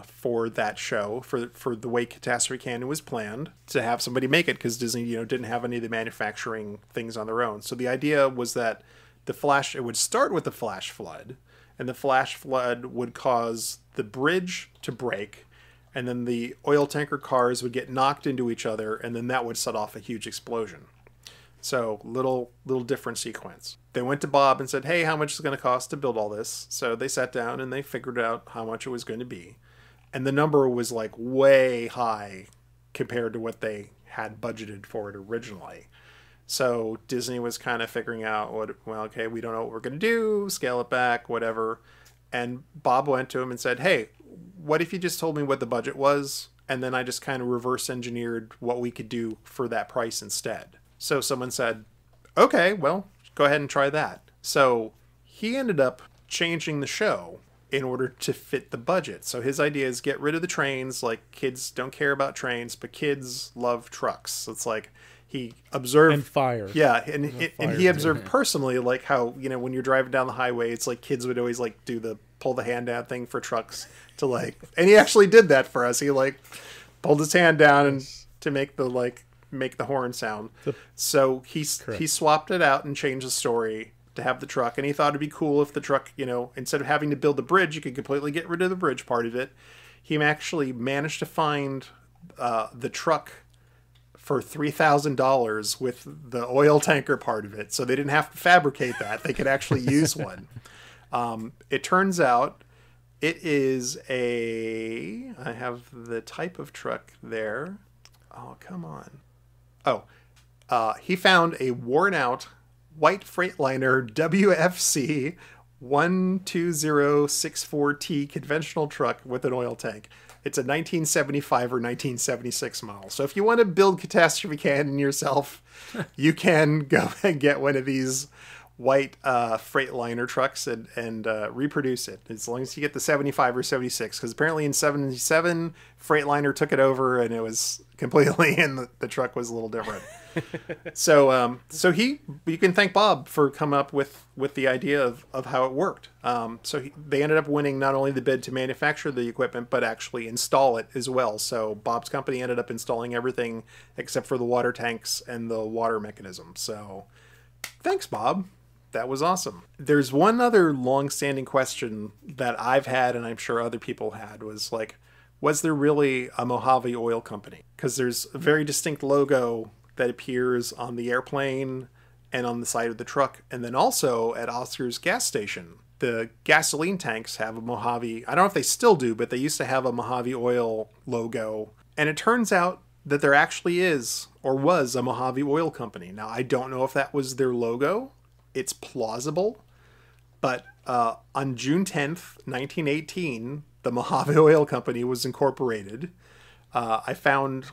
G: for that show, for the way Catastrophe Canyon was planned, to have somebody make it, because Disney didn't have any of the manufacturing things on their own. So the idea was that it would start with the flash flood, and the flash flood would cause the bridge to break, and then the oil tanker cars would get knocked into each other, and then that would set off a huge explosion. So little different sequence. They went to Bob and said, hey, how much is it going to cost to build all this? So they sat down and they figured out how much it was going to be. And the number was like way high compared to what they had budgeted for it originally. So Disney was kind of figuring out, okay, we don't know what we're going to do, scale it back, whatever. And Bob went to him and said, hey, what if you just told me what the budget was? And then I just kind of reverse engineered what we could do for that price instead. So someone said, okay, well, go ahead and try that. So he ended up changing the show in order to fit the budget. So his idea is get rid of the trains. Like, kids don't care about trains, but kids love trucks. So it's like he observed...
H: And fire.
G: Yeah, and he observed personally, like how, when you're driving down the highway, it's like kids would always like do the pull the hand down thing for trucks to like... And he actually did that for us. He like pulled his hand down and to make the horn sound. So he swapped it out and changed the story to have the truck, and he thought it'd be cool if the truck, instead of having to build the bridge, you could completely get rid of the bridge part of it. He actually managed to find the truck for $3,000 with the oil tanker part of it, so they didn't have to fabricate that. They could actually use one. It turns out it is I have the type of truck there. Oh, come on. Oh, he found a worn-out white Freightliner WFC 12064T conventional truck with an oil tank. It's a 1975 or 1976 model. So if you want to build Catastrophe Canyon yourself, you can go and get one of these white Freightliner trucks and reproduce it, as long as you get the 75 or 76, because apparently in 77 Freightliner took it over and it was completely, and the truck was a little different. So you can thank Bob for coming up with the idea of how it worked. They ended up winning not only the bid to manufacture the equipment, but actually install it as well. So Bob's company ended up installing everything except for the water tanks and the water mechanism. So thanks, Bob. That was awesome. There's one other long-standing question that I've had, and I'm sure other people had, was like, was there really a Mojave Oil Company? Because there's a very distinct logo that appears on the airplane and on the side of the truck, and then also at Oscar's gas station. The gasoline tanks have a Mojave, I don't know if they still do, but they used to have a Mojave Oil logo. And it turns out that there actually is, or was, a Mojave Oil Company. Now, I don't know if that was their logo. It's plausible, but on June 10th, 1918, the Mojave Oil Company was incorporated. I found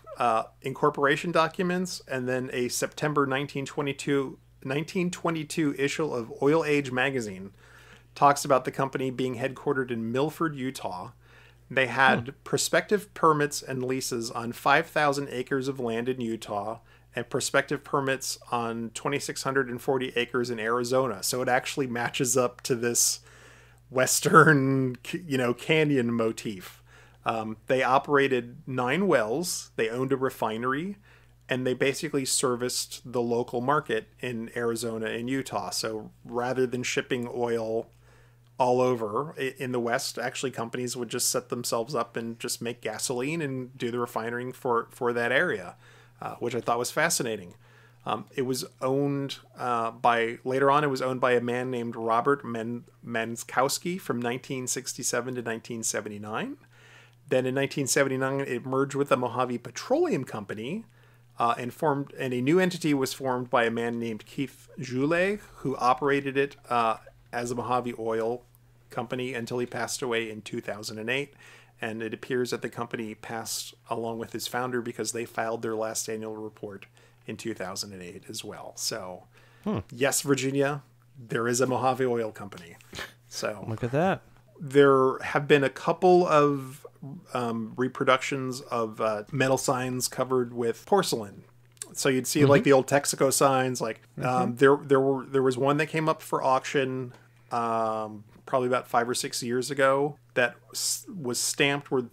G: incorporation documents, and then a September 1922 issue of Oil Age magazine talks about the company being headquartered in Milford, Utah. They had prospective permits and leases on 5,000 acres of land in Utah, and prospective permits on 2,640 acres in Arizona. So it actually matches up to this Western, canyon motif. They operated 9 wells. They owned a refinery, and they basically serviced the local market in Arizona and Utah. So rather than shipping oil all over in the West, actually companies would just set themselves up and just make gasoline and do the refining for that area. Which I thought was fascinating. It was owned later on it was owned by a man named Robert Manskowski from 1967 to 1979. Then in 1979, it merged with the Mojave Petroleum Company, and a new entity was formed by a man named Keith Joulet, who operated it as a Mojave Oil Company until he passed away in 2008. And it appears that the company passed along with his founder because they filed their last annual report in 2008 as well. So, Yes, Virginia, there is a Mojave Oil Company. So
E: look at that.
G: There have been a couple of reproductions of metal signs covered with porcelain. So you'd see like the old Texaco signs. Like there was one that came up for auction probably about 5 or 6 years ago that was stamped where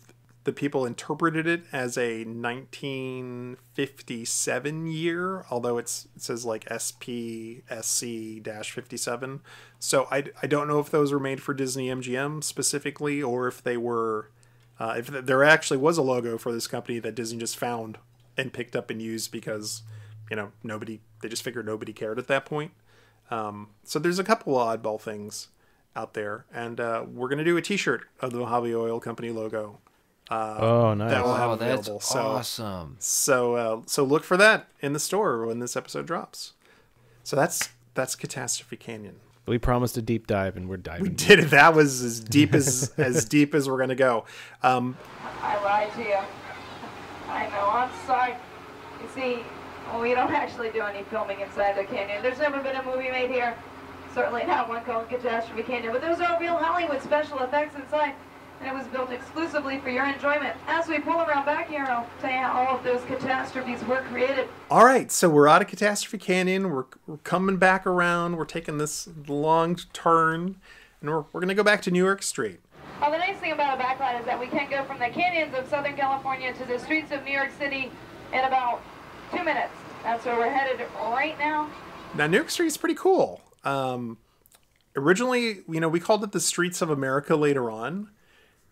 G: the people interpreted it as a 1957 year, although it says like SPSC-57. So I don't know if those were made for Disney-MGM specifically, or if they were, if there actually was a logo for this company that Disney just found and picked up and used because, they just figured nobody cared at that point. So there's a couple of oddball things out there, and we're going to do a t-shirt of the Mojave Oil Company logo.
E: Nice.
G: That we'll have available.
F: That's awesome.
G: So look for that in the store when this episode drops. So that's Catastrophe Canyon.
E: We promised a deep dive, and we're diving.
G: We did it. That was as deep as deep as we're going to go.
I: I lied to you. I know. I'm sorry. You see, we don't actually do any filming inside the canyon. There's never been a movie made here. Certainly not one called Catastrophe Canyon. But those are real Hollywood special effects inside. And it was built exclusively for your enjoyment. As we pull around back here, I'll tell you how all of those catastrophes were created.
G: All right, so we're out of Catastrophe Canyon. We're coming back around. We're taking this long turn, and we're going to go back to New York Street.
I: Well, the nice thing about a backlot is that we can go from the canyons of Southern California to the streets of New York City in about 2 minutes. That's where we're headed right now.
G: Now, New York Street is pretty cool. Originally, we called it the Streets of America later on.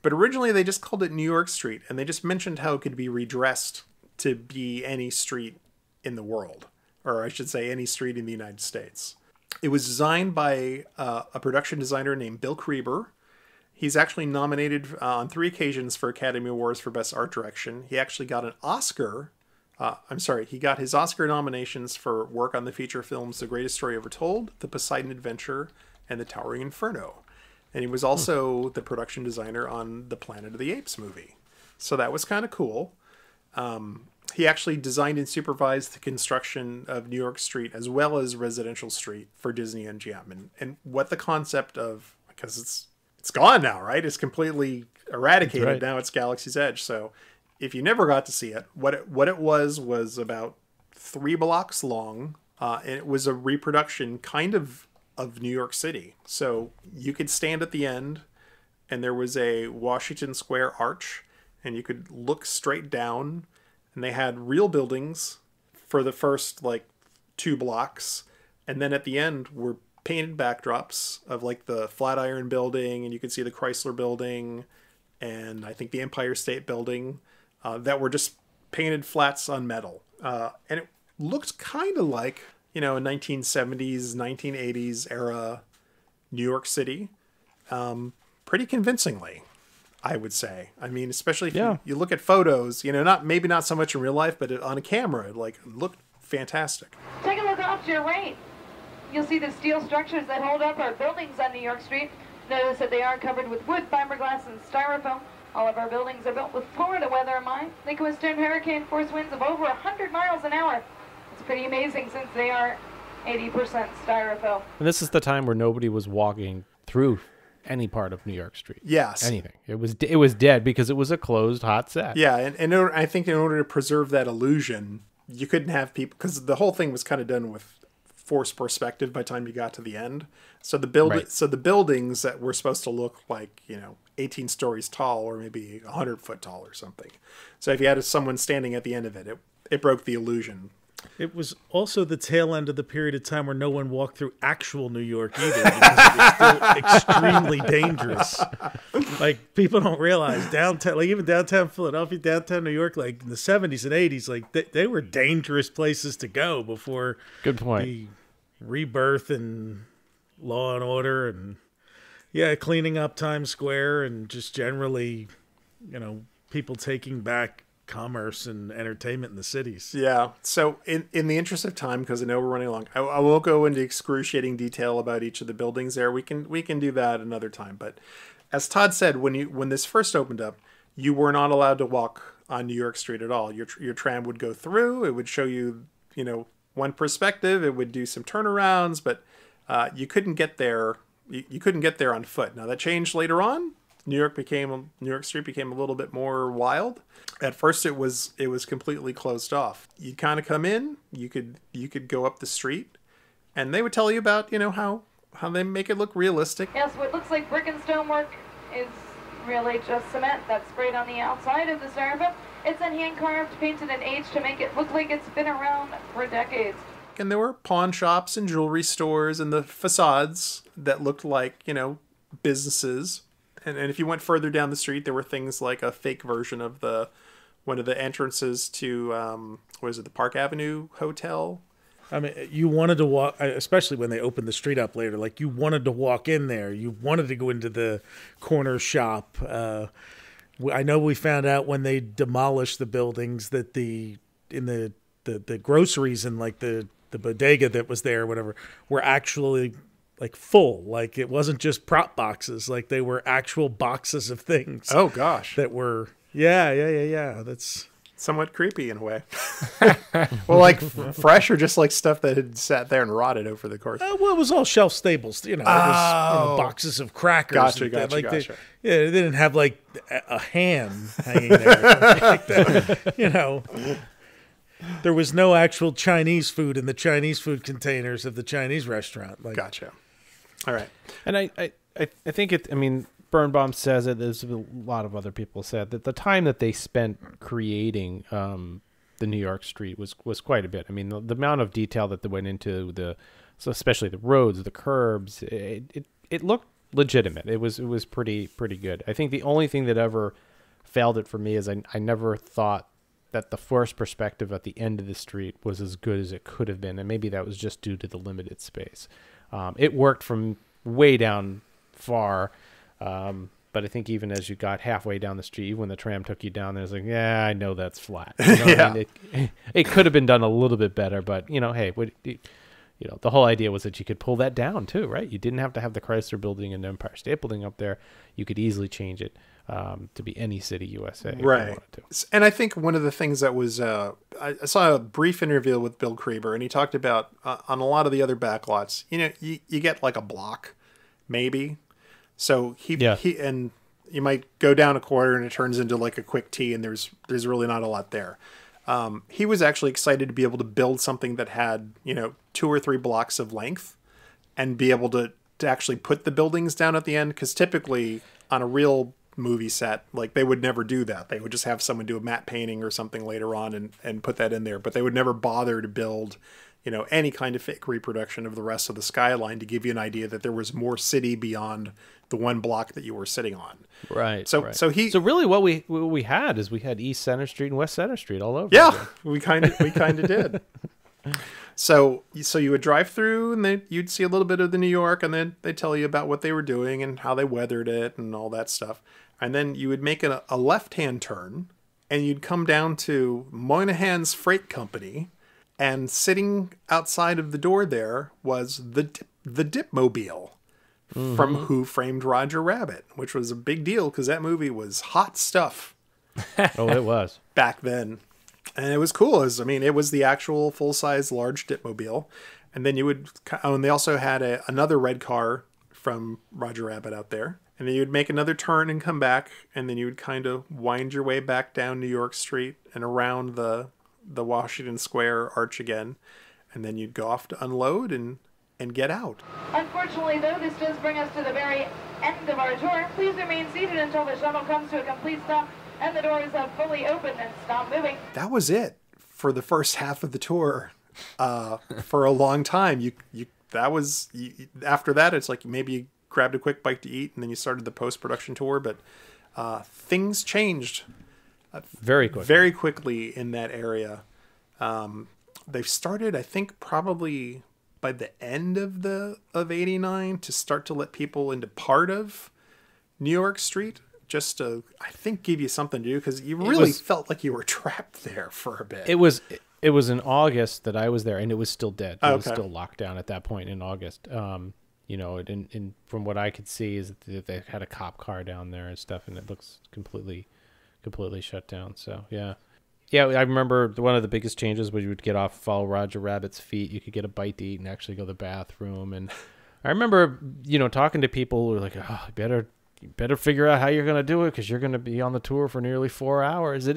G: But originally, they just called it New York Street, and they just mentioned how it could be redressed to be any street in the world, or I should say any street in the United States. It was designed by a production designer named Bill Creber. He's actually nominated on 3 occasions for Academy Awards for Best Art Direction. He actually got an Oscar He got his Oscar nominations for work on the feature films The Greatest Story Ever Told, The Poseidon Adventure, and The Towering Inferno. And he was also the production designer on the Planet of the Apes movie. So that was kind of cool. He actually designed and supervised the construction of New York Street as well as Residential Street for Disney-MGM. And what the concept of, because it's gone now, right? It's completely eradicated. Right. Now it's Galaxy's Edge. So if you never got to see it, what it was about 3 blocks long. And it was a reproduction kind of New York City. So you could stand at the end and there was a Washington Square arch and you could look straight down, and they had real buildings for the first 2 blocks. And then at the end were painted backdrops of the Flatiron Building, and you could see the Chrysler Building and I think the Empire State Building that were just painted flats on metal. And it looked kind of like, a 1970s, 1980s era New York City, pretty convincingly, I would say. I mean, especially if you look at photos, maybe not so much in real life, but on a camera, it looked fantastic.
I: Take a look off to your right. You'll see the steel structures that hold up our buildings on New York Street. Notice that they are covered with wood, fiberglass, and styrofoam. All of our buildings are built with Florida weather in mind. They can withstand hurricane force winds of over 100 miles an hour. It's pretty amazing since they are 80% styrofoam.
E: And this is the time where nobody was walking through any part of New York Street.
G: Yes.
E: Anything. It was dead because it was a closed hot set.
G: Yeah, and I think in order to preserve that illusion, you couldn't have people, because the whole thing was kind of done with forced perspective by the time you got to the end. So the buildings that were supposed to look like, 18 stories tall or maybe 100 foot tall or something. So if you had someone standing at the end of it, it broke the illusion.
H: It was also the tail end of the period of time where no one walked through actual New York either, because it was still extremely dangerous. People don't realize downtown, even downtown Philadelphia, downtown New York, in the 70s and 80s, they were dangerous places to go before
E: Good point.
H: The rebirth and Law and Order and cleaning up Times Square and just generally, people taking back commerce and entertainment in the cities.
G: Yeah. So in the interest of time, because I know we're running along, I won't go into excruciating detail about each of the buildings there. We can do that another time. But as Todd said, when this first opened up, you were not allowed to walk on New York Street at all. Your tram would go through. It would show you, one perspective. It would do some turnarounds, but you couldn't get there. You couldn't get there on foot. Now that changed later on. New York Street became a little bit more wild. At first, it was completely closed off. You'd kind of come in, you could go up the street, and they would tell you about how they make it look realistic.
I: Yes, what looks like brick and stonework is really just cement that's sprayed on the outside of the styrofoam. It's then hand carved, painted, and aged to make it look like it's been around for decades.
G: And there were pawn shops and jewelry stores and the facades that looked like businesses. And if you went further down the street, there were things like a fake version of one of the entrances to, the Park Avenue Hotel.
H: I mean, you wanted to walk, especially when they opened the street up later, you wanted to walk in there. You wanted to go into the corner shop. I know we found out when they demolished the buildings that the groceries and the bodega that was there or whatever were actually full. It wasn't just prop boxes. They were actual boxes of things.
G: Oh gosh.
H: That were that's
G: somewhat creepy in a way. Well, fresh or just stuff that had sat there and rotted over the course.
H: Well, it was all shelf stables. It was boxes of crackers.
G: Gotcha.
H: They didn't have a ham hanging there like that. There was no actual Chinese food in the Chinese food containers of the Chinese restaurant.
G: Gotcha. All right.
E: And I think Birnbaum says it, there's a lot of other people said that the time that they spent creating the New York Street was quite a bit. I mean, the amount of detail that they went into especially the roads, the curbs, it looked legitimate. It was pretty good. I think the only thing that ever failed it for me is I never thought that the first perspective at the end of the street was as good as it could have been, and maybe that was just due to the limited space. It worked from way down far, But I think even as you got halfway down the street, even when the tram took you down there, it's like, yeah, I know that's flat. You know what I mean? It could have been done a little bit better, but hey, the whole idea was that you could pull that down too, right? You didn't have to have the Chrysler Building and the Empire State Building up there. You could easily change it to be any city USA.
G: Right. And I think one of the things that was, I saw a brief interview with Bill Creeber, and he talked about on a lot of the other backlots, you get like a block, maybe. So he and you might go down a quarter and it turns into like a quick T, and there's really not a lot there. He was actually excited to be able to build something that had 2 or 3 blocks of length, and be able to actually put the buildings down at the end. Because typically on a real movie set, like, they would never do that. They would just have someone do a matte painting or something later on and put that in there. But they would never bother to build any kind of fake reproduction of the rest of the skyline to give you an idea that there was more city beyond the one block that you were sitting on.
E: Right.
G: So
E: really what we had is we had East Center Street and West Center Street all over.
G: Yeah, we kind of did. So you would drive through, and then you'd see a little bit of the New York, and then they tell you about what they were doing and how they weathered it and all that stuff. And then you would make a left-hand turn, and you'd come down to Moynihan's Freight Company, and sitting outside of the door there was the Dipmobile from Who Framed Roger Rabbit, which was a big deal because that movie was hot stuff.
E: Oh, it was.
G: Back then. And it was cool. It was the actual full-size large Dipmobile. And then and they also had another red car from Roger Rabbit out there. And then you would make another turn and come back, and then you would kind of wind your way back down New York Street and around the Washington Square arch again. And then you'd go off to unload and get out.
I: Unfortunately, though, this does bring us to the very end of our tour. Please remain seated until the shuttle comes to a complete stop and the doors have fully opened and stop moving.
G: That was it for the first half of the tour. For a long time, after that, it's like maybe you grabbed a quick bite to eat, and then you started the post-production tour. But things changed
E: very
G: quickly in that area. They've started, I think, probably by the end of '89 to start to let people into part of New York Street, just to, I think, give you something to do, because you really felt like you were trapped there for a bit.
E: It was in August that I was there, and it was still dead. It was still locked down at that point in August. And from what I could see is that they had a cop car down there and stuff, and it looks completely shut down. So yeah, I remember one of the biggest changes was you would get off, follow Roger Rabbit's feet. You could get a bite to eat and actually go to the bathroom. And I remember talking to people who were like, "Oh, you better figure out how you're going to do it, because you're going to be on the tour for nearly 4 hours."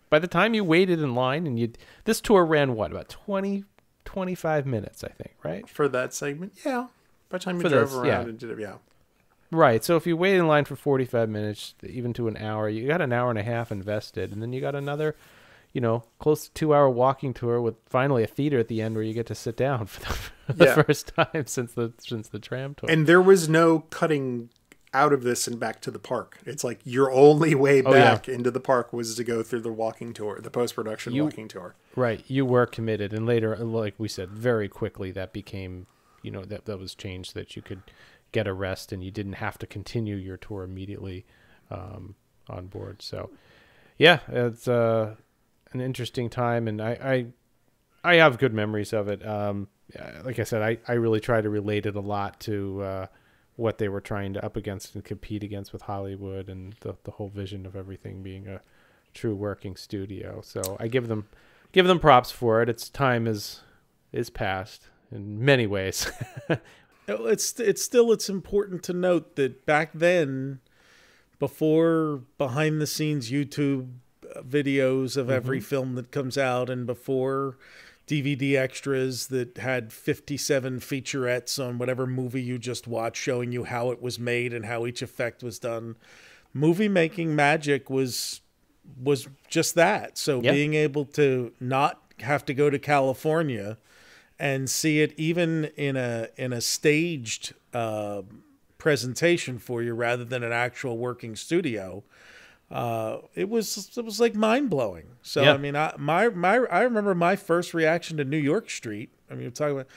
E: By the time you waited in line, and this tour ran about 25 minutes, I think, right?
G: For that segment, yeah. By the time you drove around and did it, yeah.
E: Right. So if you wait in line for 45 minutes, even to an hour, you got an hour and a half invested, and then you got another, close to 2-hour walking tour with finally a theater at the end where you get to sit down for the first time since the tram tour.
G: And there was no cutting out of this and back to the park. It's like your only way back into the park was to go through the walking tour, the post-production walking tour.
E: Right. You were committed. And later, like we said, very quickly that became, that was changed, that you could get a rest and you didn't have to continue your tour immediately on board. So yeah, it's an interesting time, and I have good memories of it. Like I said, I really try to relate it a lot to what they were trying to up against and compete against with Hollywood, and the whole vision of everything being a true working studio. So I give them props for it. Its time is past in many ways.
H: It's important to note that back then, before behind the scenes YouTube videos of every film that comes out, and before DVD extras that had 57 featurettes on whatever movie you just watched showing you how it was made and how each effect was done, movie making magic was just that. So being able to not have to go to California and see it even in a staged presentation for you rather than an actual working studio, it was like mind blowing. So I mean, I remember my first reaction to New York Street. I mean, you're talking about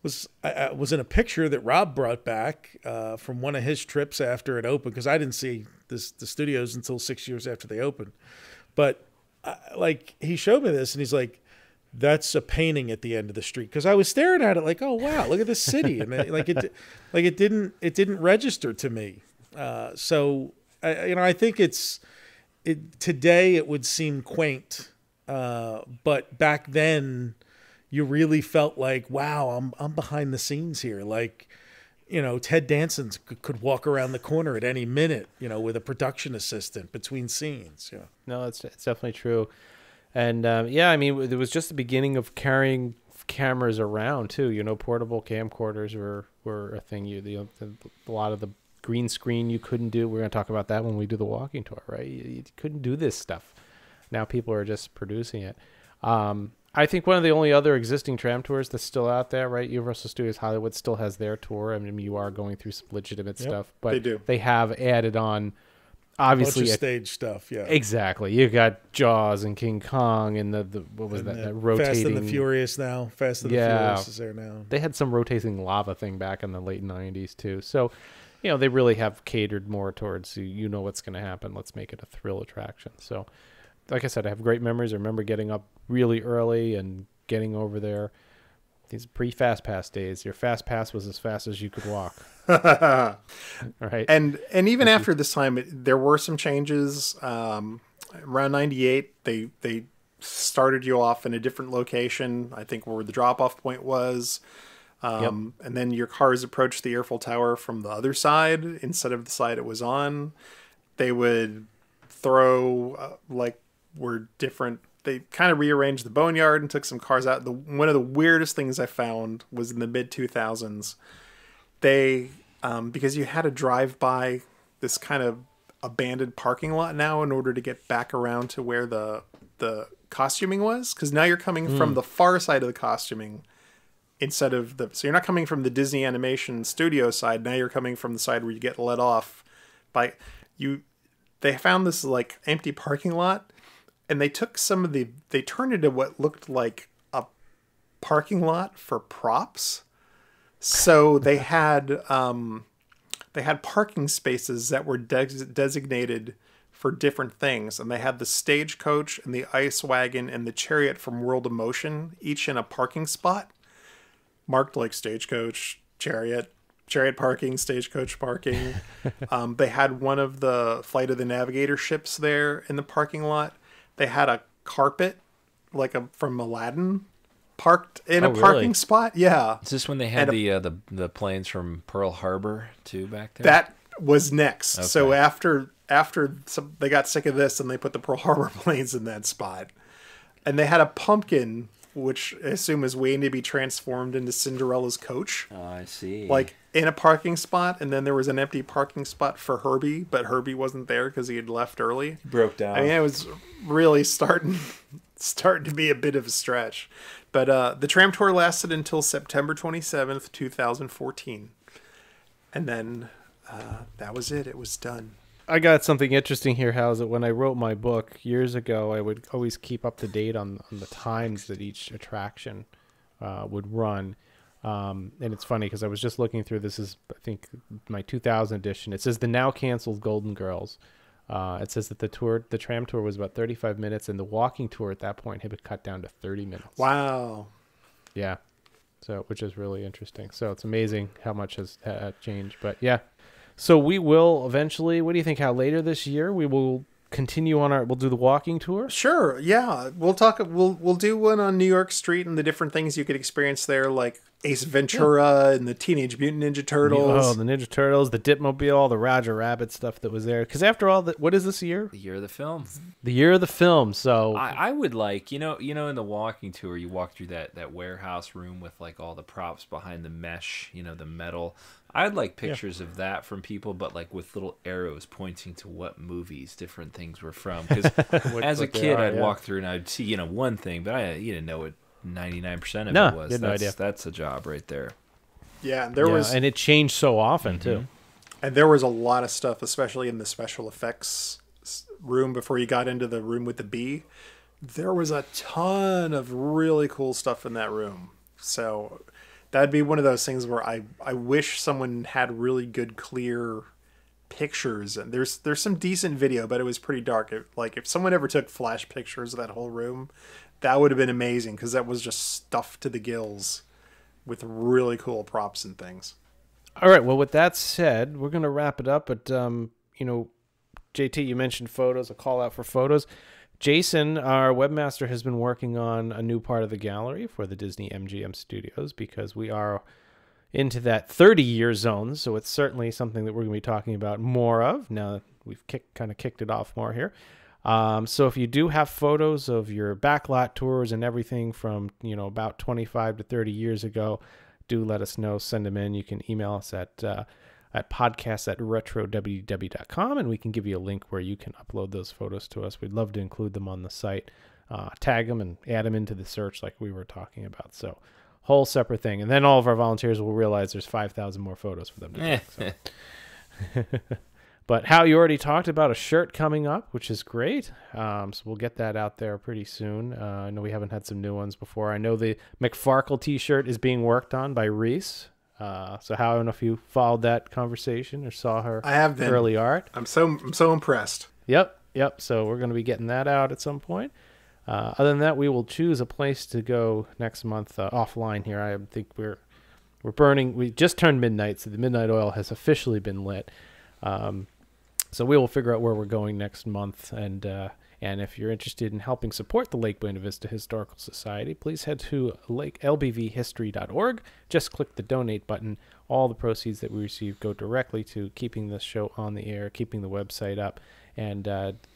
H: was in a picture that Rob brought back from one of his trips after it opened, because I didn't see the studios until 6 years after they opened. But like, he showed me this, and he's like, "That's a painting at the end of the street." Because I was staring at it like, "Oh wow, look at this city," and it didn't register to me. So I think today it would seem quaint, but back then you really felt like, wow, I'm behind the scenes here. Like, Ted Danson could walk around the corner at any minute, with a production assistant between scenes. Yeah.
E: No, it's definitely true. And I mean, it was just the beginning of carrying cameras around too. Portable camcorders were a thing. A lot of the green screen you couldn't do. We're going to talk about that when we do the walking tour, right? You couldn't do this stuff. Now people are just producing it. I think one of the only other existing tram tours that's still out there, right? Universal Studios Hollywood still has their tour. I mean, you are going through some legitimate stuff, but
G: they do.
E: They have added on, obviously,
H: a bunch of stage stuff. Yeah,
E: exactly. You got Jaws and King Kong and the what was that rotating?
H: Fast and the Furious now. Fast and the Furious is there now.
E: They had some rotating lava thing back in the late '90s too. So, they really have catered more towards what's going to happen. Let's make it a thrill attraction. So, like I said, I have great memories. I remember getting up really early and getting over there. These pre-Fast Pass days, your Fast Pass was as fast as you could walk. Right.
G: And even after this time, there were some changes. Around '98, they started you off in a different location, I think where the drop-off point was. And then your cars approached the Eiffel Tower from the other side instead of the side it was on. They would throw were different. They kind of rearranged the boneyard and took some cars out. One of the weirdest things I found was in the mid 2000s. They, because you had to drive by this kind of abandoned parking lot now in order to get back around to where the costuming was. Because now you're coming from the far side of the costuming instead of so you're not coming from the Disney Animation Studio side. Now you're coming from the side where you get let off by you. They found this empty parking lot. And they took they turned it into what looked like a parking lot for props. So they had parking spaces that were designated for different things. And they had the stagecoach and the ice wagon and the chariot from World of Motion, each in a parking spot, marked like stagecoach, chariot parking, stagecoach parking. They had one of the Flight of the Navigator ships there in the parking lot. They had a carpet, from Aladdin, parked in a parking spot. Yeah.
F: Is this when they had the planes from Pearl Harbor too back there?
G: That was next. Okay. So after they got sick of this, and they put the Pearl Harbor planes in that spot, and they had a pumpkin, which I assume is waiting to be transformed into Cinderella's coach.
F: Oh, I see.
G: In a parking spot, and then there was an empty parking spot for Herbie, but Herbie wasn't there because he had left early.
F: He broke down.
G: I mean, it was really starting to be a bit of a stretch. But the tram tour lasted until September 27th, 2014. And then that was it. It was done.
E: I got something interesting here, Hal, is that when I wrote my book years ago, I would always keep up to date on the times that each attraction would run. And it's funny because I was just looking through, this is, I think, my 2000 edition. It says the now canceled Golden Girls. It says that the tram tour was about 35 minutes, and the walking tour at that point had been cut down to 30 minutes.
G: Wow.
E: Yeah. So, which is really interesting. So it's amazing how much has changed. But yeah. So we will eventually, what do you think, how later this year we will continue on we'll do the walking tour?
G: Sure. Yeah. We'll do one on New York Street and the different things you could experience there, like Ace Ventura and the Teenage Mutant Ninja Turtles.
E: Oh, the Ninja Turtles, the Dipmobile, the Roger Rabbit stuff that was there. Because after all, what is this year?
F: The year of the film.
E: The year of the film. So
F: I would like, in the walking tour, you walk through that warehouse room with all the props behind the mesh, the metal. I'd like pictures of that from people, but with little arrows pointing to what movies different things were from. Because as a kid, I'd walk through and I'd see, one thing, but I didn't know what 99% of it was.
E: You had no idea.
F: That's a job right there.
G: Yeah, and
E: it changed so often too.
G: And there was a lot of stuff, especially in the special effects room before you got into the room with the bee. There was a ton of really cool stuff in that room. So That'd be one of those things where I wish someone had really good, clear pictures. And there's some decent video, but it was pretty dark. If someone ever took flash pictures of that whole room, that would have been amazing, because that was just stuffed to the gills with really cool props and things.
E: All right. Well, with that said, we're going to wrap it up. But, JT, you mentioned photos, a call out for photos. Jason, our webmaster, has been working on a new part of the gallery for the Disney-MGM Studios, because we are into that 30-year zone. So it's certainly something that we're going to be talking about more of now that we've kind of kicked it off more here. So if you do have photos of your backlot tours and everything from, about 25 to 30 years ago, do let us know. Send them in. You can email us at podcast@RetroWDW.com, and we can give you a link where you can upload those photos to us. We'd love to include them on the site, tag them, and add them into the search like we were talking about. So, whole separate thing. And then all of our volunteers will realize there's 5,000 more photos for them to take. So. But Hal, you already talked about a shirt coming up, which is great. So we'll get that out there pretty soon. I know we haven't had some new ones before. I know the McFarkle t-shirt is being worked on by Reese. So Hal, I don't know if you followed that conversation or saw her early art.
G: I'm so impressed.
E: Yep. So we're going to be getting that out at some point. Other than that, we will choose a place to go next month offline here. I think we're burning. We just turned midnight, so the midnight oil has officially been lit. So we will figure out where we're going next month. And if you're interested in helping support the Lake Buena Vista Historical Society, please head to lbvhistory.org. Just click the donate button. All the proceeds that we receive go directly to keeping this show on the air, keeping the website up, and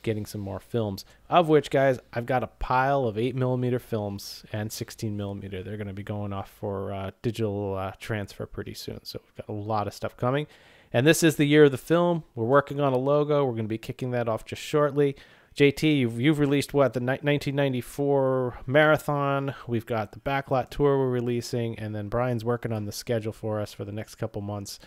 E: getting some more films. Of which, guys, I've got a pile of 8mm films and 16mm. They're going to be going off for digital transfer pretty soon. So we've got a lot of stuff coming. And this is the year of the film. We're working on a logo. We're going to be kicking that off just shortly. JT, you've released the 1994 marathon. We've got the Backlot Tour we're releasing, and then Brian's working on the schedule for us for the next couple months.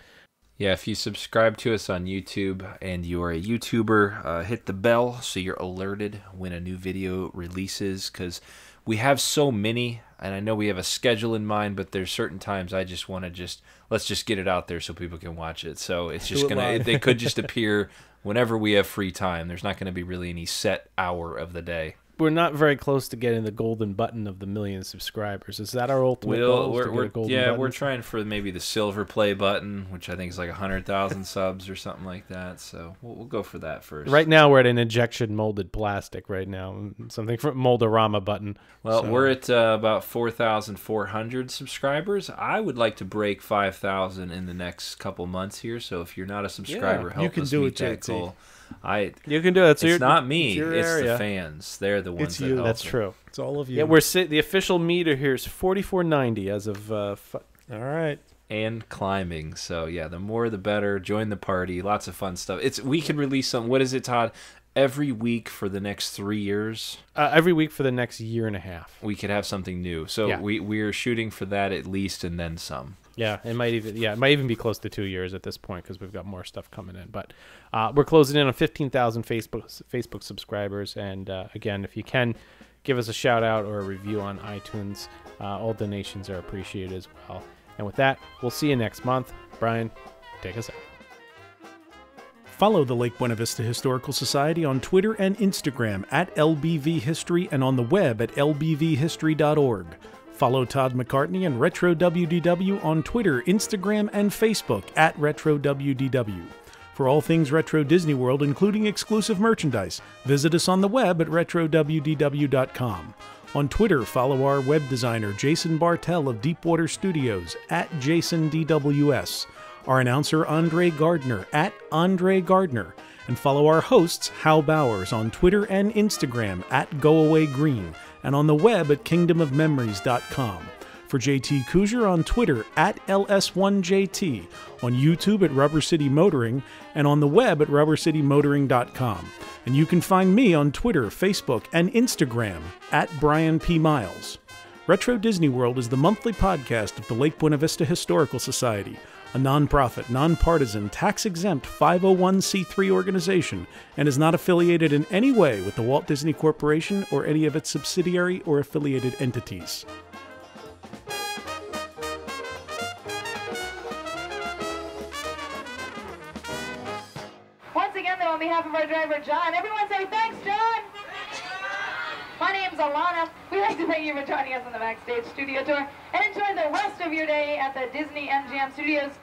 F: Yeah, if you subscribe to us on YouTube and you're a YouTuber, hit the bell so you're alerted when a new video releases, because we have so many, and I know we have a schedule in mind, but there's certain times I just want to let's just get it out there so people can watch it. So it's just they could just appear whenever we have free time. There's not going to be really any set hour of the day.
E: We're not very close to getting the golden button of the 1 million subscribers. Is that our ultimate goal?
F: We're trying for maybe the silver play button, which I think is like 100,000 subs or something like that. So we'll go for that first.
E: Right now we're at an injection molded plastic right now. Something for Moldorama button.
F: Well, we're at about 4,400 subscribers. I would like to break 5,000 in the next couple months here. So if you're not a subscriber, help us meet that goal.
E: You can do it.
F: It's not me. It's the fans. They're the ones that help.
E: That's true.
H: It's all of you.
E: Yeah, the official meter here is 4490 as of. All
H: right.
F: And climbing. So yeah, the more the better. Join the party. Lots of fun stuff. We can release some. What is it, Todd? Every week for the next 3 years.
E: Every week for the next year and a half.
F: We could have something new. So yeah. We're shooting for that at least, and then some.
E: Yeah, it might even be close to 2 years at this point because we've got more stuff coming in. But we're closing in on 15,000 Facebook subscribers, and again, if you can, give us a shout out or a review on iTunes. All donations are appreciated as well. And with that, we'll see you next month. Brian, take us out.
H: Follow the Lake Buena Vista Historical Society on Twitter and Instagram at LBVHistory and on the web at lbvhistory.org. Follow Todd McCartney and RetroWDW on Twitter, Instagram, and Facebook at RetroWDW. For all things Retro Disney World, including exclusive merchandise, visit us on the web at RetroWDW.com. On Twitter, follow our web designer Jason Bartell of Deepwater Studios at JasonDWS, our announcer Andre Gardner at Andre Gardner, and follow our hosts Hal Bowers on Twitter and Instagram at GoAwayGreen, and on the web at kingdomofmemories.com. For JT Cougar on Twitter at LS1JT, on YouTube at Rubber City Motoring, and on the web at rubbercitymotoring.com. And you can find me on Twitter, Facebook, and Instagram at Brian P. Miles. Retro Disney World is the monthly podcast of the Lake Buena Vista Historical Society, a non-profit, non-partisan, tax-exempt 501c3 organization, and is not affiliated in any way with the Walt Disney Corporation or any of its subsidiary or affiliated entities.
I: again, though, on behalf of our driver, John. Everyone say, thanks, John! My name's Alana. We'd like to thank you for joining us on the Backstage Studio Tour, and enjoy the rest of your day at the Disney-MGM Studios.